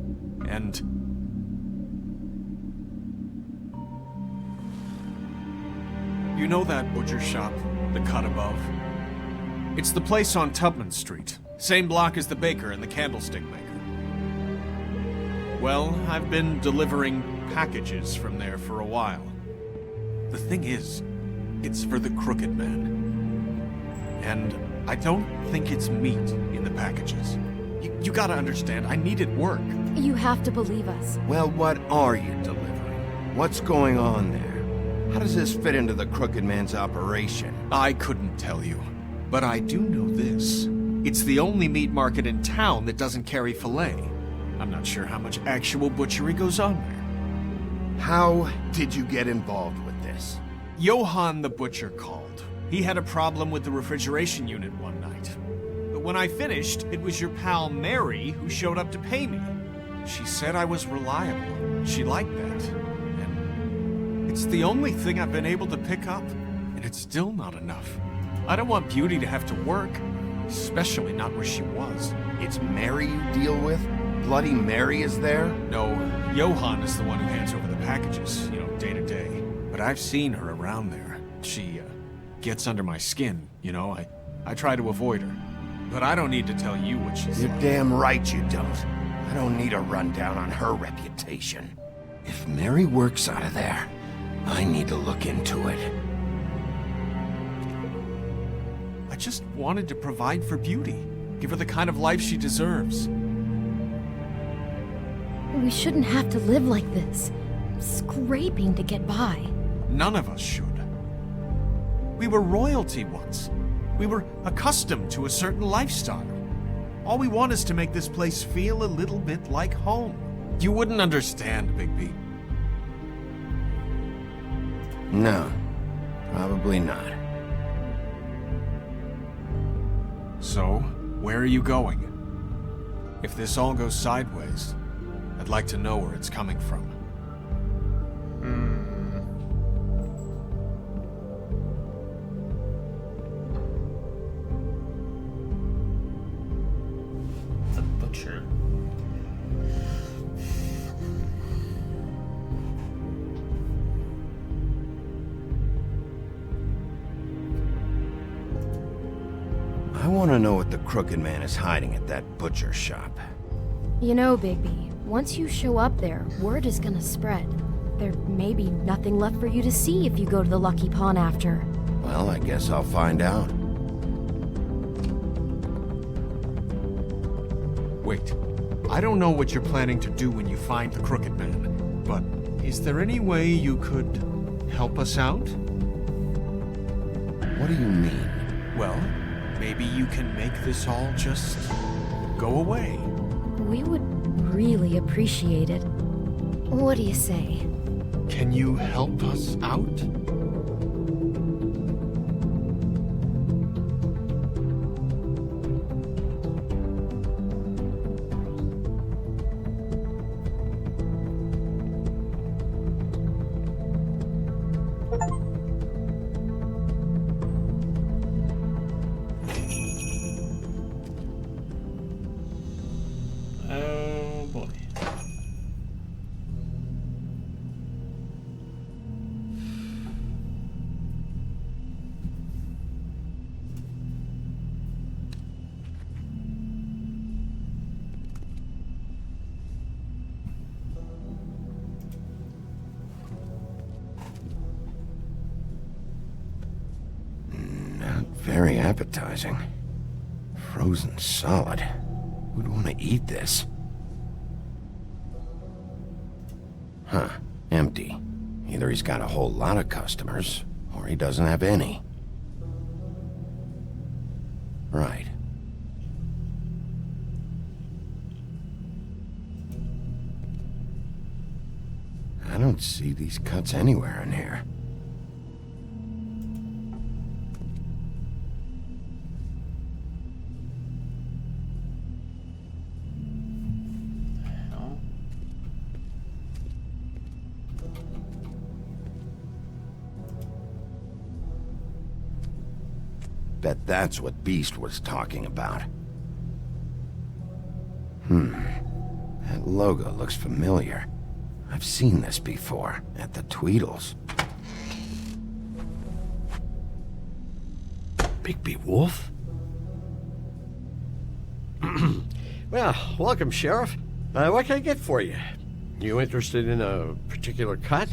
And... you know that butcher shop, the cut above? It's the place on Tubman Street. Same block as the baker and the candlestick maker. Well, I've been delivering packages from there for a while. The thing is, it's for the Crooked Man. And I don't think it's meat in the packages. You gotta understand, I needed work. You have to believe us. Well, what are you delivering? What's going on there? How does this fit into the Crooked Man's operation? I couldn't tell you. But I do know this. It's the only meat market in town that doesn't carry filet. I'm not sure how much actual butchery goes on there. How did you get involved with this? Johann the butcher called. He had a problem with the refrigeration unit one night. But when I finished, it was your pal Mary who showed up to pay me. She said I was reliable. She liked that. And it's the only thing I've been able to pick up, and it's still not enough. I don't want Beauty to have to work, especially not where she was. It's Mary you deal with? Bloody Mary is there? No, Johann is the one who hands over the packages, day to day. But I've seen her around there. She, gets under my skin, I try to avoid her. But I don't need to tell you what she's You're like. damn right you don't. I don't need a rundown on her reputation. If Mary works out of there, I need to look into it. I just wanted to provide for Beauty. Give her the kind of life she deserves. We shouldn't have to live like this, scraping to get by. None of us should. We were royalty once. We were accustomed to a certain lifestyle. All we want is to make this place feel a little bit like home. You wouldn't understand, Bigby. No, probably not. So, where are you going? If this all goes sideways, I'd like to know where it's coming from. The butcher. I want to know what the Crooked Man is hiding at that butcher shop. You know, Bigby, once you show up there, word is gonna spread. There may be nothing left for you to see if you go to the Lucky Pawn after. Well, I guess I'll find out. Wait, I don't know what you're planning to do when you find the Crooked Man, but is there any way you could help us out? What do you mean? Well, maybe you can make this all just go away. We would really appreciate it. What do you say? Can you help us out? Oh boy. Not very appetizing. Frozen solid. Who'd want to eat this? Huh. Empty. Either he's got a whole lot of customers, or he doesn't have any. Right. I don't see these cuts anywhere in here. Hell. Bet that's what Beast was talking about. That logo looks familiar. I've seen this before, at the Tweedles. Bigby Wolf? Well, welcome, Sheriff. What can I get for you? You interested in a particular cut?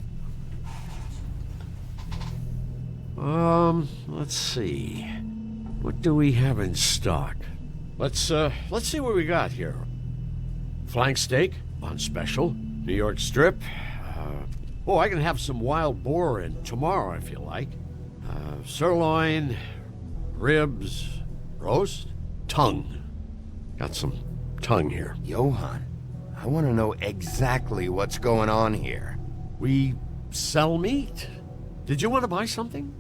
Let's see. What do we have in stock? Let's see what we got here. Flank steak on special. New York strip. I can have some wild boar in tomorrow if you like. Sirloin, ribs, roast, tongue. Got some tongue here. Johann, I want to know exactly what's going on here. We sell meat. Did you want to buy something?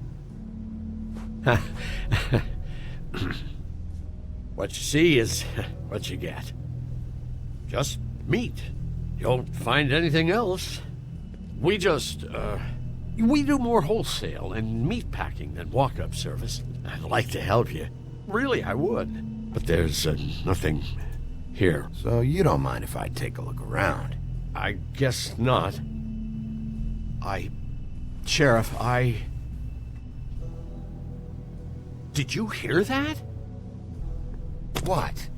What you see is what you get. Just meat. You won't find anything else. We do more wholesale and meat packing than walk-up service. I'd like to help you. Really, I would. But there's nothing here. So you don't mind if I take a look around? I guess not. Sheriff, Did you hear that? What?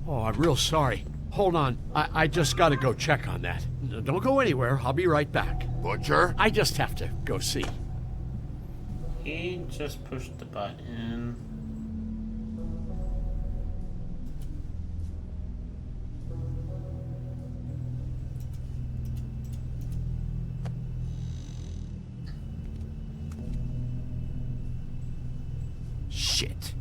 Oh, I'm real sorry. Hold on. I just gotta go check on that. Don't go anywhere. I'll be right back. Butcher? I just have to go see. He just pushed the button. Shit.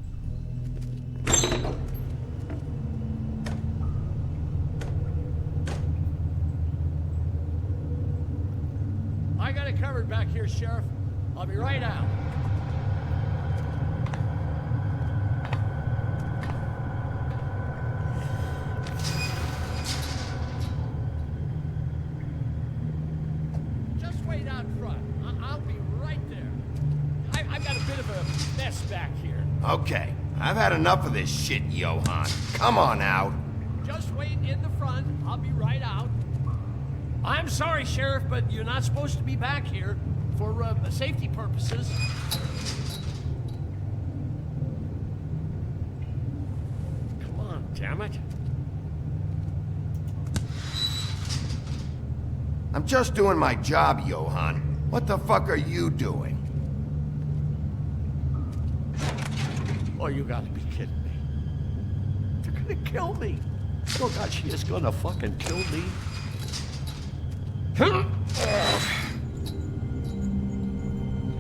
I got it covered back here, Sheriff. I'll be right out. Just wait out front. I'll be right there. I've got a bit of a mess back here. Okay, I've had enough of this shit, Johann. Come on out. Just wait in the front. I'll be right out. I'm sorry, Sheriff, but you're not supposed to be back here for safety purposes. Come on, damn it. I'm just doing my job, Johann. What the fuck are you doing? Oh, you gotta be kidding me. They're gonna kill me. Oh, God, she is gonna fucking kill me.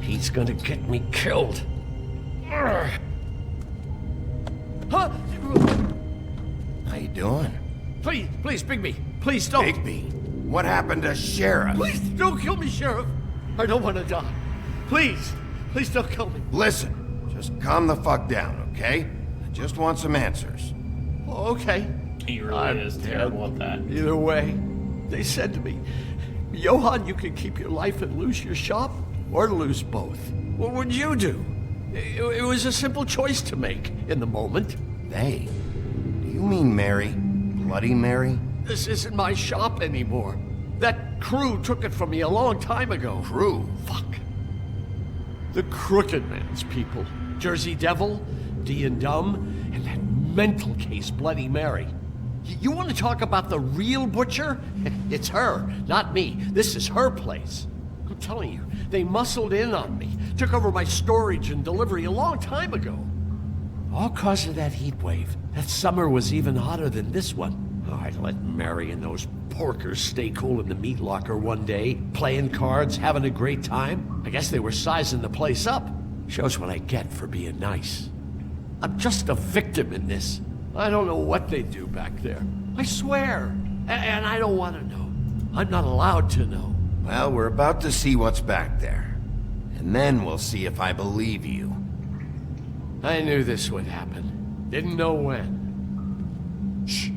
He's gonna get me killed. Huh? How you doing? Please, Bigby. Please don't. Bigby? What happened to Sheriff? Please don't kill me, Sheriff. I don't want to die. Please don't kill me. Listen, just calm the fuck down, okay? I just want some answers. Okay. He really is terrible at that. Either way, they said to me, Johann, you can keep your life and lose your shop, or lose both. What would you do? It was a simple choice to make in the moment. They? Do you mean Mary? Bloody Mary? This isn't my shop anymore. That crew took it from me a long time ago. Crew? Fuck. The Crooked Man's people. Jersey Devil, D and Dumb, and that mental case, Bloody Mary. You want to talk about the real butcher? It's her, not me. This is her place. I'm telling you, they muscled in on me, took over my storage and delivery a long time ago. All cause of that heat wave. That summer was even hotter than this one. Oh, I let Mary and those porkers stay cool in the meat locker one day, playing cards, having a great time. I guess they were sizing the place up. Shows what I get for being nice. I'm just a victim in this. I don't know what they do back there. I swear. And I don't want to know. I'm not allowed to know. Well, we're about to see what's back there. And then we'll see if I believe you. I knew this would happen. Didn't know when. Shh.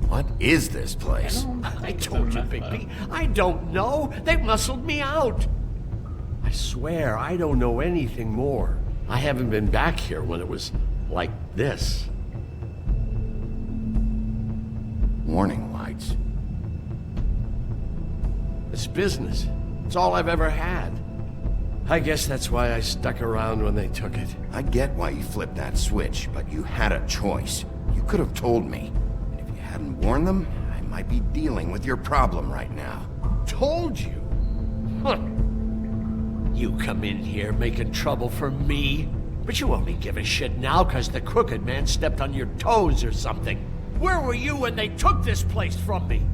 What is this place? I told you, Bigby. I don't know. They muscled me out. I swear I don't know anything more. I haven't been back here when it was like this. Warning lights. It's business. It's all I've ever had. I guess that's why I stuck around when they took it. I get why you flipped that switch, but you had a choice. You could have told me. And if you hadn't warned them, I might be dealing with your problem right now. Told you? Huh. You come in here making trouble for me, but you only give a shit now because the crooked man stepped on your toes or something. Where were you when they took this place from me?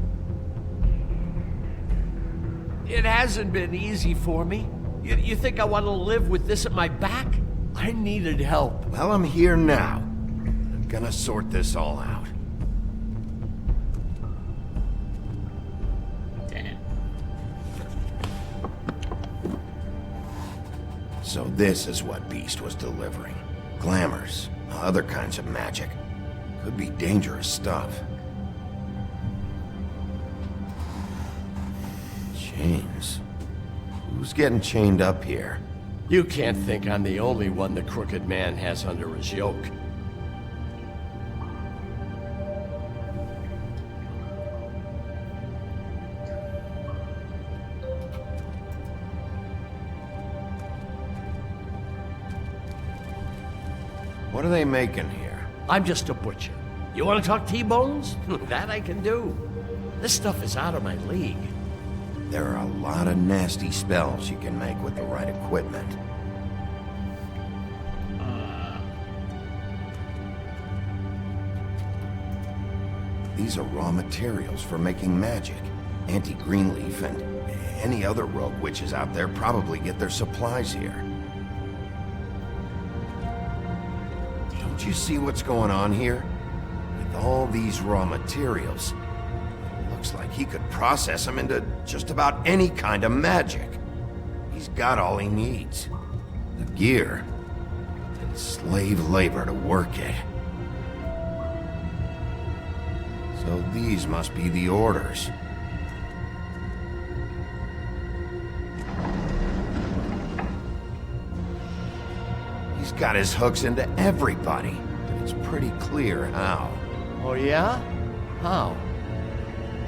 It hasn't been easy for me. You think I want to live with this at my back? I needed help. Well, I'm here now. I'm gonna sort this all out. Damn. So this is what Beast was delivering. Glamours, other kinds of magic. Could be dangerous stuff. Chains. Who's getting chained up here? You can't think I'm the only one the crooked man has under his yoke. What are they making here? I'm just a butcher. You want to talk T-bones? That I can do. This stuff is out of my league. There are a lot of nasty spells you can make with the right equipment. These are raw materials for making magic. Auntie Greenleaf and any other rogue witches out there probably get their supplies here. Don't you see what's going on here? With all these raw materials, looks like he could process them into just about any kind of magic. He's got all he needs. The gear and slave labor to work it. So these must be the orders. He's got his hooks into everybody. It's pretty clear how. Oh yeah? How?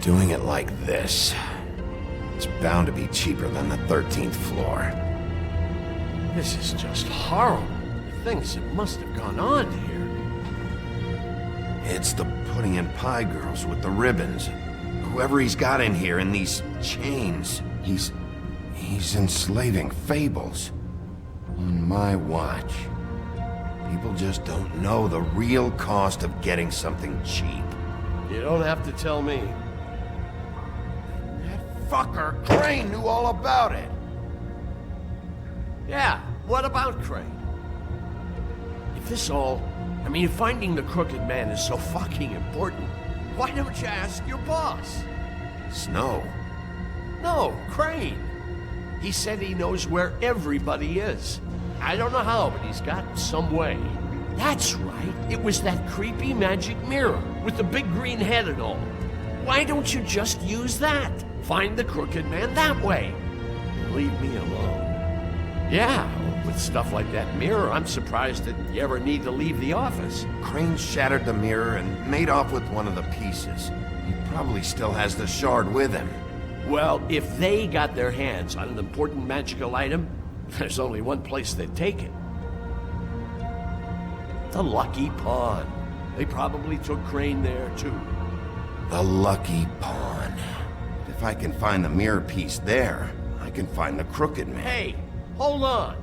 Doing it like this. It's bound to be cheaper than the 13th floor. This is just horrible. The things that must have gone on here. It's the putting in pie girls with the ribbons. Whoever he's got in here in these chains, he's enslaving fables. On my watch. People just don't know the real cost of getting something cheap. You don't have to tell me. That fucker Crane knew all about it. Yeah, what about Crane? If this all... if finding the crooked man is so fucking important, why don't you ask your boss? Snow? No, Crane. He said he knows where everybody is. I don't know how, but he's got some way. That's right. It was that creepy magic mirror with the big green head and all. Why don't you just use that? Find the crooked man that way. Leave me alone. Yeah, with stuff like that mirror, I'm surprised that you ever need to leave the office. Crane shattered the mirror and made off with one of the pieces. He probably still has the shard with him. Well, if they got their hands on an important magical item, there's only one place they'd take it. The Lucky Pawn. They probably took Crane there, too. The Lucky Pawn. If I can find the mirror piece there, I can find the crooked man. Hey, hold on.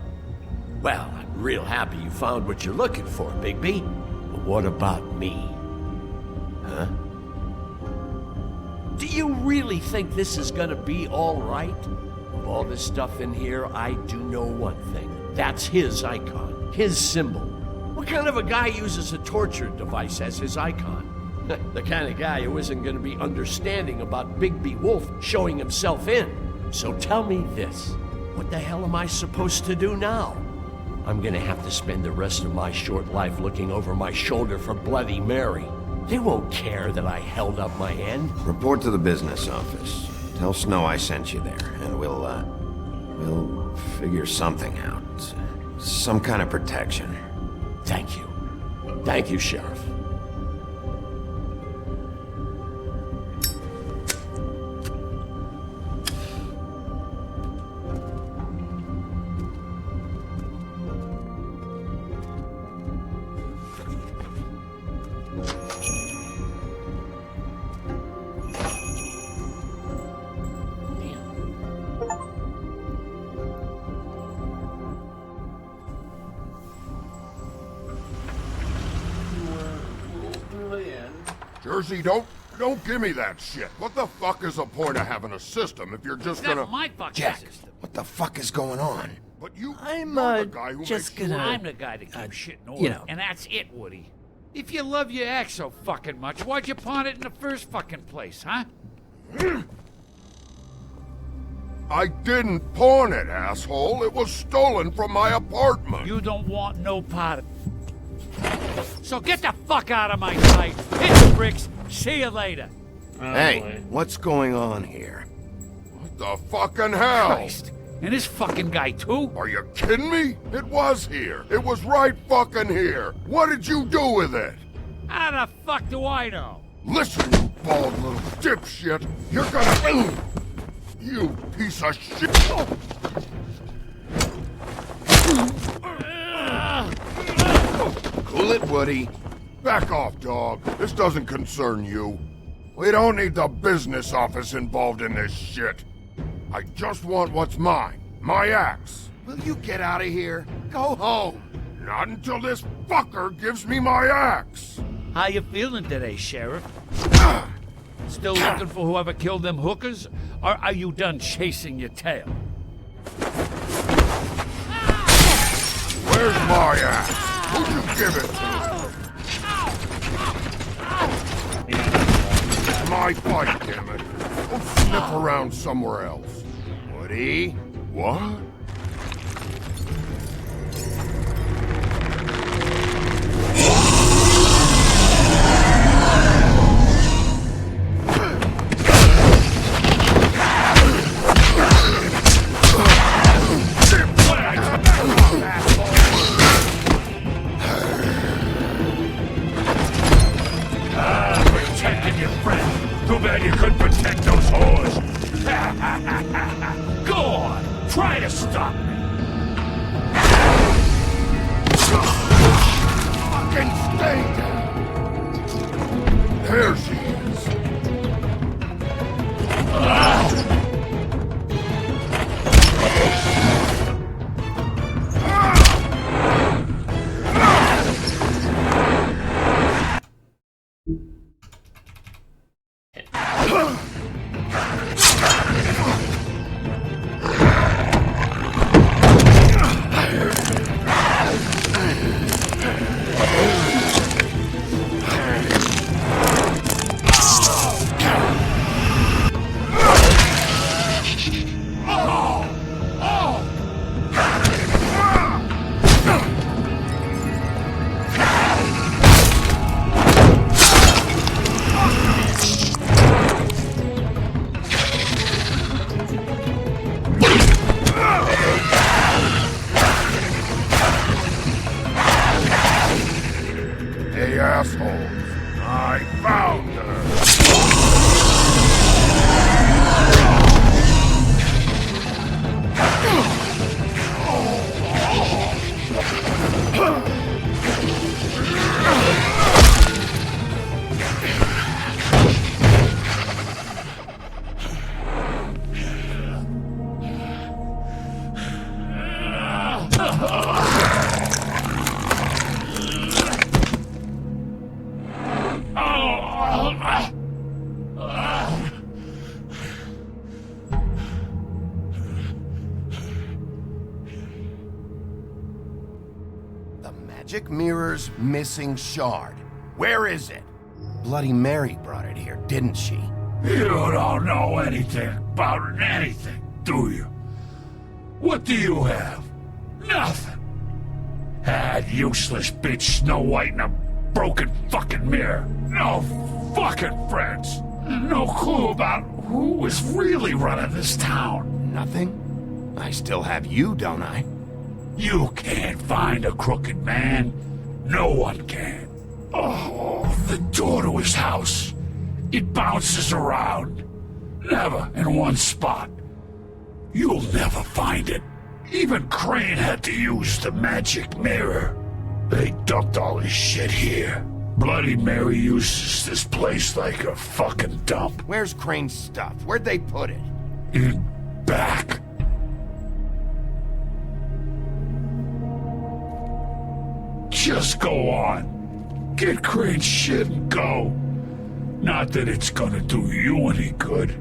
Well, I'm real happy you found what you're looking for, Bigby. But what about me? Huh? Do you really think this is gonna be all right? Of all this stuff in here, I do know one thing. That's his icon, his symbol. What kind of a guy uses a torture device as his icon? The kind of guy who isn't gonna be understanding about Bigby Wolf showing himself in. So tell me this. What the hell am I supposed to do now? I'm gonna have to spend the rest of my short life looking over my shoulder for Bloody Mary. They won't care that I held up my end. Report to the business office. Tell Snow I sent you there, and we'll figure something out. some kind of protection. Thank you. Thank you, Sheriff. Jersey, don't give me that shit. What the fuck is the point of having a system if you're just gonna... That's my fucking Jack, system. what the fuck is going on? But you... I'm, you're the guy who just makes sure- gonna... I'm the guy that keeps shit in order. you know. And that's it, Woody. If you love your ex so fucking much, why'd you pawn it in the first fucking place, huh? I didn't pawn it, asshole. It was stolen from my apartment. You don't want no part of it. So get the fuck out of my sight. Hit the bricks. See you later. Hey, what's going on here? What the fucking hell? Christ. And this fucking guy, too? Are you kidding me? It was here. It was right fucking here. What did you do with it? How the fuck do I know? Listen, you bald little dipshit. You're gonna... You piece of shit. Cool it, Woody. Back off, dog. This doesn't concern you. We don't need the business office involved in this shit. I just want what's mine. My axe. Will you get out of here? Go home. Not until this fucker gives me my axe. How you feeling today, Sheriff? Still looking for whoever killed them hookers? Or are you done chasing your tail? Where's my axe? Who'd you give it to? It's my fight, damn it. Go sniff around somewhere else. Woody? What? Protecting your friend. Too bad you couldn't protect those whores. Go on. Try to stop me. Fucking stay down. There she is. Hey, assholes. I found her. The magic mirror's missing shard. Where is it? Bloody Mary brought it here, didn't she? You don't know anything about anything, do you? What do you have? Nothing. That useless bitch Snow White in a broken fucking mirror. No fucking friends. No clue about who was really running this town. Nothing? I still have you, don't I? You can't find a crooked man. No one can. Oh, the door to his house. It bounces around. Never in one spot. You'll never find it. Even Crane had to use the magic mirror. They dumped all his shit here. Bloody Mary uses this place like a fucking dump. Where's Crane's stuff? Where'd they put it? In back. Just go on. Get Crane's shit and go. Not that it's gonna do you any good.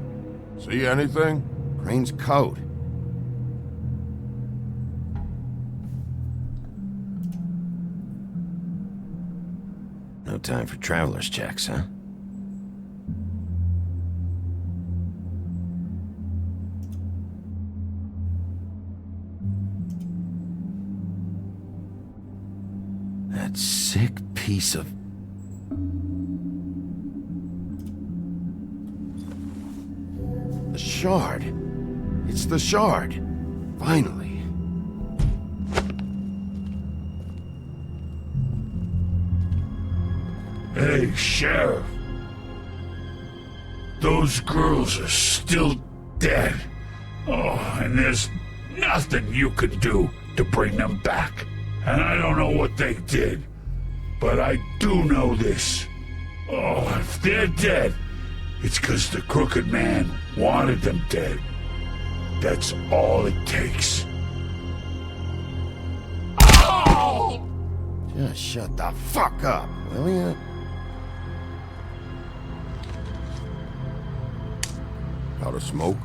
See anything? Crane's coat. No time for traveler's checks, huh? That sick piece of... The shard. It's the shard. Finally. Hey, Sheriff. Those girls are still dead. Oh, and there's nothing you could do to bring them back. And I don't know what they did, but I do know this. Oh, if they're dead, it's 'cause the Crooked Man wanted them dead. That's all it takes. Oh! Just shut the fuck up, will you? Out of smoke?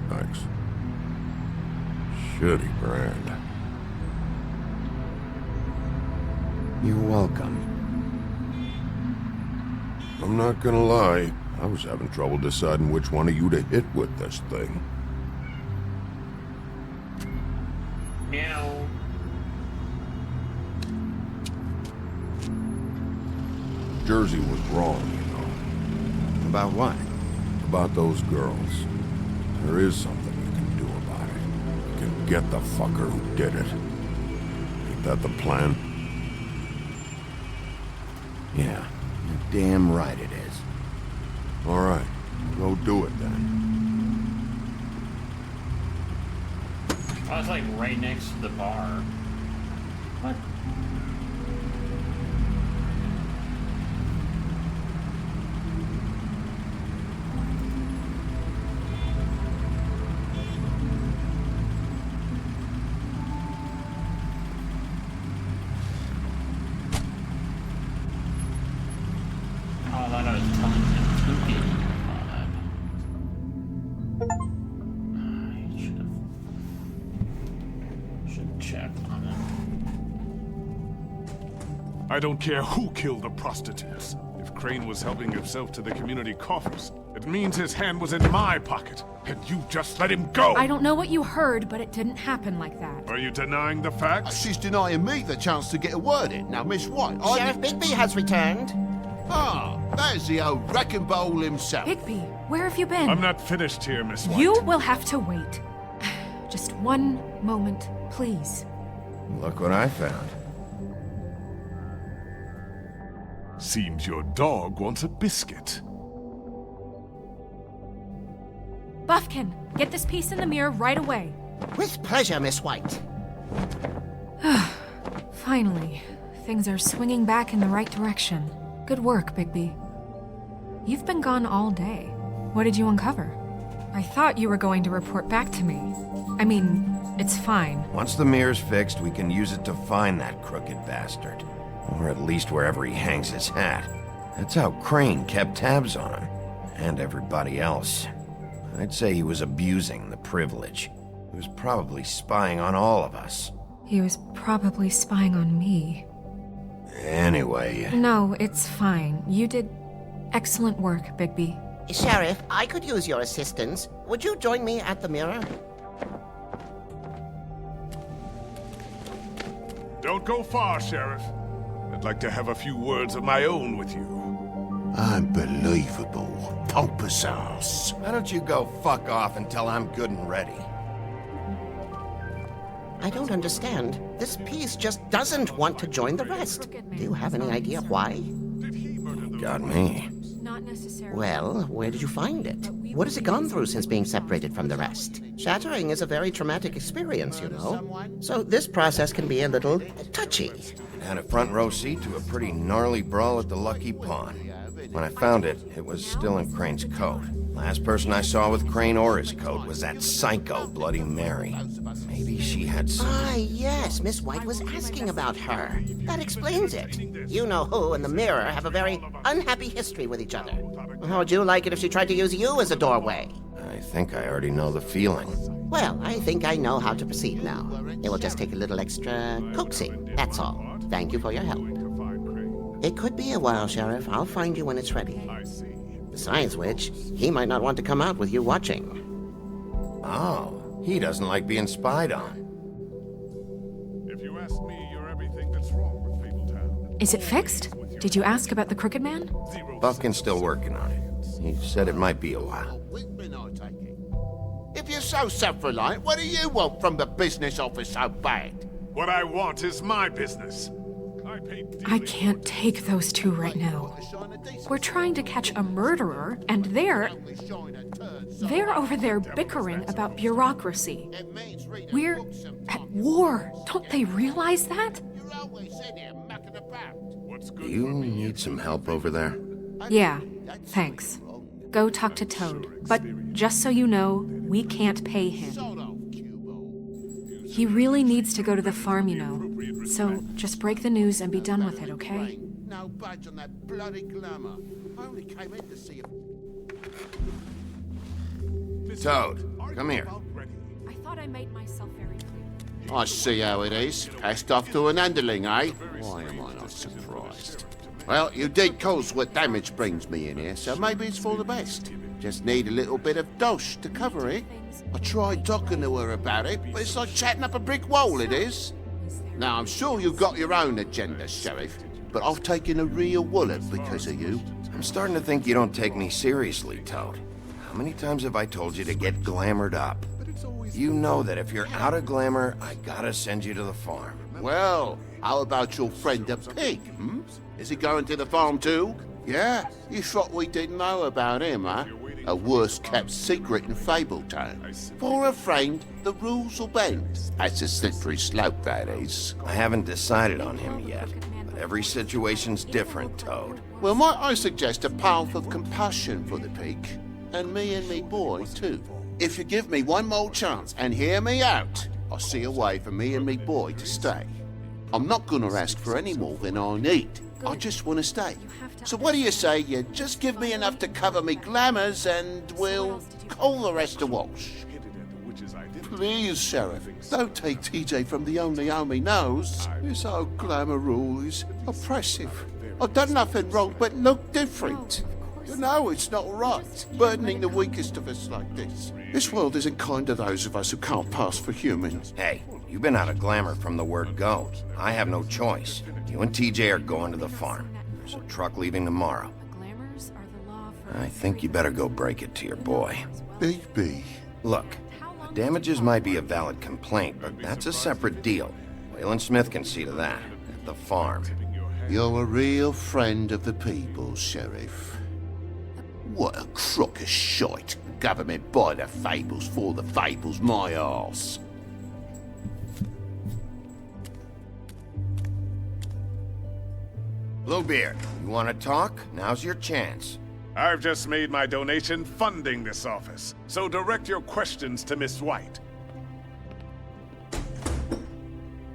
Thanks. Shitty brand. You're welcome. I'm not gonna lie. I was having trouble deciding which one of you to hit with this thing. Meow. Jersey was wrong, you know. About what? About those girls. There is something you can do about it. You can get the fucker who did it. Ain't that the plan? Yeah, you're damn right it is. All right, go do it then. Oh, it's like right next to the bar. What? Oh, that I was telling him to be. Check on it. I don't care who killed the prostitutes. If Crane was helping himself to the community coffers, it means his hand was in my pocket, and you just let him go! I don't know what you heard, but it didn't happen like that. Are you denying the facts? She's denying me the chance to get a word in. Now, Miss White, Sheriff Bigby has returned. Ah, there's the old wrecking bowl himself. Bigby, where have you been? I'm not finished here, Miss White. You will have to wait. Just one moment, please. Look what I found. Seems your dog wants a biscuit. Buffkin, get this piece in the mirror right away. With pleasure, Miss White. Finally, things are swinging back in the right direction. Good work, Bigby. You've been gone all day. What did you uncover? I thought you were going to report back to me. I mean, it's fine. Once the mirror's fixed, we can use it to find that crooked bastard. Or at least wherever he hangs his hat. That's how Crane kept tabs on him. And everybody else. I'd say he was abusing the privilege. He was probably spying on all of us. He was probably spying on me. Anyway... No, it's fine. You did excellent work, Bigby. Sheriff, I could use your assistance. Would you join me at the mirror? Don't go far, Sheriff. I'd like to have a few words of my own with you. Unbelievable. Pompous ass. Why don't you go fuck off until I'm good and ready? I don't understand. This piece just doesn't want to join the rest. Do you have any idea why? Got me. Not necessarily. Well, where did you find it? What has it gone through since being separated from the rest? Shattering is a very traumatic experience, you know. So this process can be a little touchy. It had a front row seat to a pretty gnarly brawl at the Lucky Pawn. When I found it, it was still in Crane's coat. Last person I saw with Crane or his coat was that psycho Bloody Mary. Maybe she had some... Ah, yes, Miss White was asking about her. That explains it. You know who and the Mirror have a very unhappy history with each other. How would you like it if she tried to use you as a doorway? I think I already know the feeling. Well, I think I know how to proceed now. It will just take a little extra coaxing, that's all. Thank you for your help. It could be a while, Sheriff. I'll find you when it's ready. Besides which, he might not want to come out with you watching. Oh, he doesn't like being spied on. If you ask me, you're everything that's wrong with Fabletown. Is it fixed? Did you ask about the Crooked Man? Buffkin's still working on it. He said it might be a while. If you're so self-reliant, what do you want from the business office so bad? What I want is my business. I can't take those two right now. We're trying to catch a murderer, and they're over there bickering about bureaucracy. We're at war. Don't they realize that? Do you need some help over there? Yeah, thanks. Go talk to Toad. But just so you know, we can't pay him. He really needs to go to the farm, you know. So just break the news and be done with it, okay? No budge on that bloody glamour. I only came in to see if... Toad, come here. I thought I made myself very clear. I see how it is. Passed off to an underling, eh? Why am I not surprised? Well, you did cause what damage brings me in here, so maybe it's for the best. Just need a little bit of dosh to cover it. I tried talking to her about it, but it's like chatting up a brick wall, it is. Now, I'm sure you've got your own agenda, Sheriff, but I've taken a real wallet because of you. I'm starting to think you don't take me seriously, Toad. How many times have I told you to get glamored up? You know that if you're out of glamour, I gotta send you to the farm. Well, how about your friend the pig, hmm? Is he going to the farm too? Yeah? You thought we didn't know about him, huh? A worst-kept secret in Fabletown. For a friend, the rules will bend. That's a slippery slope, that is. I haven't decided on him yet, but every situation's different, Toad. Well, might I suggest a path of compassion for the pig? And me boy, too. If you give me one more chance and hear me out, I'll see a way for me and me boy to stay. I'm not gonna ask for any more than I need. I just want to stay. So what do you say you just give me enough to cover me glamours and we'll call the rest a wash? Please, Sheriff, don't take TJ from the only home he knows. This old glamour rule is oppressive. I've done nothing wrong but look different. You know it's not right, burdening the weakest of us like this. This world isn't kind to those of us who can't pass for human. Hey, you've been out of glamour from the word go. I have no choice. You and TJ are going to the farm. There's a truck leaving tomorrow. I think you better go break it to your boy. Baby. Look, the damages might be a valid complaint, but that's a separate deal. Waylon Smith can see to that, at the farm. You're a real friend of the people, Sheriff. What a crock of shite. Government by the fables, for the fables, my arse. Bluebeard, you want to talk? Now's your chance. I've just made my donation funding this office, so direct your questions to Miss White.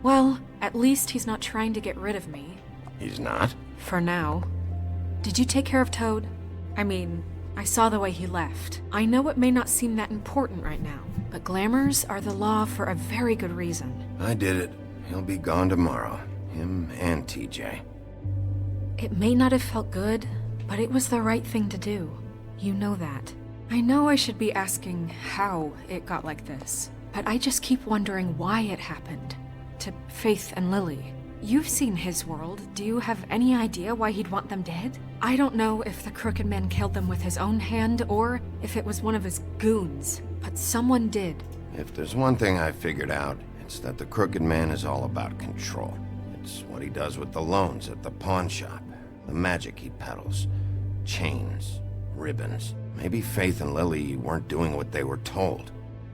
Well, at least he's not trying to get rid of me. He's not? For now. Did you take care of Toad? I mean, I saw the way he left. I know it may not seem that important right now, but glamours are the law for a very good reason. I did it. He'll be gone tomorrow. Him and TJ. It may not have felt good, but it was the right thing to do. You know that. I know I should be asking how it got like this, but I just keep wondering why it happened. To Faith and Lily. you've seen his world. Do you have any idea why he'd want them dead? I don't know if the Crooked Man killed them with his own hand or if it was one of his goons, but someone did. If there's one thing I figured out, it's that the Crooked Man is all about control. It's what he does with the loans at the pawn shop, the magic he peddles, chains, ribbons. Maybe Faith and Lily weren't doing what they were told.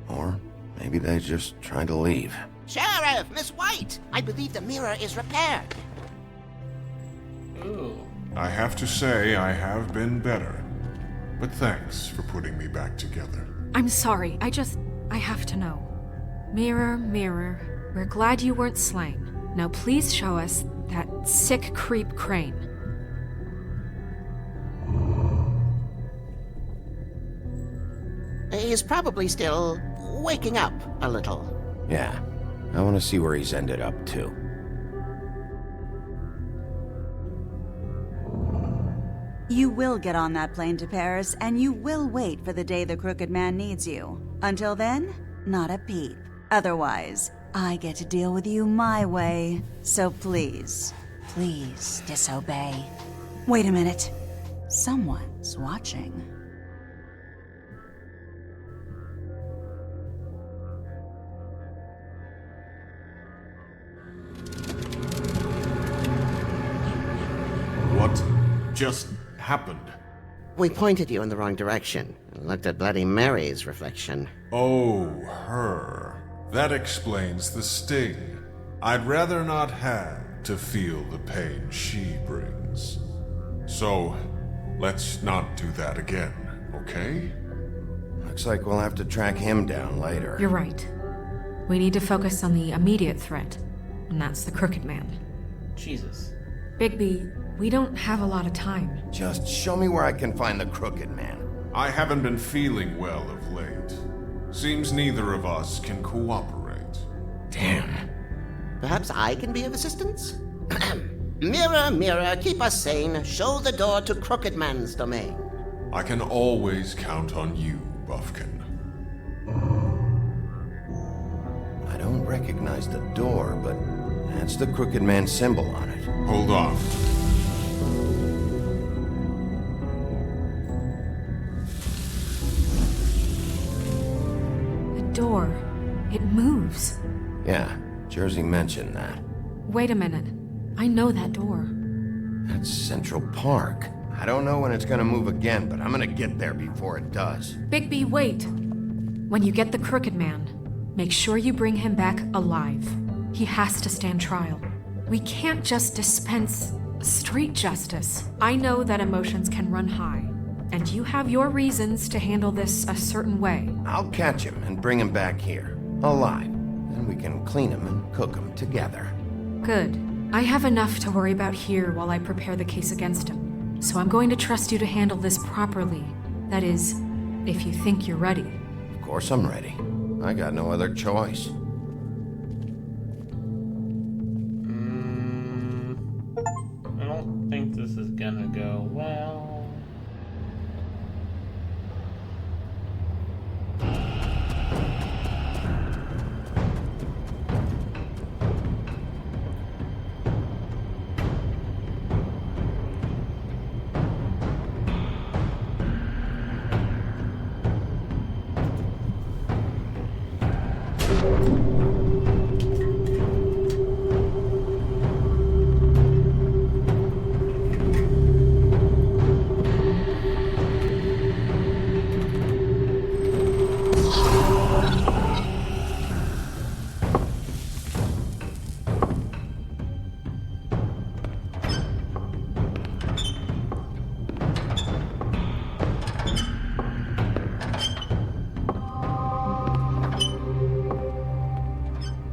Or maybe they just tried to leave. Sheriff, Miss White, I believe the mirror is repaired. Ooh. I have to say I have been better. But thanks for putting me back together. I'm sorry, I have to know. Mirror, mirror, we're glad you weren't slain. Now please show us that sick creep Crane. He's probably still waking up a little. Yeah, I want to see where he's ended up, too. You will get on that plane to Paris, and you will wait for the day the Crooked Man needs you. Until then, not a peep. Otherwise, I get to deal with you my way. So please, please disobey. Wait a minute. Someone's watching. What just happened? We pointed you in the wrong direction and looked at Bloody Mary's reflection. Oh, her. That explains the sting. I'd rather not have to feel the pain she brings. So, let's not do that again, okay? Looks like we'll have to track him down later. You're right. We need to focus on the immediate threat, and that's the Crooked Man. Jesus. Bigby, we don't have a lot of time. Just show me where I can find the Crooked Man. I haven't been feeling well of late. Seems neither of us can cooperate. Damn. Perhaps I can be of assistance? Mirror, mirror, keep us sane. Show the door to Crooked Man's domain. I can always count on you, Buffkin. I don't recognize the door, but that's the Crooked Man symbol on it. Hold on. The door. It moves. Yeah, Jersey mentioned that. Wait a minute. I know that door. That's Central Park. I don't know when it's gonna move again, but I'm gonna get there before it does. Bigby, wait! When you get the Crooked Man, make sure you bring him back alive. He has to stand trial. We can't just dispense street justice. I know that emotions can run high, and you have your reasons to handle this a certain way. I'll catch him and bring him back here, alive. Then we can clean him and cook him together. Good. I have enough to worry about here while I prepare the case against him. So I'm going to trust you to handle this properly. That is, if you think you're ready. Of course I'm ready. I got no other choice. I don't think this is gonna go well.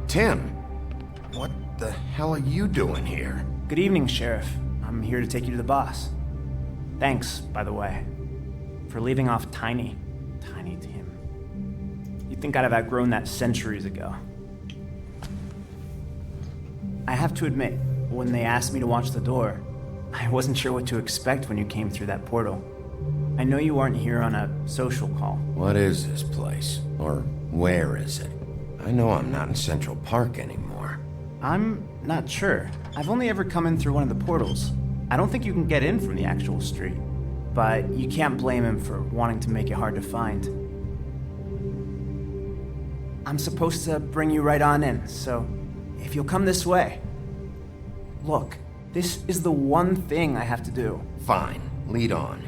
Tim, what the hell are you doing here? Good evening, Sheriff. I'm here to take you to the boss. Thanks, by the way, for leaving off Tiny. Tiny Tim. You'd think I'd have outgrown that centuries ago. I have to admit, when they asked me to watch the door, I wasn't sure what to expect when you came through that portal. I know you aren't here on a social call. What is this place? Or where is it? I know I'm not in Central Park anymore. I'm not sure. I've only ever come in through one of the portals. I don't think you can get in from the actual street. But you can't blame him for wanting to make it hard to find. I'm supposed to bring you right on in, so if you'll come this way. Look, this is the one thing I have to do. Fine, lead on.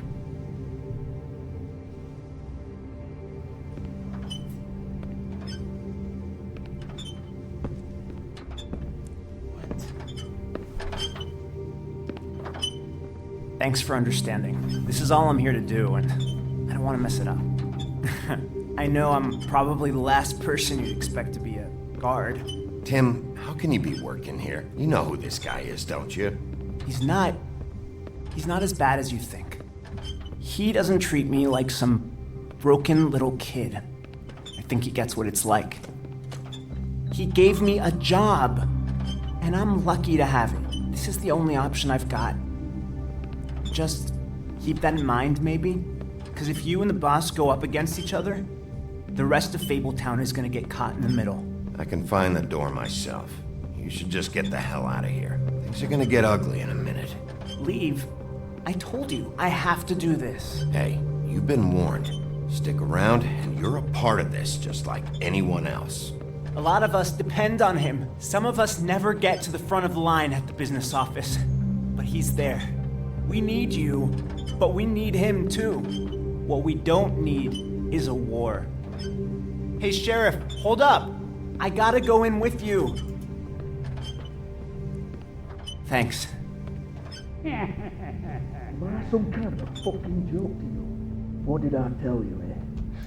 Thanks for understanding. This is all I'm here to do, and I don't want to mess it up. I know I'm probably the last person you'd expect to be a guard. Tim, how can you be working here? You know who this guy is, don't you? He's not as bad as you think. He doesn't treat me like some broken little kid. I think he gets what it's like. He gave me a job, and I'm lucky to have it. This is the only option I've got. Just keep that in mind, maybe? Because if you and the boss go up against each other, the rest of Fabletown is gonna get caught in the middle. I can find the door myself. You should just get the hell out of here. Things are gonna get ugly in a minute. Leave? I told you, I have to do this. Hey, you've been warned. Stick around, and you're a part of this, just like anyone else. A lot of us depend on him. Some of us never get to the front of the line at the business office. But he's there. We need you, but we need him too. What we don't need is a war. Hey, Sheriff, hold up. I gotta go in with you. Thanks. Am I some kind of fucking joke to you? What did I tell you, eh?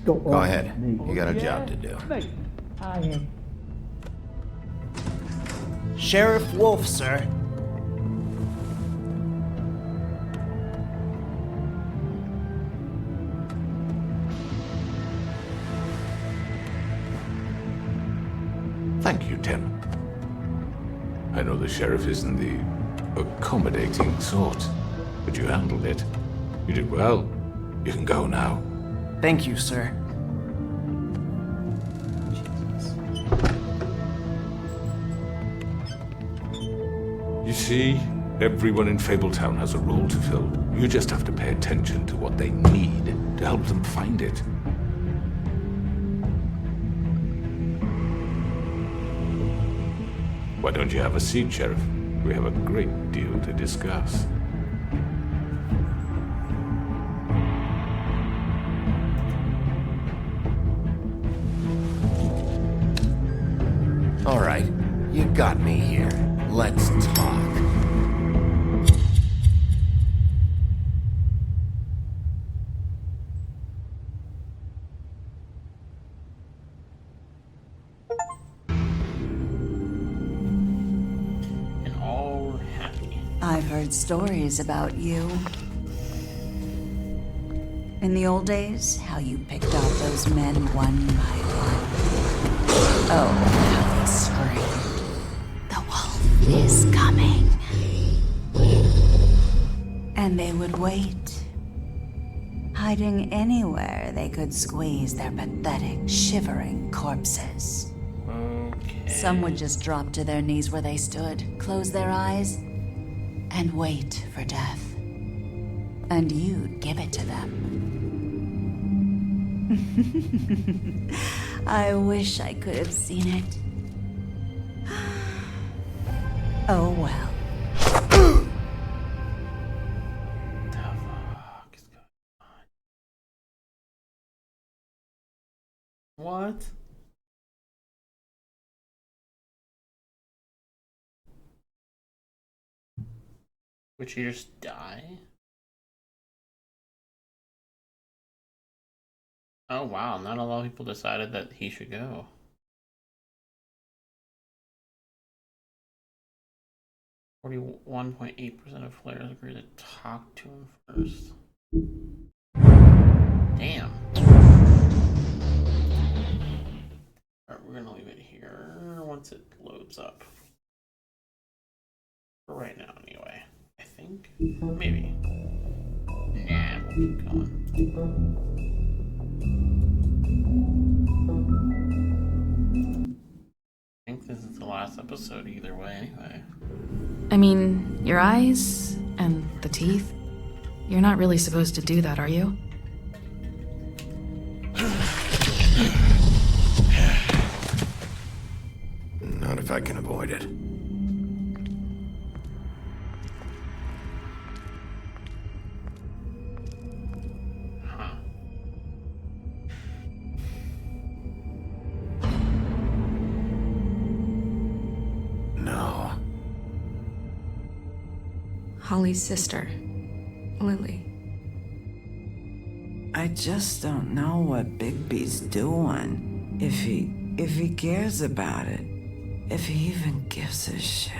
Stop Go ahead. arguing with me. You got a job to do. Mate, I am. Sheriff Wolf, sir. Thank you, Tim. I know the sheriff isn't the accommodating sort, but you handled it. You did well. You can go now. Thank you, sir. You see, everyone in Fabletown has a role to fill. You just have to pay attention to what they need to help them find it. Why don't you have a seat, Sheriff? We have a great deal to discuss. All right, you got me here. Let's talk. I've heard stories about you. In the old days, how you picked off those men one by one. Oh, how they screamed. The wolf is coming. And they would wait, hiding anywhere they could squeeze their pathetic, shivering corpses. Okay. Some would just drop to their knees where they stood, close their eyes, and wait for death. And you'd give it to them. I wish I could have seen it. Oh well. What? Would she just die? Oh wow, not a lot of people decided that he should go. .8% of players agree to talk to him first. Damn. Alright, we're gonna leave it here once it loads up. For right now, anyway. I think? Maybe. Nah, we'll keep going. I think this is the last episode either way, anyway. I mean, your eyes and the teeth. You're not really supposed to do that, are you? Not if I can avoid it. No. Holly's sister, Lily. I just don't know what Bigby's doing. If he cares about it. If he even gives a shit.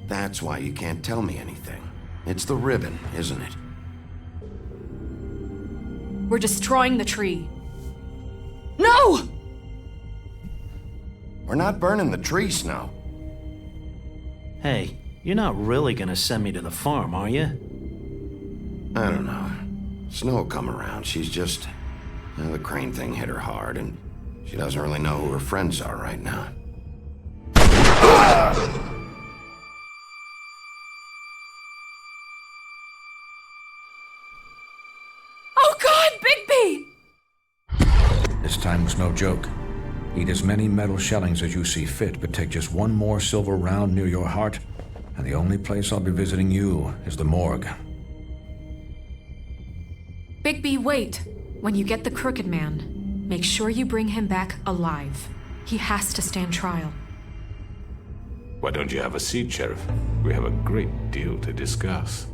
That's why you can't tell me anything. It's the ribbon, isn't it? We're destroying the tree. No! We're not burning the tree, Snow. Hey, you're not really gonna send me to the farm, are you? I don't know. Snow will come around. She's just... the Crane thing hit her hard, and she doesn't really know who her friends are right now. Oh God, Bigby! This time was no joke. Eat as many metal shellings as you see fit, but take just one more silver round near your heart, and the only place I'll be visiting you is the morgue. Bigby, wait! When you get the Crooked Man, make sure you bring him back alive. He has to stand trial. Why don't you have a seat, Sheriff? We have a great deal to discuss.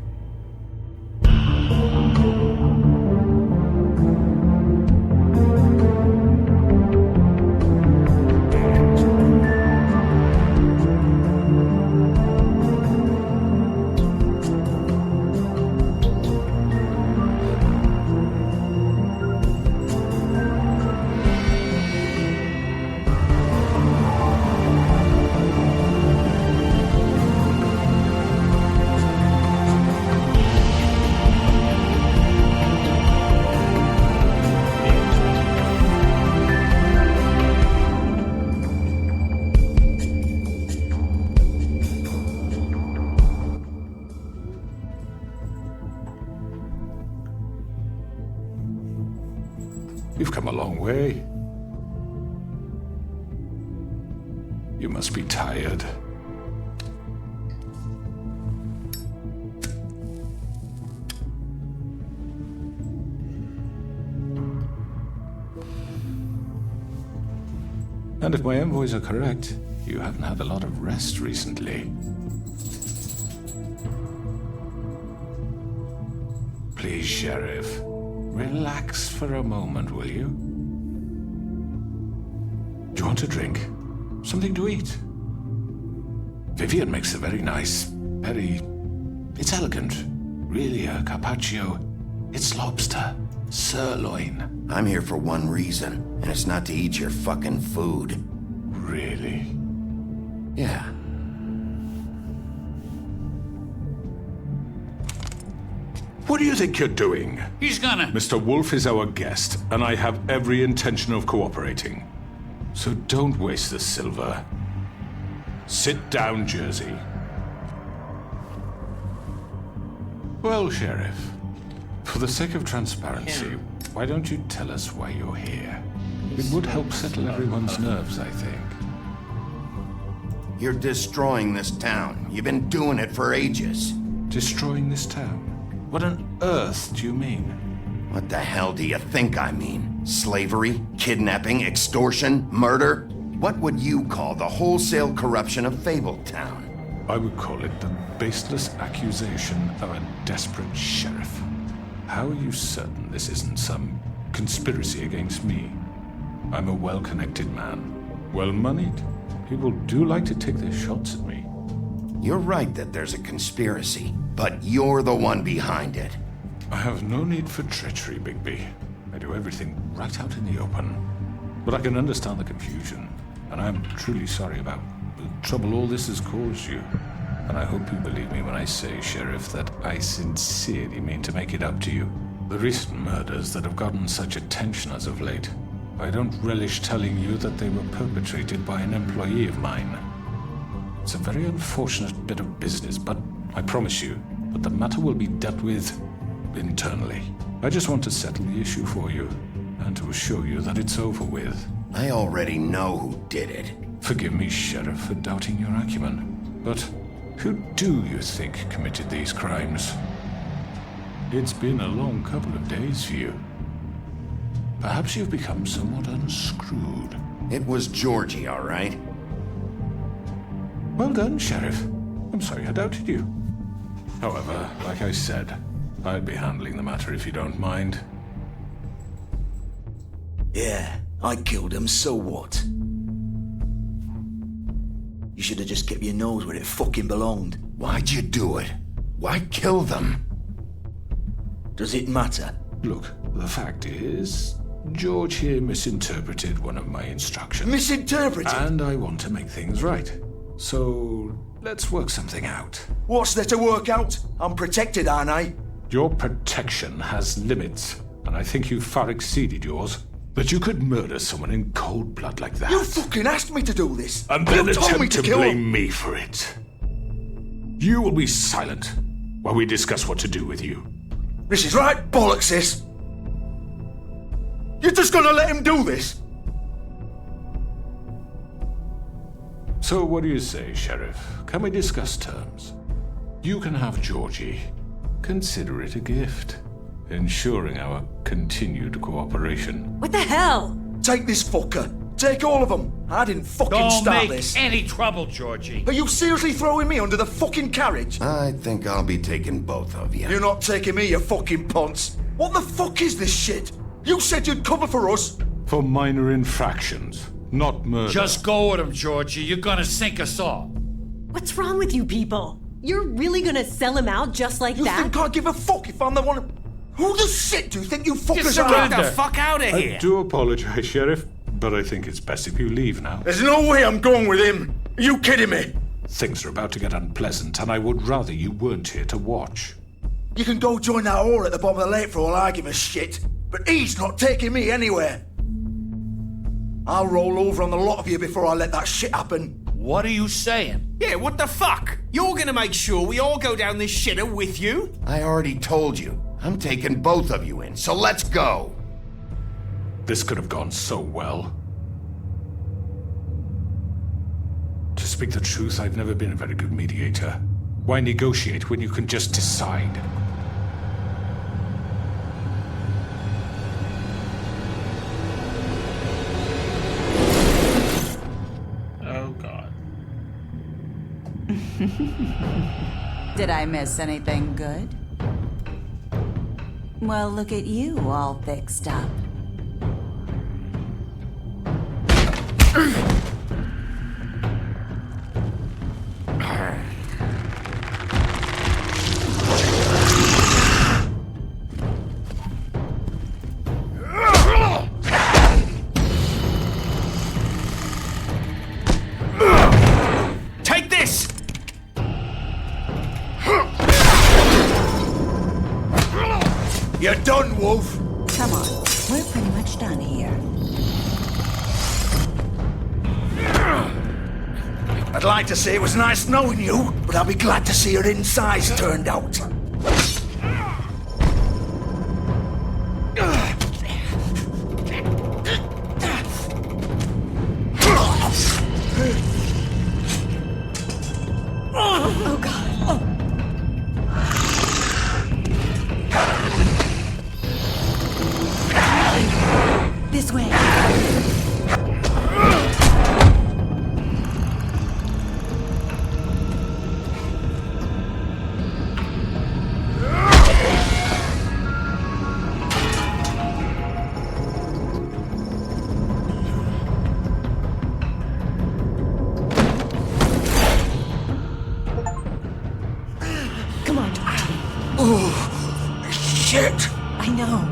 You've come a long way. You must be tired. And if my envoys are correct, you haven't had a lot of rest recently. Please, Sheriff. Relax for a moment, will you? Do you want a drink? Something to eat? Vivian makes a very nice, it's elegant. Really a carpaccio. It's lobster. Sirloin. I'm here for one reason, and it's not to eat your fucking food. Really? Yeah. What do you think you're doing? He's gonna... Mr. Wolf is our guest, and I have every intention of cooperating. So don't waste the silver. Sit down, Jersey. Well, Sheriff, for the sake of transparency, why don't you tell us why you're here? It would help settle everyone's nerves, I think. You're destroying this town. You've been doing it for ages. Destroying this town? What on earth do you mean? What the hell do you think I mean? Slavery? Kidnapping? Extortion? Murder? What would you call the wholesale corruption of Fabletown? I would call it the baseless accusation of a desperate sheriff. How are you certain this isn't some conspiracy against me? I'm a well-connected man, well-moneyed. People do like to take their shots at me. You're right that there's a conspiracy, but you're the one behind it. I have no need for treachery, Bigby. I do everything right out in the open. But I can understand the confusion, and I am truly sorry about the trouble all this has caused you. And I hope you believe me when I say, Sheriff, that I sincerely mean to make it up to you. The recent murders that have gotten such attention as of late, I don't relish telling you that they were perpetrated by an employee of mine. It's a very unfortunate bit of business, but I promise you that the matter will be dealt with internally. I just want to settle the issue for you, and to assure you that it's over with. I already know who did it. Forgive me, Sheriff, for doubting your acumen, but who do you think committed these crimes? It's been a long couple of days for you. Perhaps you've become somewhat unscrewed. It was Georgie, all right? Well done, Sheriff. I'm sorry I doubted you. However, like I said, I'd be handling the matter if you don't mind. Yeah, I killed him, so what? You should have just kept your nose where it fucking belonged. Why'd you do it? Why kill them? Does it matter? Look, the fact is, George here misinterpreted one of my instructions. Misinterpreted? And I want to make things right. So, let's work something out. What's there to work out? I'm protected, aren't I? Your protection has limits, and I think you've far exceeded yours. But you could murder someone in cold blood like that. You fucking asked me to do this! And then you told me attempt to kill blame him. me for it. You will be silent while we discuss what to do with you. This is right bollocks, this! You're just gonna let him do this? So what do you say, Sheriff? Can we discuss terms? You can have Georgie. Consider it a gift, ensuring our continued cooperation. What the hell? Take this fucker. Take all of them. I didn't fucking Don't start make this. any trouble, Georgie. Are you seriously throwing me under the fucking carriage? I think I'll be taking both of you. You're not taking me, you fucking ponce. What the fuck is this shit? You said you'd cover for us. For minor infractions, not murder. Just go with him, Georgie. You're gonna sink us all. What's wrong with you people? You're really gonna sell him out just like that? You think I give a fuck if I'm the one? Who the shit do you think you fuckers Just are? get the fuck out of here. I do apologize, Sheriff, but I think it's best if you leave now. There's no way I'm going with him. Are you kidding me? Things are about to get unpleasant, and I would rather you weren't here to watch. You can go join that whore at the bottom of the lake for all I give a shit. But he's not taking me anywhere. I'll roll over on the lot of you before I let that shit happen. What are you saying? Yeah, what the fuck? You're gonna make sure we all go down this shitter with you? I already told you. I'm taking both of you in, so let's go. This could have gone so well. To speak the truth, I've never been a very good mediator. Why negotiate when you can just decide? Oh, God. Did I miss anything good? Well, look at you, all fixed up. Take this! You're done, Wolf. Come on, we're pretty much done here. I'd like to say it was nice knowing you, but I'll be glad to see your insides turned out. Oh, God. Oh. This way. Come on. Oh, shit! I know.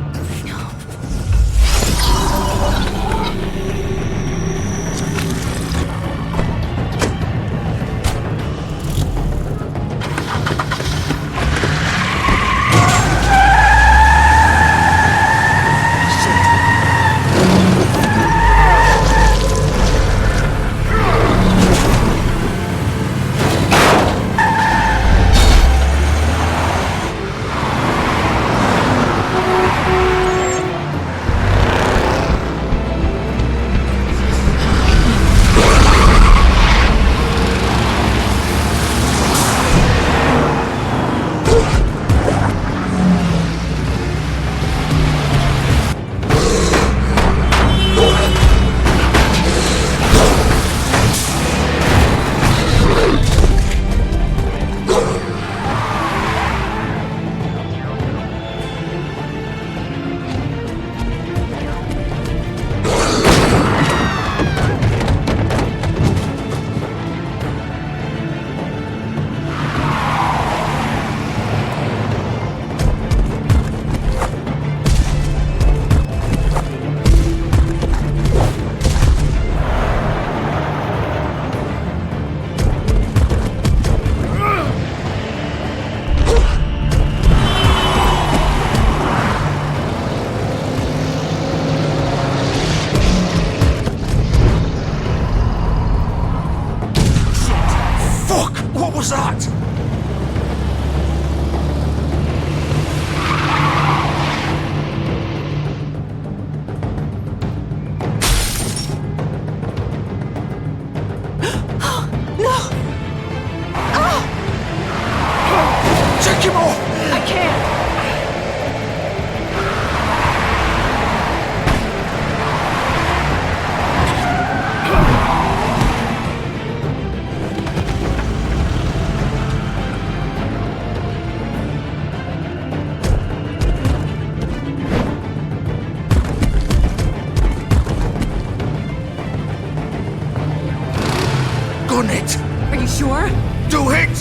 sure? Do it!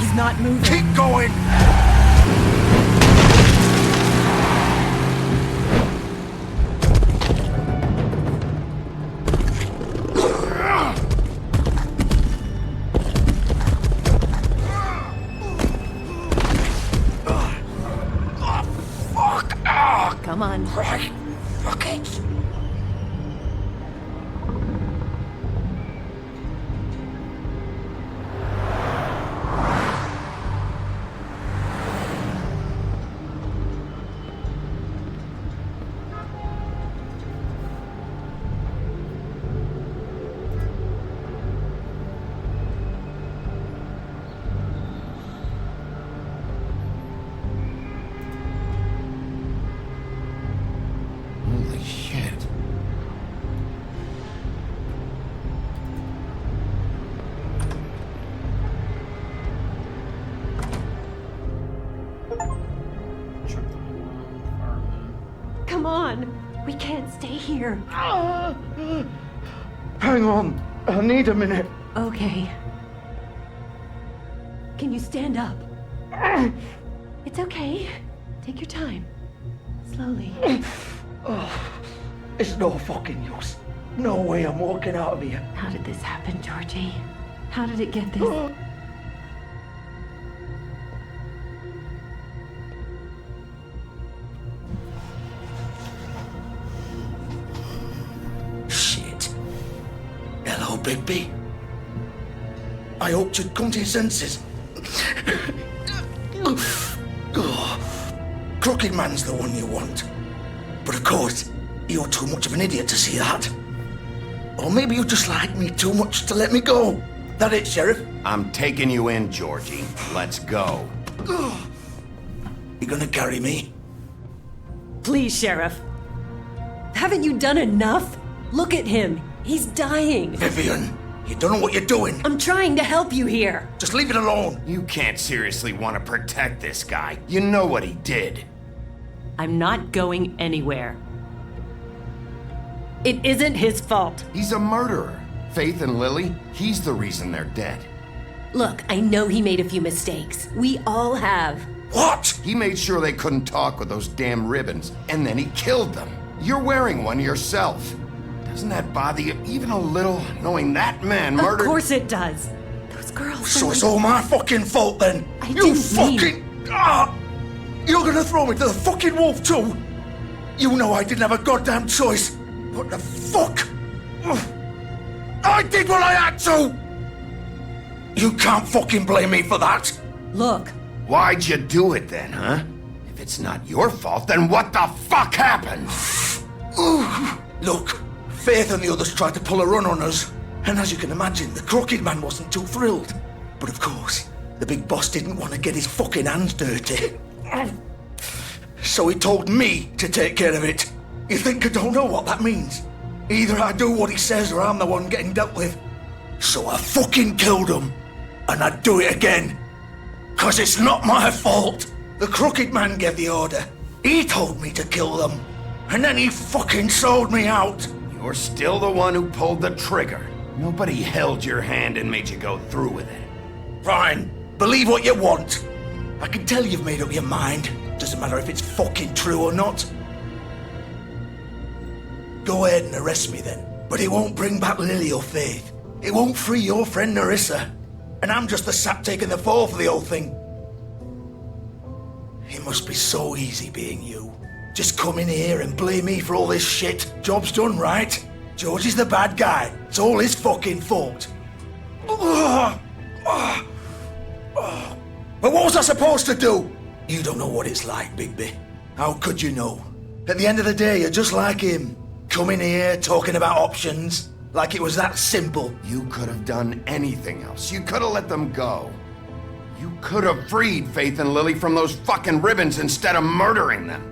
He's not moving. Keep going! Come on. Right. Fuck it. Holy shit. Come on. We can't stay here. Hang on. I need a minute. Okay. Can you stand up? It's okay. Take your time. Slowly. It's no fucking use. No way I'm walking out of here. How did this happen, Georgie? How did it get this? Shit. Hello, Bigby. I hoped you'd come to your senses. Crooked Man's the one you want. But of course, you're too much of an idiot to see that. Or maybe you just like me too much to let me go. That it, Sheriff? I'm taking you in, Georgie. Let's go. You gonna carry me? Please, Sheriff. Haven't you done enough? Look at him. He's dying. Vivian, you don't know what you're doing. I'm trying to help you here. Just leave it alone. You can't seriously want to protect this guy. You know what he did. I'm not going anywhere. It isn't his fault. He's a murderer. Faith and Lily, he's the reason they're dead. Look, I know he made a few mistakes. We all have. What? He made sure they couldn't talk with those damn ribbons, and then he killed them. You're wearing one yourself. Doesn't that bother you even a little, knowing that man murdered... Of course it does. Those girls... So it's all my fucking fault then? I didn't mean... You're gonna throw me to the fucking wolf too? You know I didn't have a goddamn choice. What the fuck? I did what I had to! You can't fucking blame me for that. Look. Why'd you do it then, huh? If it's not your fault, then what the fuck happened? Look, Faith and the others tried to pull a run on us. And as you can imagine, the Crooked Man wasn't too thrilled. But of course, the big boss didn't want to get his fucking hands dirty. So he told me to take care of it. You think I don't know what that means? Either I do what he says or I'm the one getting dealt with. So I fucking killed him. And I'd do it again. 'Cause it's not my fault. The Crooked Man gave the order. He told me to kill them. And then he fucking sold me out. You're still the one who pulled the trigger. Nobody held your hand and made you go through with it. Fine. Believe what you want. I can tell you've made up your mind. Doesn't matter if it's fucking true or not. Go ahead and arrest me then. But it won't bring back Lily or Faith. It won't free your friend Nerissa. And I'm just the sap taking the fall for the whole thing. It must be so easy being you. Just come in here and blame me for all this shit. Job's done, right? George is the bad guy. It's all his fucking fault. But what was I supposed to do? You don't know what it's like, Bigby. How could you know? At the end of the day, you're just like him. Coming here, talking about options. Like it was that simple. You could have done anything else. You could have let them go. You could have freed Faith and Lily from those fucking ribbons instead of murdering them.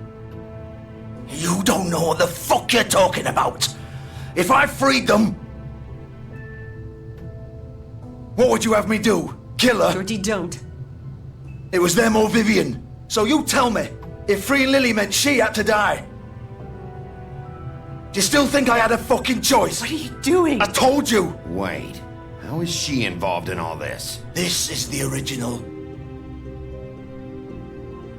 You don't know what the fuck you're talking about. If I freed them... What would you have me do? Kill her? Georgie, don't. It was them or Vivian. So you tell me, if freeing Lily meant she had to die. You still think I had a fucking choice? What are you doing? I told you! Wait, how is she involved in all this? This is the original.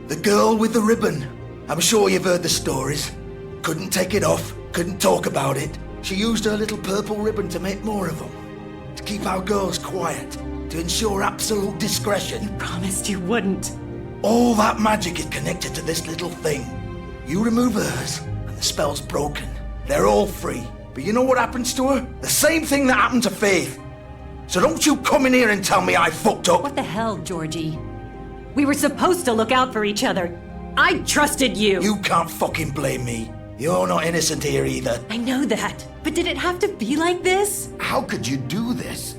The girl with the ribbon. I'm sure you've heard the stories. Couldn't take it off, couldn't talk about it. She used her little purple ribbon to make more of them. To keep our girls quiet. To ensure absolute discretion. Promised you wouldn't. All that magic is connected to this little thing. You remove hers, and the spell's broken. They're all free. But you know what happens to her? The same thing that happened to Faith. So don't you come in here and tell me I fucked up. What the hell, Georgie? We were supposed to look out for each other. I trusted you. You can't fucking blame me. You're not innocent here either. I know that. But did it have to be like this? How could you do this?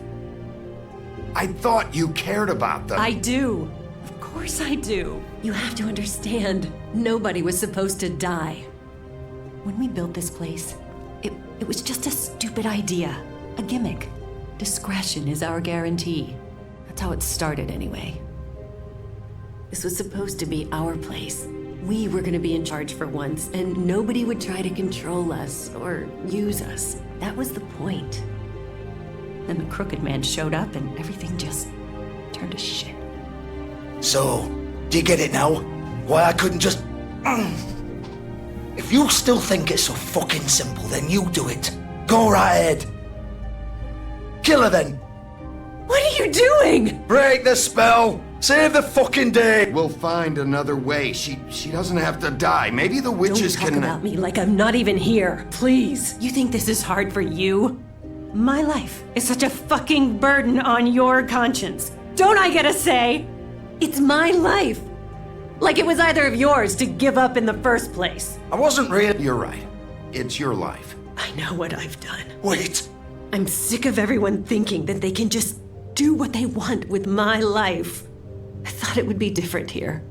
I thought you cared about them. I do. Of course I do. You have to understand. Nobody was supposed to die. When we built this place, it was just a stupid idea. A gimmick. Discretion is our guarantee. That's how it started anyway. This was supposed to be our place. We were going to be in charge for once, and nobody would try to control us or use us. That was the point. Then the Crooked Man showed up, and everything just turned to shit. So, do you get it now? Why I couldn't just... If you still think it's so fucking simple, then you do it. Go right ahead. Kill her then. What are you doing? Break the spell. Save the fucking day. We'll find another way. She doesn't have to die. Maybe the witches Don't talk can... about me like I'm not even here. Please. You think this is hard for you? My life is such a fucking burden on your conscience. Don't I get a say? It's my life. Like it was either of yours to give up in the first place. I wasn't really... You're right. It's your life. I know what I've done. Wait. I'm sick of everyone thinking that they can just do what they want with my life. I thought it would be different here.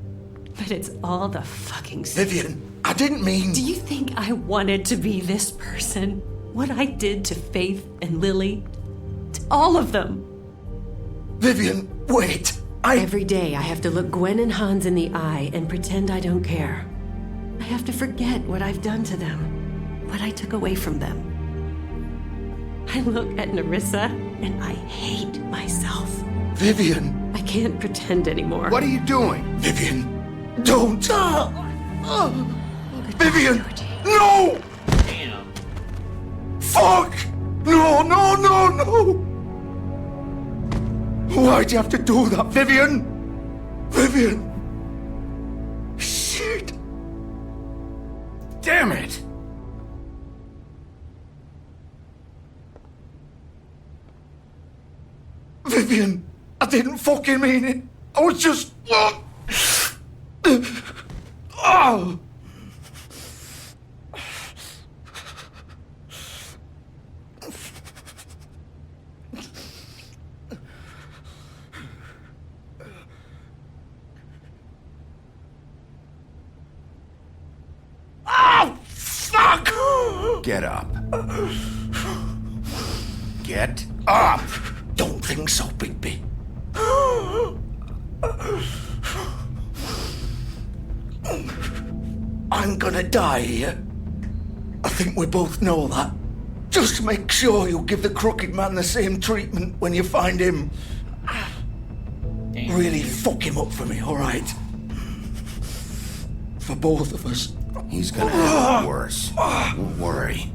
But it's all the fucking same. Vivian, I didn't mean... Do you think I wanted to be this person? What I did to Faith and Lily? To all of them? Vivian, wait. Every day I have to look Gwen and Hans in the eye and pretend I don't care. I have to forget what I've done to them. What I took away from them. I look at Nerissa and I hate myself. Vivian. I can't pretend anymore. What are you doing? Vivian, don't. Vivian, no! Damn. Fuck! No, no, no, no! Why'd you have to do that, Vivian? Vivian! Shit! Damn it! Vivian, I didn't fucking mean it. I was just... Oh! Oh, fuck! Get up. Get up! Don't think so, Bigby. I'm gonna die here. I think we both know that. Just make sure you give the Crooked Man the same treatment when you find him. Damn. Really fuck him up for me, alright? For both of us. He's gonna have it worse. Don't worry.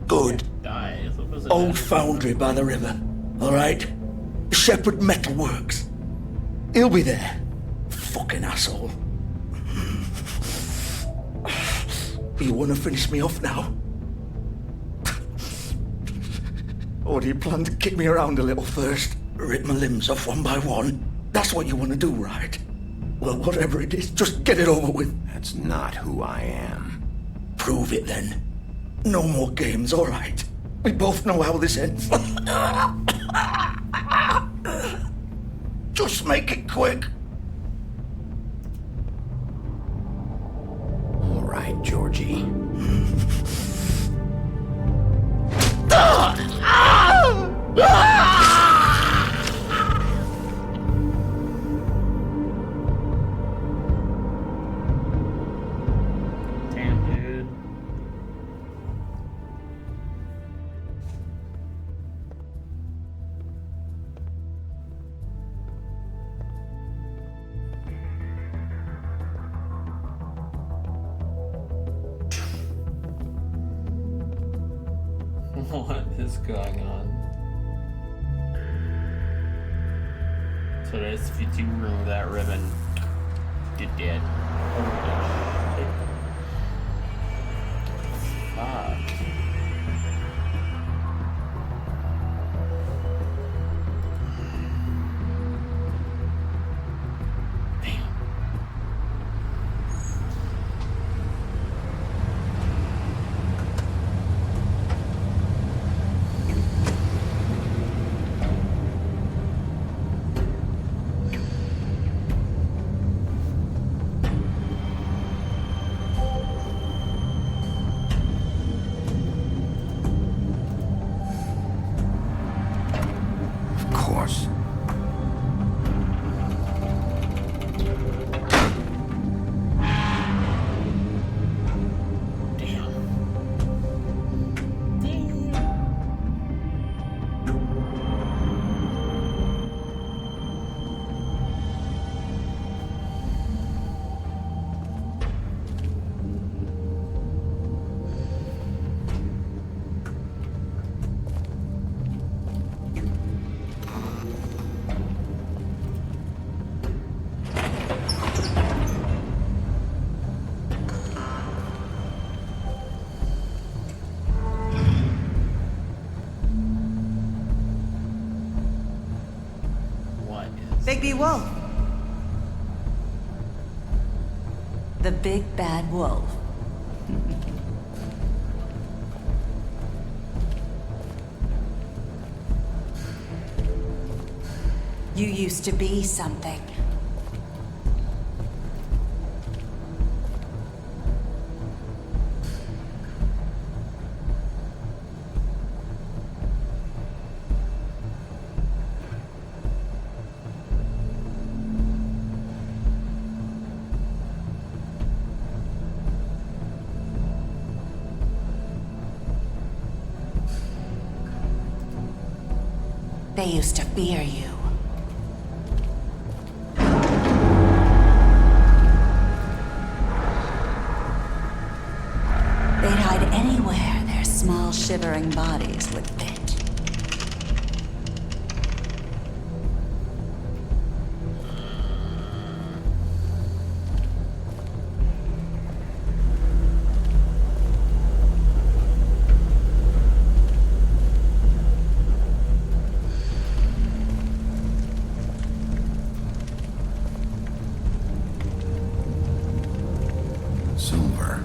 Good. Die. So was it Old foundry by the river, alright? Shepherd Metal Works. He'll be there. Fucking asshole. You wanna finish me off now? Or do you plan to kick me around a little first? Rip my limbs off one by one? That's what you wanna do, right? Well, whatever it is, just get it over with. That's not who I am. Prove it then. No more games, alright? We both know how this ends. Just make it quick. All right, Georgie. Damn, dude. What is going on? So that's if you remove that ribbon, you're dead. Holy shit. Fuck. Bigby Wolf. The big bad wolf. You used to be something. They used to fear you. They'd hide anywhere their small, shivering bodies would fit. Silver.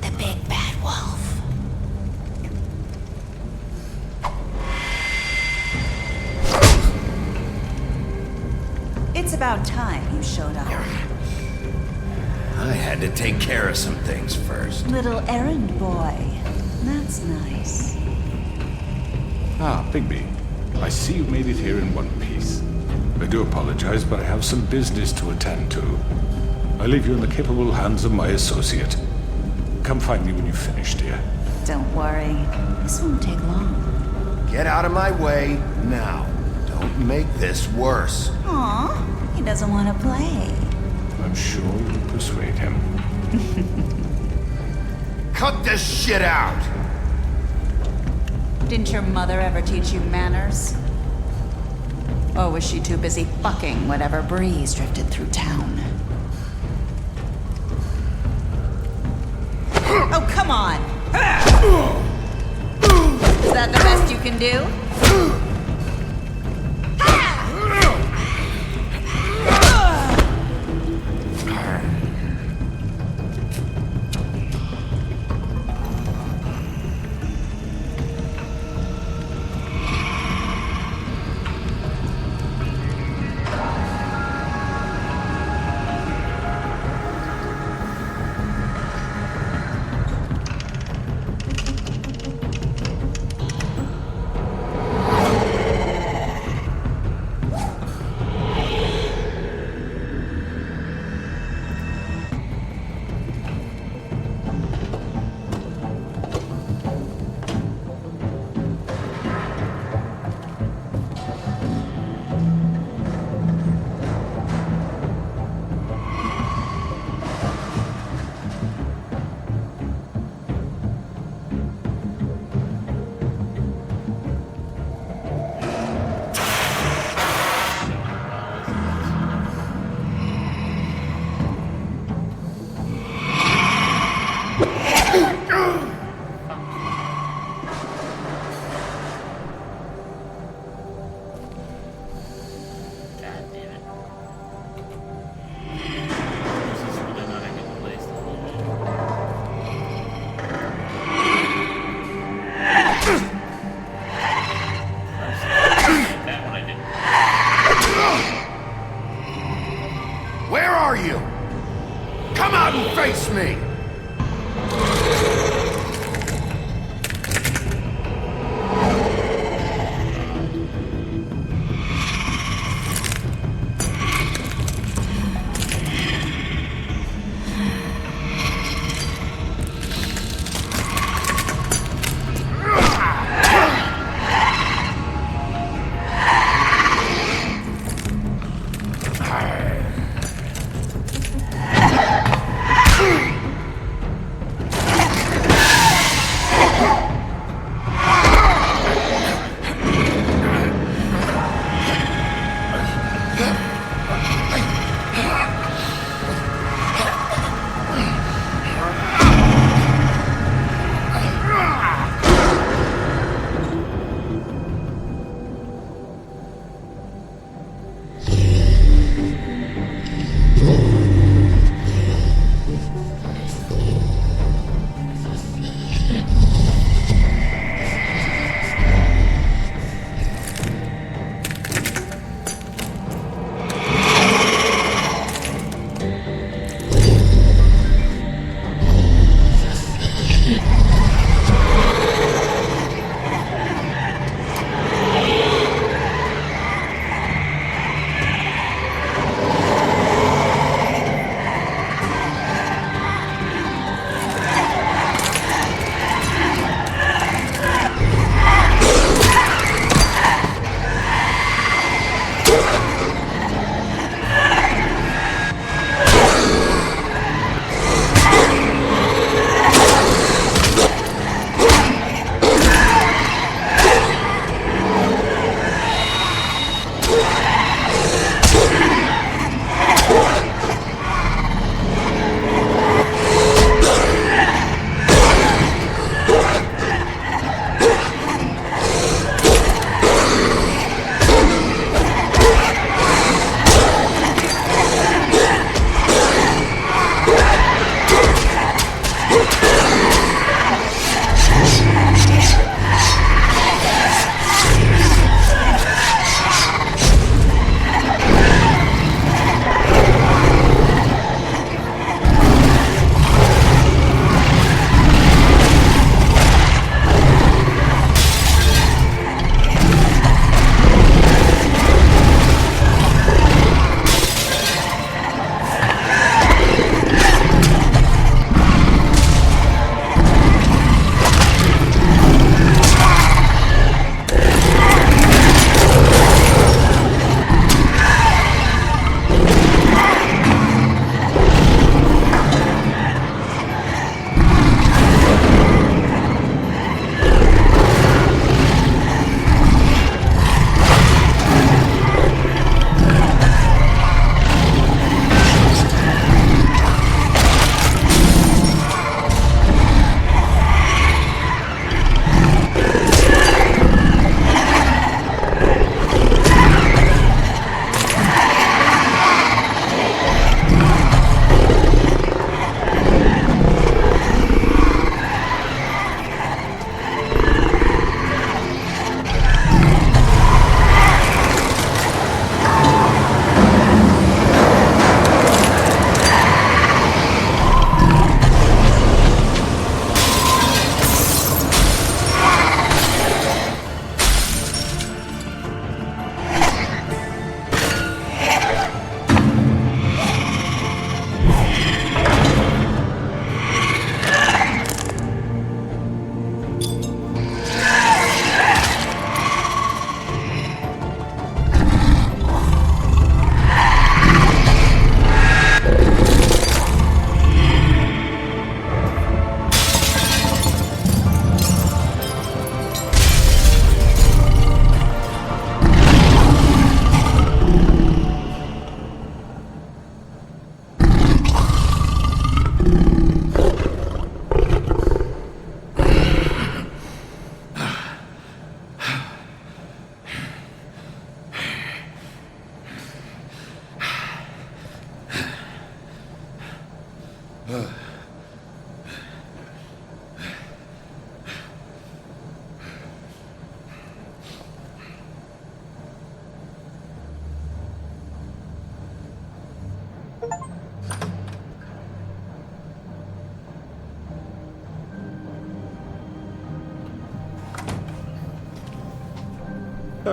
The big bad wolf. It's about time you showed up. I had to take care of some things first. Little errand boy. That's nice. Ah, Bigby. I see you made it here in one piece. I do apologize, but I have some business to attend to. I leave you in the capable hands of my associate. Come find me when you've finished, dear. Don't worry. This won't take long. Get out of my way now. Don't make this worse. Aw, he doesn't want to play. I'm sure you'll persuade him. Cut this shit out! Didn't your mother ever teach you manners? Or was she too busy fucking whatever breeze drifted through town? Oh, come on! Is that the best you can do? Where are you? Come out and face me!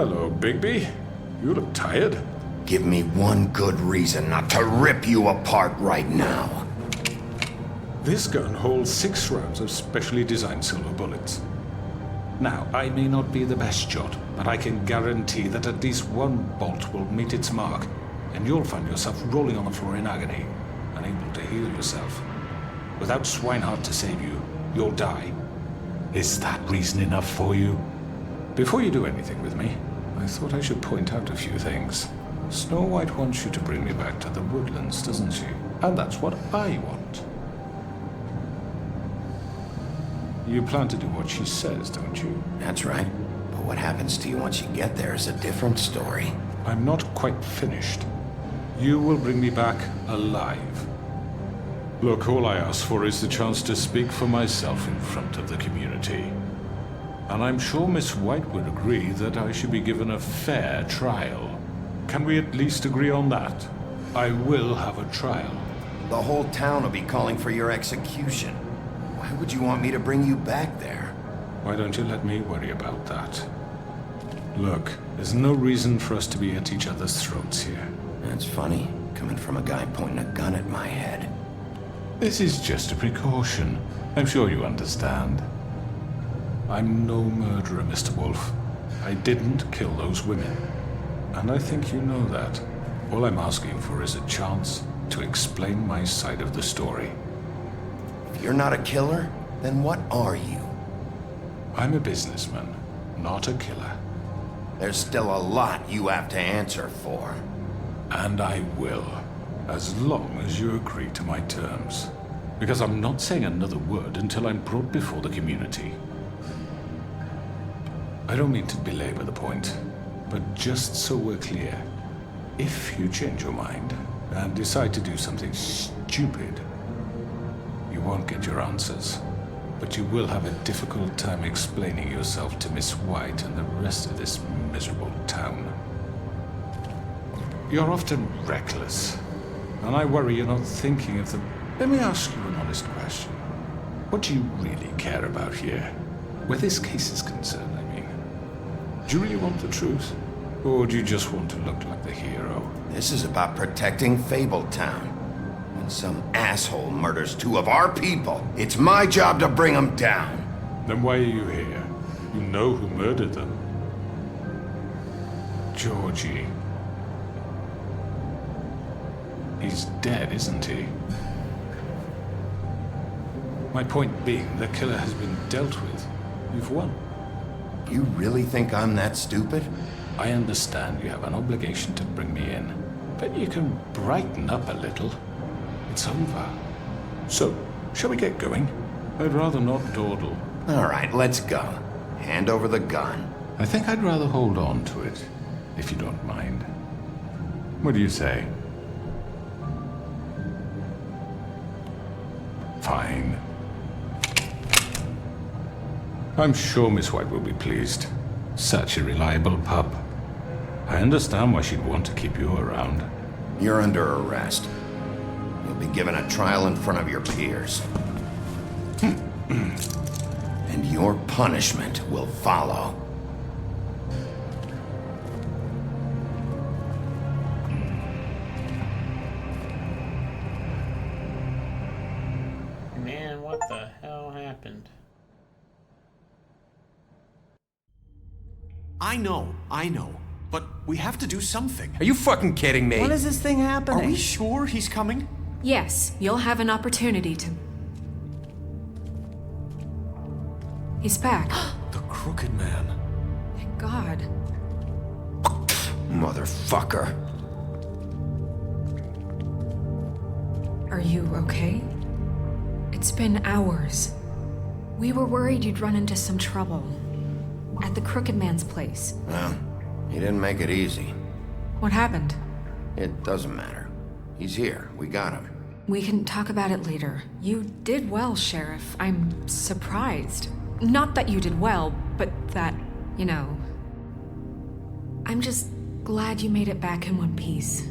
Hello, Bigby. You look tired. Give me one good reason not to rip you apart right now. This gun holds 6 rounds of specially designed silver bullets. Now, I may not be the best shot, but I can guarantee that at least one bolt will meet its mark, and you'll find yourself rolling on the floor in agony, unable to heal yourself. Without Swinehart to save you, you'll die. Is that reason enough for you? Before you do anything with me, I thought I should point out a few things. Snow White wants you to bring me back to the woodlands, doesn't she? And that's what I want. You plan to do what she says, don't you? That's right. But what happens to you once you get there is a different story. I'm not quite finished. You will bring me back alive. Look, all I ask for is the chance to speak for myself in front of the community. And I'm sure Miss White would agree that I should be given a fair trial. Can we at least agree on that? I will have a trial. The whole town will be calling for your execution. Why would you want me to bring you back there? Why don't you let me worry about that? Look, there's no reason for us to be at each other's throats here. That's funny, coming from a guy pointing a gun at my head. This is just a precaution. I'm sure you understand. I'm no murderer, Mr. Wolf. I didn't kill those women. And I think you know that. All I'm asking for is a chance to explain my side of the story. If you're not a killer, then what are you? I'm a businessman, not a killer. There's still a lot you have to answer for. And I will, as long as you agree to my terms. Because I'm not saying another word until I'm brought before the community. I don't mean to belabor the point, but just so we're clear, if you change your mind and decide to do something stupid, you won't get your answers, but you will have a difficult time explaining yourself to Miss White and the rest of this miserable town. You're often reckless, and I worry you're not thinking of the... Let me ask you an honest question. What do you really care about here? Where this case is concerned, I mean. Do you really want the truth? Or do you just want to look like the hero? This is about protecting Fabletown. When some asshole murders 2 of our people, it's my job to bring them down. Then why are you here? You know who murdered them. Georgie. He's dead, isn't he? My point being, the killer has been dealt with. You've won. You really think I'm that stupid? I understand you have an obligation to bring me in, but you can brighten up a little. It's over. So, shall we get going? I'd rather not dawdle. All right, let's go. Hand over the gun. I think I'd rather hold on to it, if you don't mind. What do you say? Fine. I'm sure Miss White will be pleased. Such a reliable pup. I understand why she'd want to keep you around. You're under arrest. You'll be given a trial in front of your peers. And your punishment will follow. Man, what the hell happened? I know. But we have to do something. Are you fucking kidding me? When is this thing happening? Are we sure he's coming? Yes, you'll have an opportunity to... He's back. The Crooked Man. Thank God. Motherfucker. Are you okay? It's been hours. We were worried you'd run into some trouble. At the Crooked Man's place. Well, he didn't make it easy. What happened? It doesn't matter. He's here. We got him. We can talk about it later. You did well, Sheriff. I'm surprised. Not that you did well, but that, you know... I'm just glad you made it back in one piece.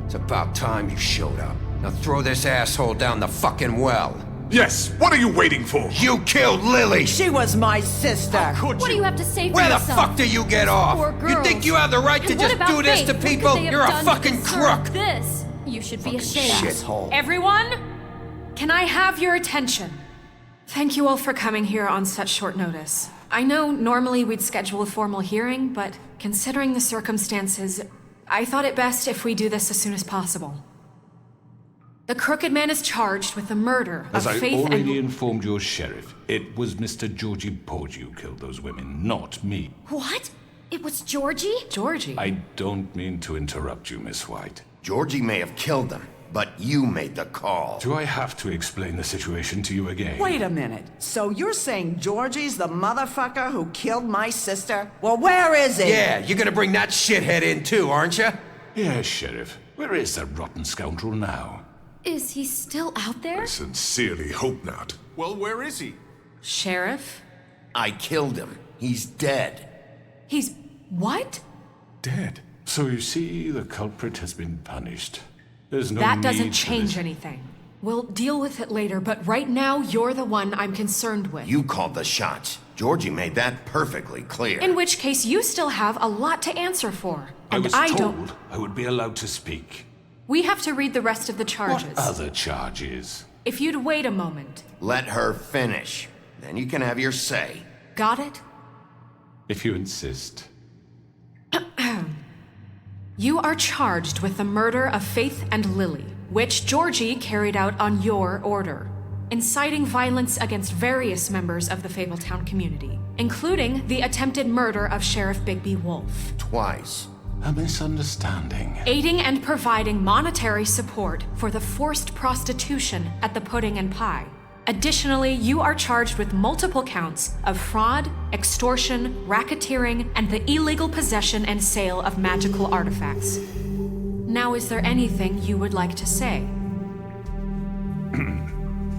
It's about time you showed up. Now throw this asshole down the fucking well. Yes, what are you waiting for? You killed Lily! She was my sister. What do you have to say for Where the yourself? fuck do you get off? Poor You girls. think you have the right to And what just about do this Faith? to What could people? they have You're a done to fucking deserve crook! This. You should be ashamed. Shithole. Everyone, can I have your attention? Thank you all for coming here on such short notice. I know normally we'd schedule a formal hearing, but considering the circumstances, I thought it best if we do this as soon as possible. The Crooked Man is charged with the murder As of I Faith already and... informed your sheriff, it was Mr. Georgie Porgy who killed those women, not me. What? It was Georgie? Georgie? I don't mean to interrupt you, Miss White. Georgie may have killed them, but you made the call. Do I have to explain the situation to you again? Wait a minute. So you're saying Georgie's the motherfucker who killed my sister? Well, where is he? Yeah, you're gonna bring that shithead in too, aren't you? Yes, Sheriff. Where is that rotten scoundrel now? Is he still out there? I sincerely hope not. Well, where is he? Sheriff? I killed him. He's dead. He's... what? Dead. So you see, the culprit has been punished. There's no That doesn't need for change this. anything. We'll deal with it later, but right now, you're the one I'm concerned with. You called the shots. Georgie made that perfectly clear. In which case, you still have a lot to answer for. I And was I told don't... I would be allowed to speak. We have to read the rest of the charges. What other charges? If you'd wait a moment. Let her finish. Then you can have your say. Got it? If you insist. You are charged with the murder of Faith and Lily, which Georgie carried out on your order, inciting violence against various members of the Fabletown community, including the attempted murder of Sheriff Bigby Wolf. Twice. A misunderstanding. Aiding and providing monetary support for the forced prostitution at the Pudding and Pie. Additionally, you are charged with multiple counts of fraud, extortion, racketeering, and the illegal possession and sale of magical artifacts. Now, is there anything you would like to say?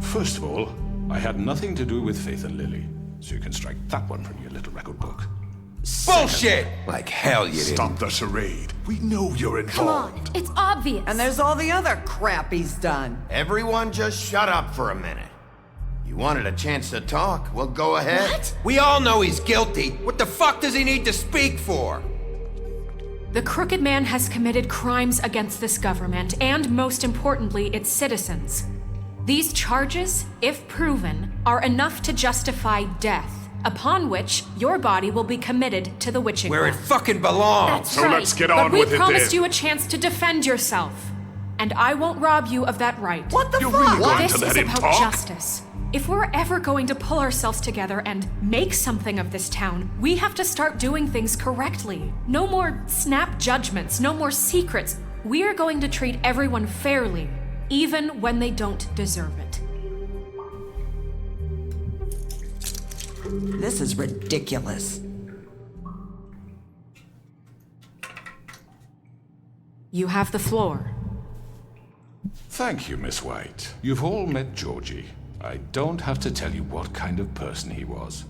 First of all, I had nothing to do with Faith and Lily, so you can strike that one from your little record book. Bullshit! Like hell you didn't. Stop the charade. We know you're Come involved. on, it's obvious. And there's all the other crap he's done. Everyone just shut up for a minute. You wanted a chance to talk? Well, go ahead. What? We all know he's guilty. What the fuck does he need to speak for? The Crooked Man has committed crimes against this government and, most importantly, its citizens. These charges, if proven, are enough to justify death, upon which your body will be committed to the witching Where it well. fucking belongs. That's So right. let's get but on we with it promised then. you a chance to defend yourself, and I won't rob you of that right. What the You're fuck? really going This to let is him about talk? justice. If we're ever going to pull ourselves together and make something of this town, we have to start doing things correctly. No more snap judgments, no more secrets. We are going to treat everyone fairly, even when they don't deserve it. This is ridiculous. You have the floor. Thank you, Miss White. You've all met Georgie. I don't have to tell you what kind of person he was.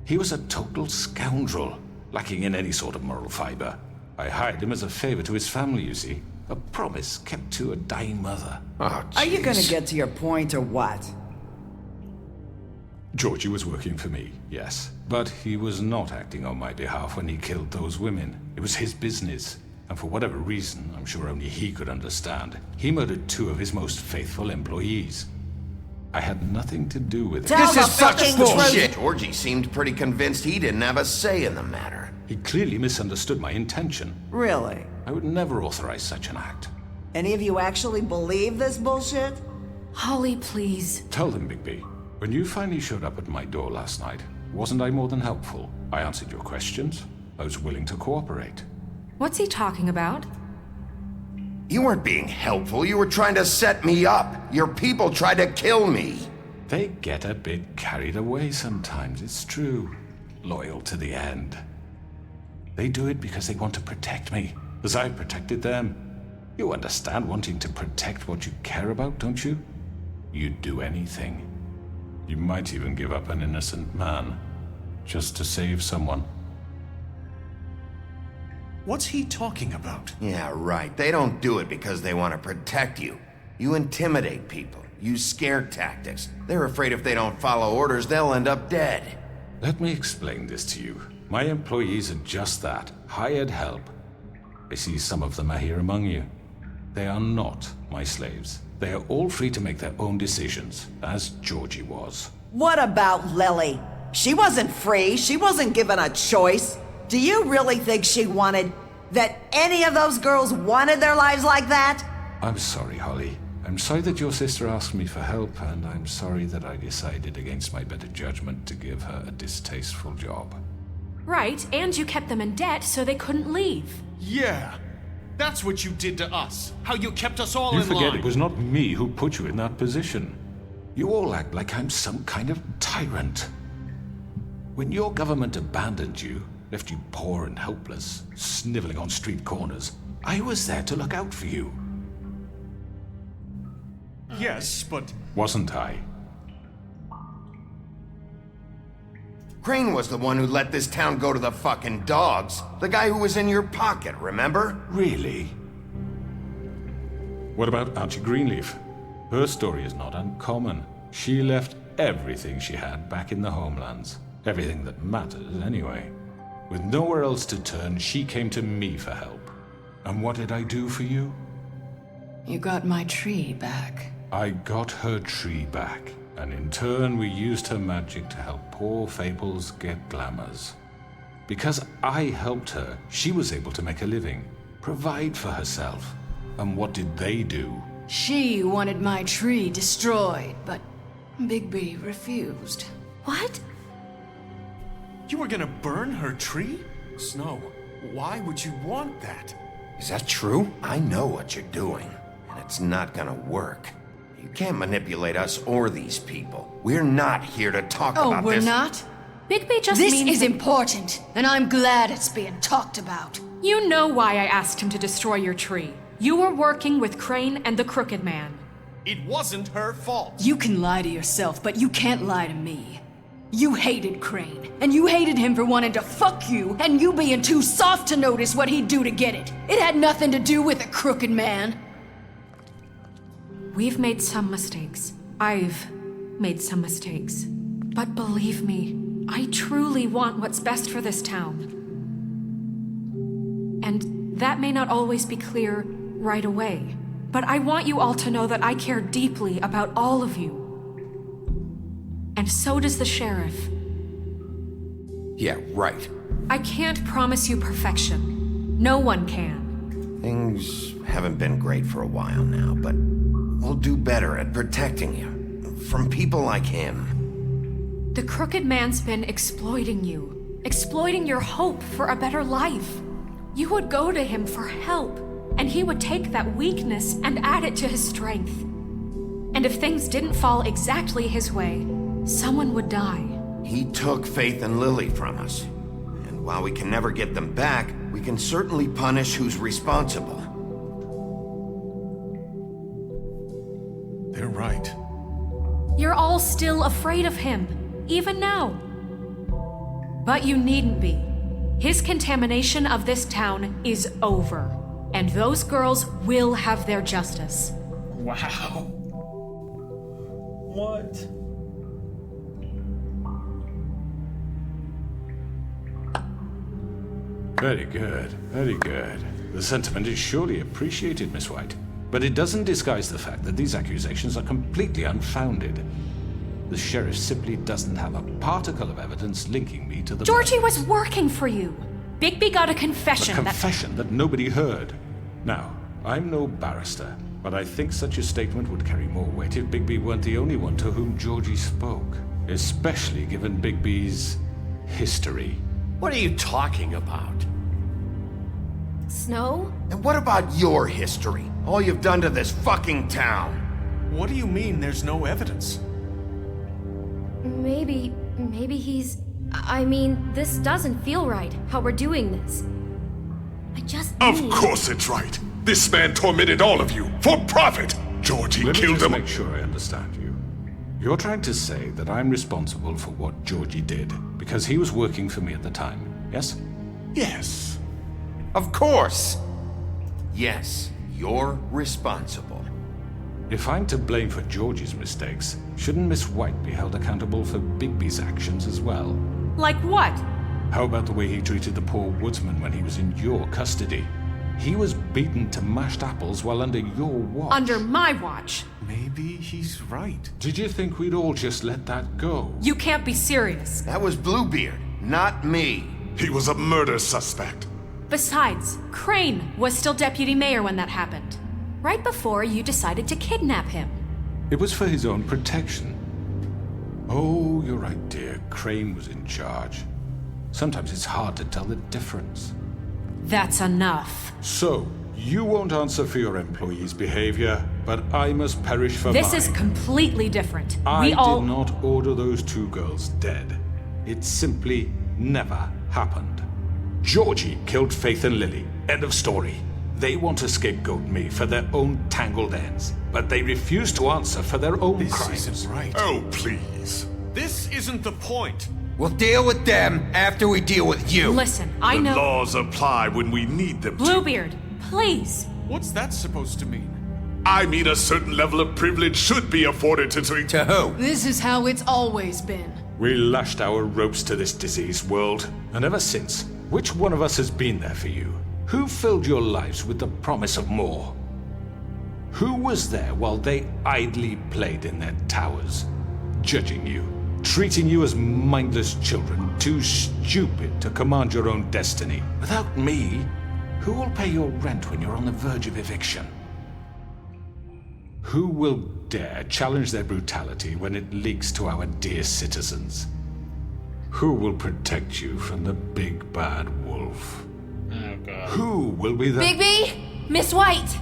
He was a total scoundrel, lacking in any sort of moral fiber. I hired him as a favor to his family, you see. A promise kept to a dying mother. Oh, Are you gonna jeez. get to your point or what? Georgie was working for me, yes. But he was not acting on my behalf when he killed those women. It was his business. And for whatever reason, I'm sure only he could understand, he murdered 2 of his most faithful employees. I had nothing to do with it. Tell This the is such fucking bullshit. truth. Georgie seemed pretty convinced he didn't have a say in the matter. He clearly misunderstood my intention. Really? I would never authorize such an act. Any of you actually believe this bullshit? Holly, please. Tell them, Bigby. When you finally showed up at my door last night, wasn't I more than helpful? I answered your questions. I was willing to cooperate. What's he talking about? You weren't being helpful. You were trying to set me up. Your people tried to kill me. They get a bit carried away sometimes, it's true. Loyal to the end. They do it because they want to protect me, as I protected them. You understand wanting to protect what you care about, don't you? You'd do anything. You might even give up an innocent man, just to save someone. What's he talking about? Yeah, right. They don't do it because they want to protect you. You intimidate people. use scare tactics. They're afraid if they don't follow orders, they'll end up dead. Let me explain this to you. My employees are just that, hired help. I see some of them are here among you. They are not my slaves. They are all free to make their own decisions, as Georgie was. What about Lily? She wasn't free. She wasn't given a choice. Do you really think she wanted... that any of those girls wanted their lives like that? I'm sorry, Holly. I'm sorry that your sister asked me for help, and I'm sorry that I decided against my better judgment to give her a distasteful job. Right, and you kept them in debt so they couldn't leave. Yeah, that's what you did to us. How you kept us all You in line. forget it was not me who put you in that position. You all act like I'm some kind of tyrant. When your government abandoned you, left you poor and helpless, sniveling on street corners, I was there to look out for you. Yes, but... Wasn't I? Crane was the one who let this town go to the fucking dogs. The guy who was in your pocket, remember? Really? What about Archie Greenleaf? Her story is not uncommon. She left everything she had back in the homelands. Everything that mattered, anyway. With nowhere else to turn, she came to me for help. And what did I do for you? You got my tree back. I got her tree back, and in turn we used her magic to help poor Fables get glamours. Because I helped her, she was able to make a living, provide for herself. And what did they do? She wanted my tree destroyed, but Bigby refused. What? You were gonna burn her tree? Snow, why would you want that? Is that true? I know what you're doing, and it's not gonna work. You can't manipulate us or these people. We're not here to talk about we're this. not? Bigby just This means... is important, and I'm glad it's being talked about. You know why I asked him to destroy your tree. You were working with Crane and the Crooked Man. It wasn't her fault. You can lie to yourself, but you can't lie to me. You hated Crane, and you hated him for wanting to fuck you, and you being too soft to notice what he'd do to get it. It had nothing to do with the Crooked Man. We've made some mistakes. I've made some mistakes. But believe me, I truly want what's best for this town. And that may not always be clear right away. But I want you all to know that I care deeply about all of you. And so does the sheriff. Yeah, right. I can't promise you perfection. No one can. Things haven't been great for a while now, but we'll do better at protecting you from people like him. The Crooked Man's been exploiting you, exploiting your hope for a better life. You would go to him for help, and he would take that weakness and add it to his strength. And if things didn't fall exactly his way, someone would die. He took Faith and Lily from us. And while we can never get them back, we can certainly punish who's responsible. They're right. You're all still afraid of him, even now. But you needn't be. His contamination of this town is over, and those girls will have their justice. Wow. What? Very good, very good. The sentiment is surely appreciated, Miss White. But it doesn't disguise the fact that these accusations are completely unfounded. The sheriff simply doesn't have a particle of evidence linking me to the Georgie was working for you. Bigby got a confession. A confession that nobody heard. Now, I'm no barrister, but I think such a statement would carry more weight if Bigby weren't the only one to whom Georgie spoke. Especially given Bigby's history. What are you talking about? Snow? And what about your history? All you've done to this fucking town? What do you mean there's no evidence? Maybe he's... I mean, this doesn't feel right, how we're doing this. I just Of need... course it's right. This man tormented all of you for profit. Georgie Let me killed just him. make sure I understand you. You're trying to say that I'm responsible for what Georgie did because he was working for me at the time, yes? Yes. Of course. Yes, you're responsible. If I'm to blame for Georgie's mistakes, shouldn't Miss White be held accountable for Bigby's actions as well? Like what? How about the way he treated the poor woodsman when he was in your custody? He was beaten to mashed apples while under your watch. Under my watch. Maybe he's right. Did you think we'd all just let that go? You can't be serious. That was Bluebeard, not me. He was a murder suspect. Besides, Crane was still deputy mayor when that happened. Right before you decided to kidnap him. It was for his own protection. Oh, you're right, dear. Crane was in charge. Sometimes it's hard to tell the difference. That's enough. So, you won't answer for your employees' behavior, but I must perish for mine. This is completely different. I did not order those 2 girls dead. It simply never happened. Georgie killed Faith and Lily. End of story. They want to scapegoat me for their own tangled ends, but they refuse to answer for their own crimes. This isn't right. Oh, please. This isn't the point. We'll deal with them after we deal with you. Listen, I The know. laws apply when we need them to. Bluebeard, please. What's that supposed to mean? I mean a certain level of privilege should be afforded to who? This is how it's always been. We lashed our ropes to this diseased world, and ever since, which one of us has been there for you? Who filled your lives with the promise of more? Who was there while they idly played in their towers, judging you, treating you as mindless children, too stupid to command your own destiny? Without me, who will pay your rent when you're on the verge of eviction? Who will dare challenge their brutality when it leaks to our dear citizens? Who will protect you from the big bad wolf? Oh, God. Who will be the... Bigby! Miss White!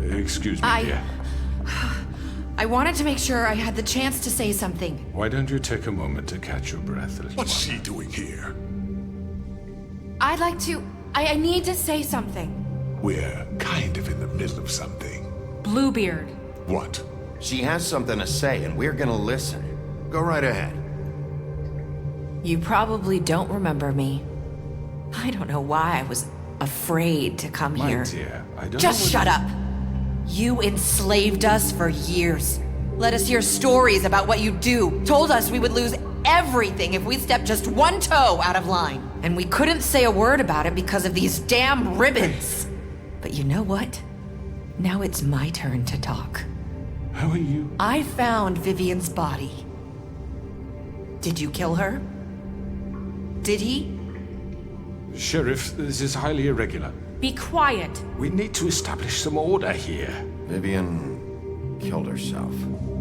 Excuse me, dear. I wanted to make sure I had the chance to say something. Why don't you take a moment to catch your breath a little What's she doing here? I'd like to... I need to say something. We're kind of in the middle of something. Bluebeard. What? She has something to say, and we're gonna listen. Go right ahead. You probably don't remember me. I don't know why I was afraid to come My here. dear, I don't Just know shut up! You enslaved us for years. Let us hear stories about what you do. Told us we would lose everything if we stepped just one toe out of line. And we couldn't say a word about it because of these damn ribbons. But you know what? Now it's my turn to talk. How are you? I found Vivian's body. Did you kill her? Did he? Sheriff, this is highly irregular. Be quiet. We need to establish some order here. Vivian killed herself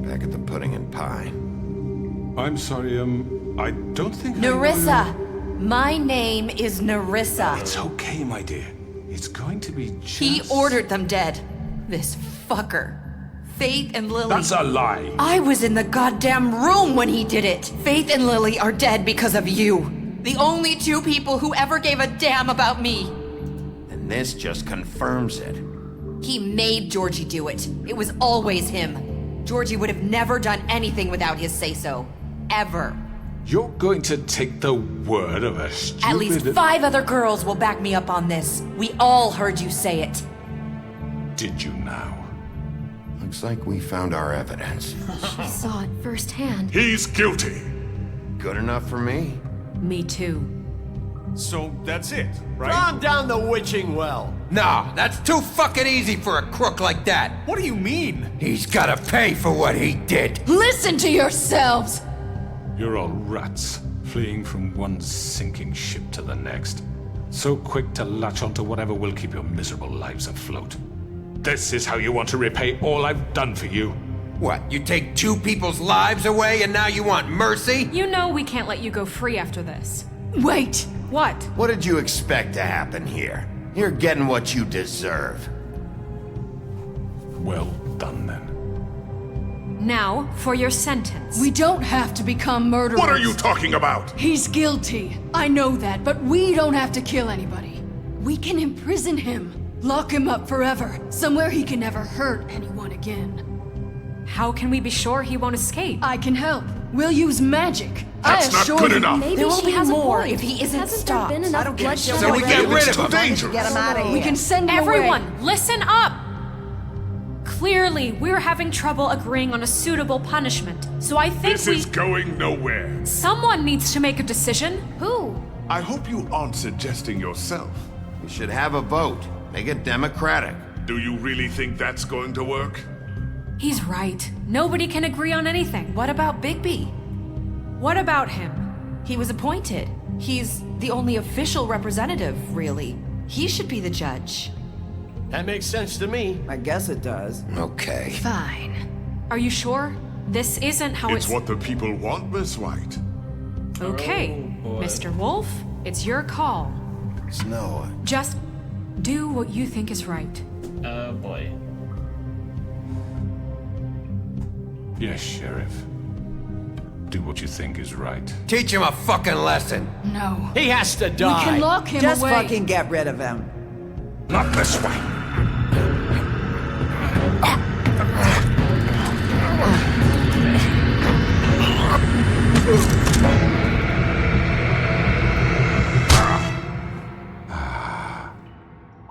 back at the Pudding and Pie. I'm sorry, I don't think Nerissa! My name is Nerissa. It's okay, my dear. It's going to be just... He ordered them dead. This fucker. Faith and Lily... That's a lie! I was in the goddamn room when he did it! Faith and Lily are dead because of you. The only 2 people who ever gave a damn about me. And this just confirms it. He made Georgie do it. It was always him. Georgie would have never done anything without his say-so. Ever. You're going to take the word of a stupid... At least 5 other girls will back me up on this. We all heard you say it. Did you now? Looks like we found our evidence. She saw it firsthand. He's guilty. Good enough for me. Me too. So that's it, right? Calm down the witching well. Nah, that's too fucking easy for a crook like that. What do you mean? He's gotta pay for what he did. Listen to yourselves! You're all rats, fleeing from one sinking ship to the next. So quick to latch onto whatever will keep your miserable lives afloat. This is how you want to repay all I've done for you. What, you take 2 people's lives away and now you want mercy? You know we can't let you go free after this. Wait! What? What did you expect to happen here? You're getting what you deserve. Well done, then. Now, for your sentence. We don't have to become murderers. What are you talking about? He's guilty. I know that, but we don't have to kill anybody. We can imprison him. Lock him up forever. Somewhere he can never hurt anyone again. How can we be sure he won't escape? I can help. We'll use magic. That's I not assure good you. enough. Maybe There will she be has more a point. if he isn't Hasn't stopped. there been enough I don't get bloodshed you. Then we already? get rid of too him. dangerous. Get him out of here. We can send him Everyone, away. listen up! Clearly, we're having trouble agreeing on a suitable punishment, so I think This is going nowhere. someone needs to make a decision. Who? I hope you aren't suggesting yourself. We should have a vote. Make it democratic. Do you really think that's going to work? He's right. Nobody can agree on anything. What about Bigby? What about him? He was appointed. He's the only official representative, really. He should be the judge. That makes sense to me. I guess it does. Okay. Fine. Are you sure? This isn't how It's what the people want, Miss White. Okay, Oh, boy. Mr. Wolf, it's your call. Snow. Just do what you think is right. Oh boy. Yes, Sheriff. Do what you think is right. Teach him a fucking lesson. No. He has to We die. can lock him Just away. fucking get rid of him. Not this way.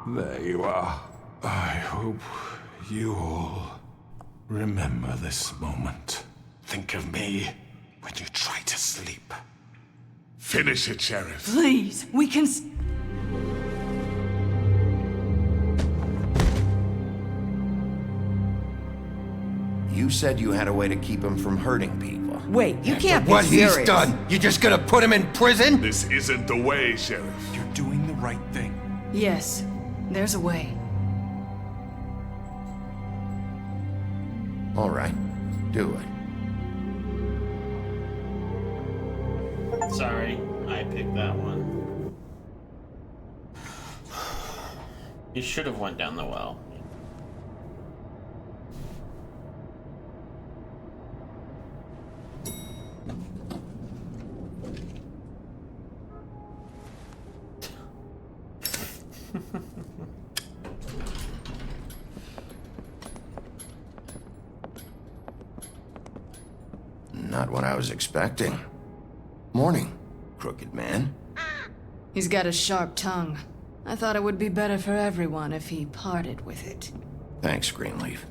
There you are. I hope you all remember this moment. Think of me when you try to sleep. Finish it, Sheriff. Please, we can. You said you had a way to keep him from hurting people. Wait, you can't be What serious. he's done, you just gonna put him in prison? This isn't the way, Sheriff. You're doing the right thing. Yes, there's a way. All right, do it. Sorry, I picked that one. You should have went down the well. Not what I was expecting. Morning, crooked man. He's got a sharp tongue. I thought it would be better for everyone if he parted with it. Thanks, Greenleaf.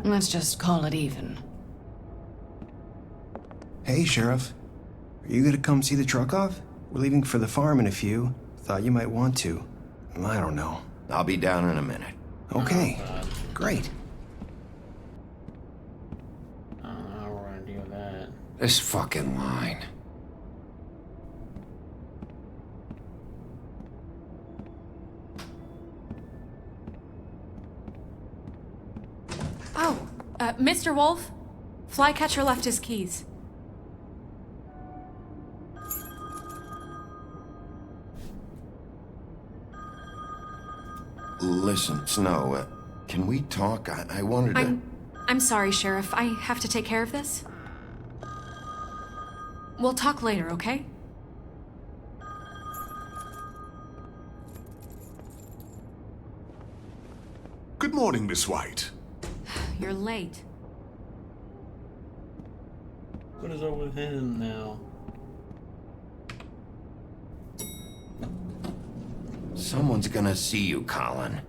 Let's just call it even. Hey, Sheriff. Are you gonna come see the truck off? We're leaving for the farm in a few. Thought you might want to. I don't know. I'll be down in a minute. Okay. Great. I don't know how we're gonna deal with that. This fucking line. Oh, Mr. Wolf, Flycatcher left his keys. Listen, Snow, can we talk? I wanted to... I'm sorry, Sheriff. I have to take care of this. We'll talk later, okay? Good morning, Miss White. You're late. What is up with him now? Someone's gonna see you, Colin.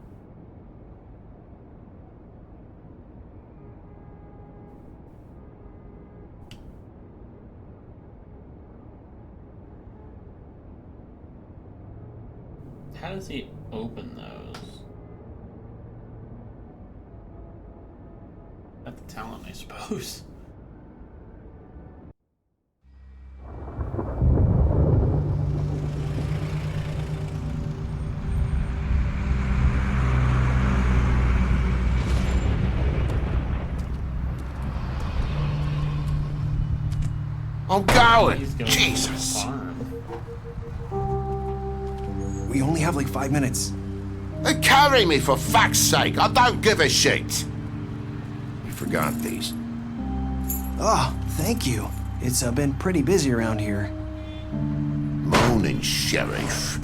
How does he open those? Got the talent, I suppose. I'm going! He's going Jesus! to the farm. We only have like 5 minutes. Carry me, for fuck's sake! I don't give a shit! You forgot these. Oh, thank you. It's been pretty busy around here. Morning, Sheriff.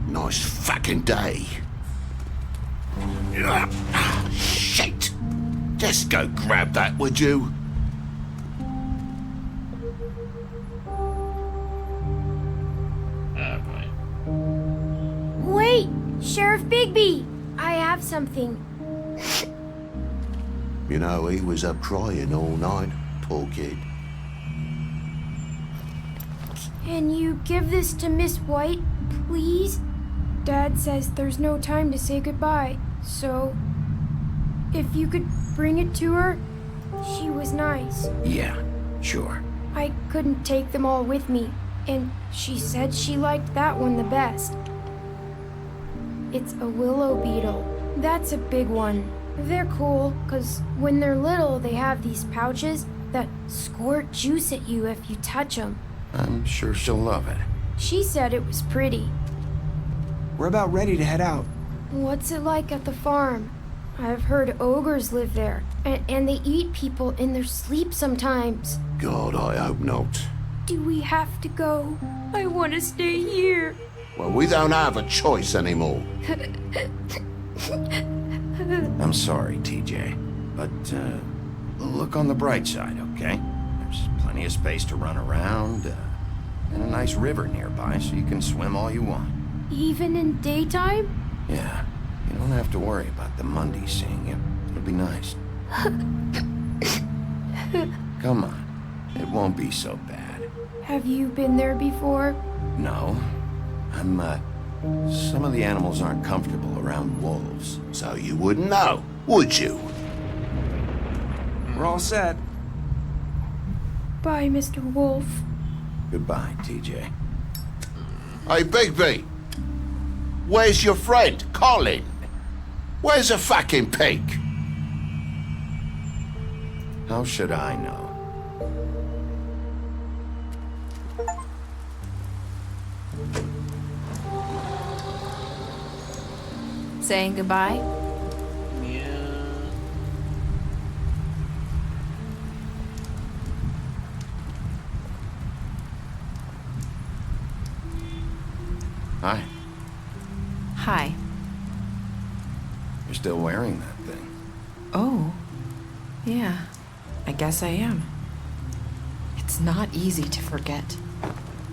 Nice fucking day. Shit! Just go grab that, would you? Sheriff Bigby! I have something. You know, he was up crying all night, poor kid. Can you give this to Miss White, please? Dad says there's no time to say goodbye, so if you could bring it to her, she was nice. Yeah, sure. I couldn't take them all with me, and she said she liked that one the best. It's a willow beetle. That's a big one. They're cool, 'cause when they're little, they have these pouches that squirt juice at you if you touch them. I'm sure she'll love it. She said it was pretty. We're about ready to head out. What's it like at the farm? I've heard ogres live there, and they eat people in their sleep sometimes. God, I hope not. Do we have to go? I want to stay here. Well, we don't have a choice anymore. I'm sorry, TJ, but look on the bright side, okay? There's plenty of space to run around, and a nice river nearby, so you can swim all you want. Even in daytime? Yeah, you don't have to worry about the Monday seeing you. It'll be nice. Come on, it won't be so bad. Have you been there before? No, some of the animals aren't comfortable around wolves. So you wouldn't know, would you? We're all set. Bye, Mr. Wolf. Goodbye, TJ. Hey, Bigby! Where's your friend, Colin? Where's the fucking pig? How should I know? Saying goodbye? Yeah. Hi. Hi. You're still wearing that thing. Oh, yeah, I guess I am. It's not easy to forget.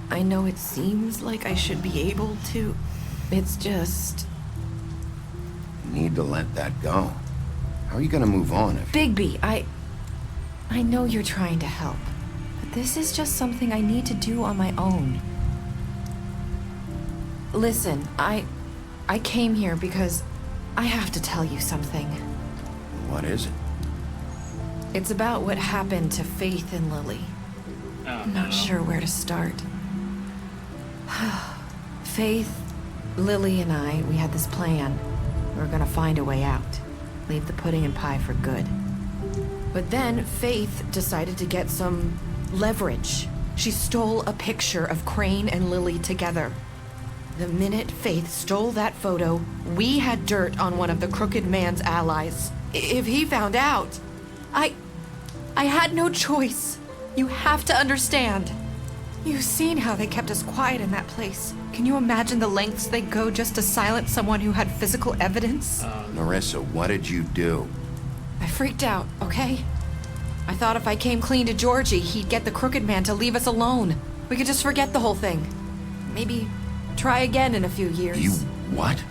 I know it seems like I should be able to. It's just... You need to let that go. How are you gonna move on if... Bigby, I know you're trying to help, but this is just something I need to do on my own. Listen, I came here because I have to tell you something. What is it? It's about what happened to Faith and Lily. I'm not sure where to start. Faith, Lily, and I, we had this plan. We were gonna find a way out. Leave the pudding and pie for good. But then Faith decided to get some leverage. She stole a picture of Crane and Lily together. The minute Faith stole that photo, we had dirt on one of the Crooked Man's allies. If he found out, I had no choice. You have to understand. You've seen how they kept us quiet in that place. Can you imagine the lengths they go just to silence someone who had physical evidence? Narissa, what did you do? I freaked out, okay? I thought if I came clean to Georgie, he'd get the Crooked Man to leave us alone. We could just forget the whole thing. Maybe try again in a few years. You what?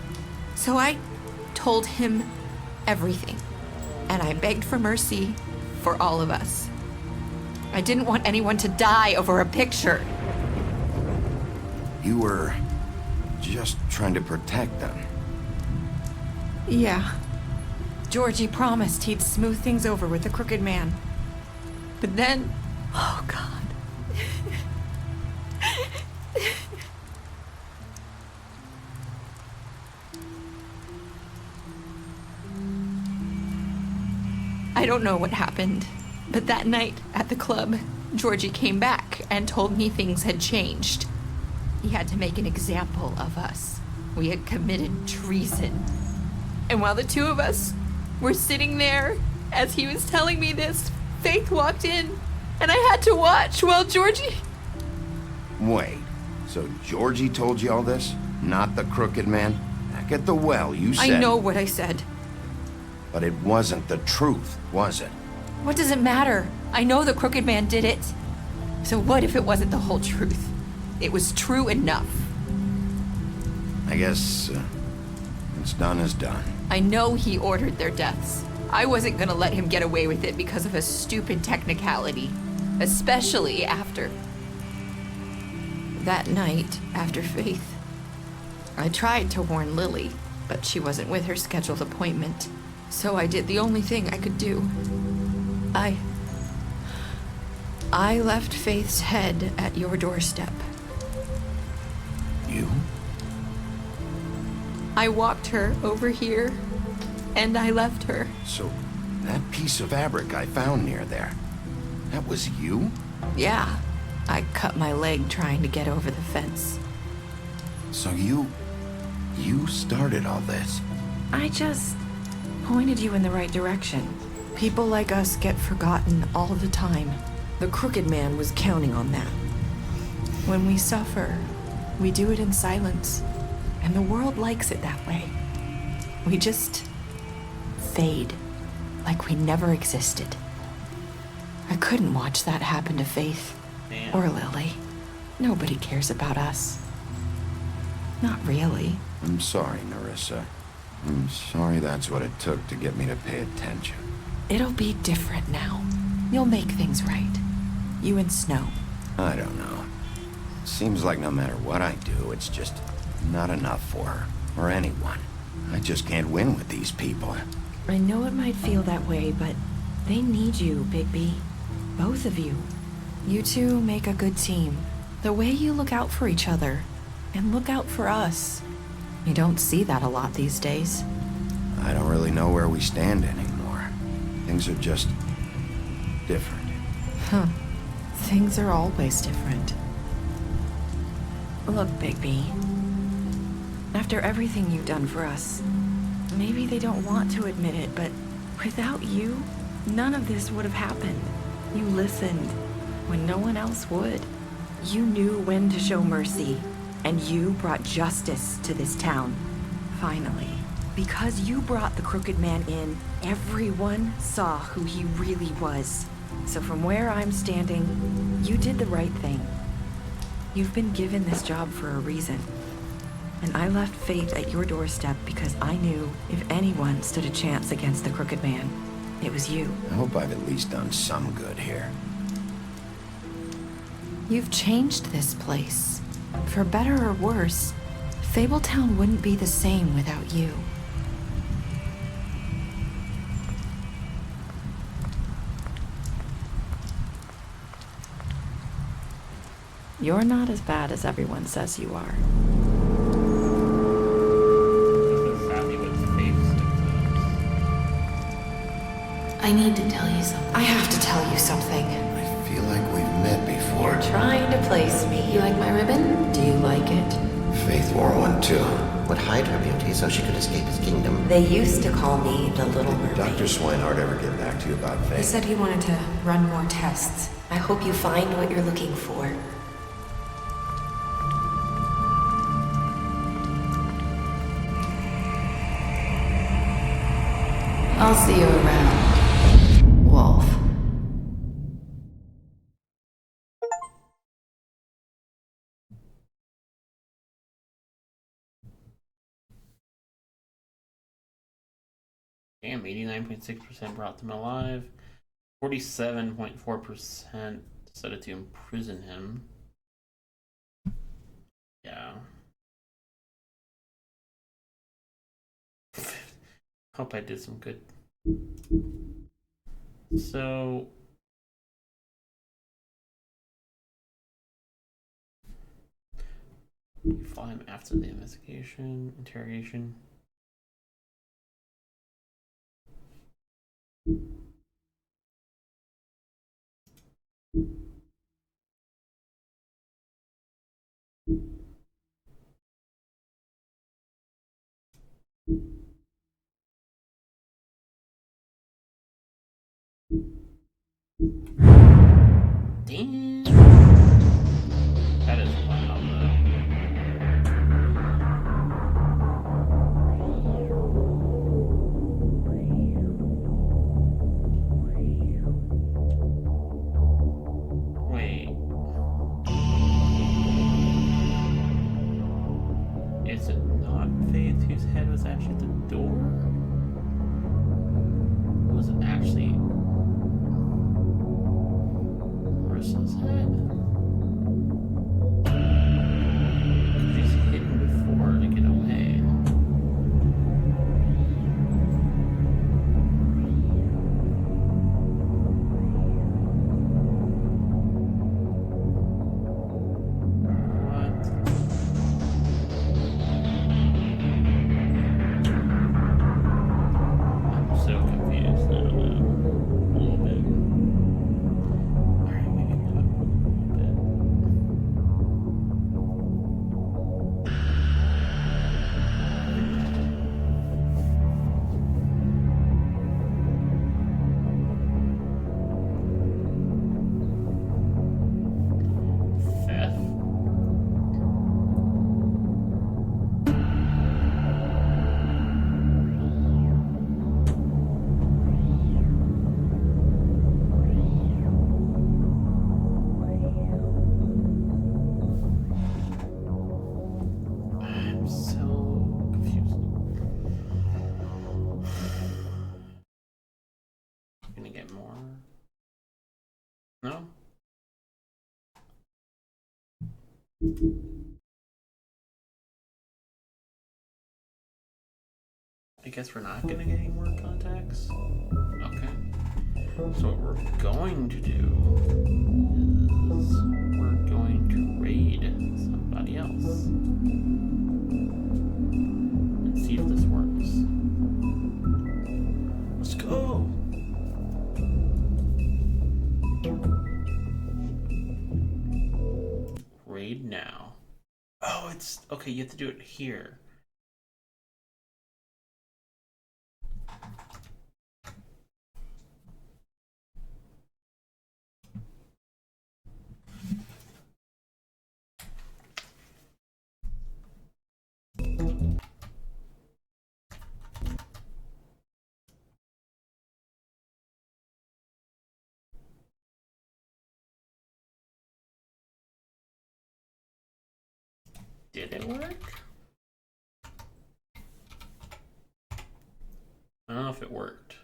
So I told him everything. And I begged for mercy for all of us. I didn't want anyone to die over a picture. You were just trying to protect them. Yeah. Georgie promised he'd smooth things over with the Crooked Man. But then... Oh, God. I don't know what happened, but that night at the club, Georgie came back and told me things had changed. He had to make an example of us. We had committed treason. And while the two of us were sitting there, as he was telling me this, Faith walked in, and I had to watch while Georgie... Wait, so Georgie told you all this? Not the Crooked Man? Back at the well, you said... I know what I said. But it wasn't the truth, was it? What does it matter? I know the Crooked Man did it. So what if it wasn't the whole truth? It was true enough. I guess What's done is done. I know he ordered their deaths. I wasn't gonna let him get away with it because of a stupid technicality. Especially after... that night, after Faith. I tried to warn Lily, but she wasn't with her scheduled appointment. So I did the only thing I could do. I left Faith's head at your doorstep. You? I walked her over here, and I left her. So, that piece of fabric I found near there, that was you? Yeah, I cut my leg trying to get over the fence. So you started all this? I just pointed you in the right direction. People like us get forgotten all the time. The Crooked Man was counting on that. When we suffer, we do it in silence, and the world likes it that way. We just fade, like we never existed. I couldn't watch that happen to Faith or Lily. Nobody cares about us. Not really. I'm sorry, Nerissa. I'm sorry that's what it took to get me to pay attention. It'll be different now. You'll make things right. You and Snow. I don't know. Seems like no matter what I do, it's just not enough for her, or anyone. I just can't win with these people. I know it might feel that way, but they need you, Bigby. Both of you. You two make a good team. The way you look out for each other, and look out for us. You don't see that a lot these days. I don't really know where we stand anymore. Things are just different. Huh. Things are always different. Look, Bigby. After everything you've done for us, maybe they don't want to admit it, but without you, none of this would have happened. You listened when no one else would. You knew when to show mercy, and you brought justice to this town. Finally. Because you brought the Crooked Man in, everyone saw who he really was. So from where I'm standing, you did the right thing. You've been given this job for a reason. And I left Faith at your doorstep because I knew if anyone stood a chance against the Crooked Man, it was you. I hope I've at least done some good here. You've changed this place. For better or worse, Fabletown wouldn't be the same without you. You're not as bad as everyone says you are. I need to tell you something. I have to tell you something. I feel like we've met before. You're trying to place me. You like my ribbon? Do you like it? Faith wore one too. Would hide her beauty so she could escape his kingdom. They used to call me the Little Mermaid. Dr. Swinehart ever get back to you about Faith? He said he wanted to run more tests. I hope you find what you're looking for. I'll see you around, Wolf. Damn, 89.6% brought them alive. 47.4% decided to imprison him. Yeah. Hope I did some good. So you follow him after the interrogation. Damn. That is wild, though. more? No? I guess we're not gonna get any more contacts? Okay. So what we're going to do is we're going to raid somebody else. And see if this works. Let's go! Raid now. Oh, it's... Okay, you have to do it here. Did it work? I don't know if it worked.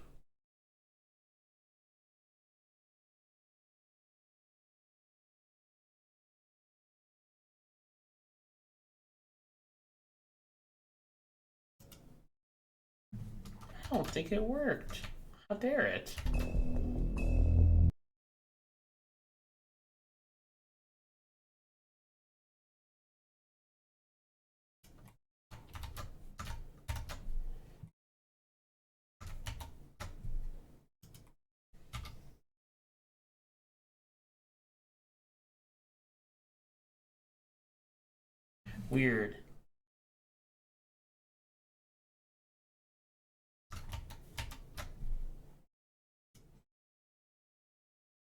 I don't think it worked. How dare it? Weird.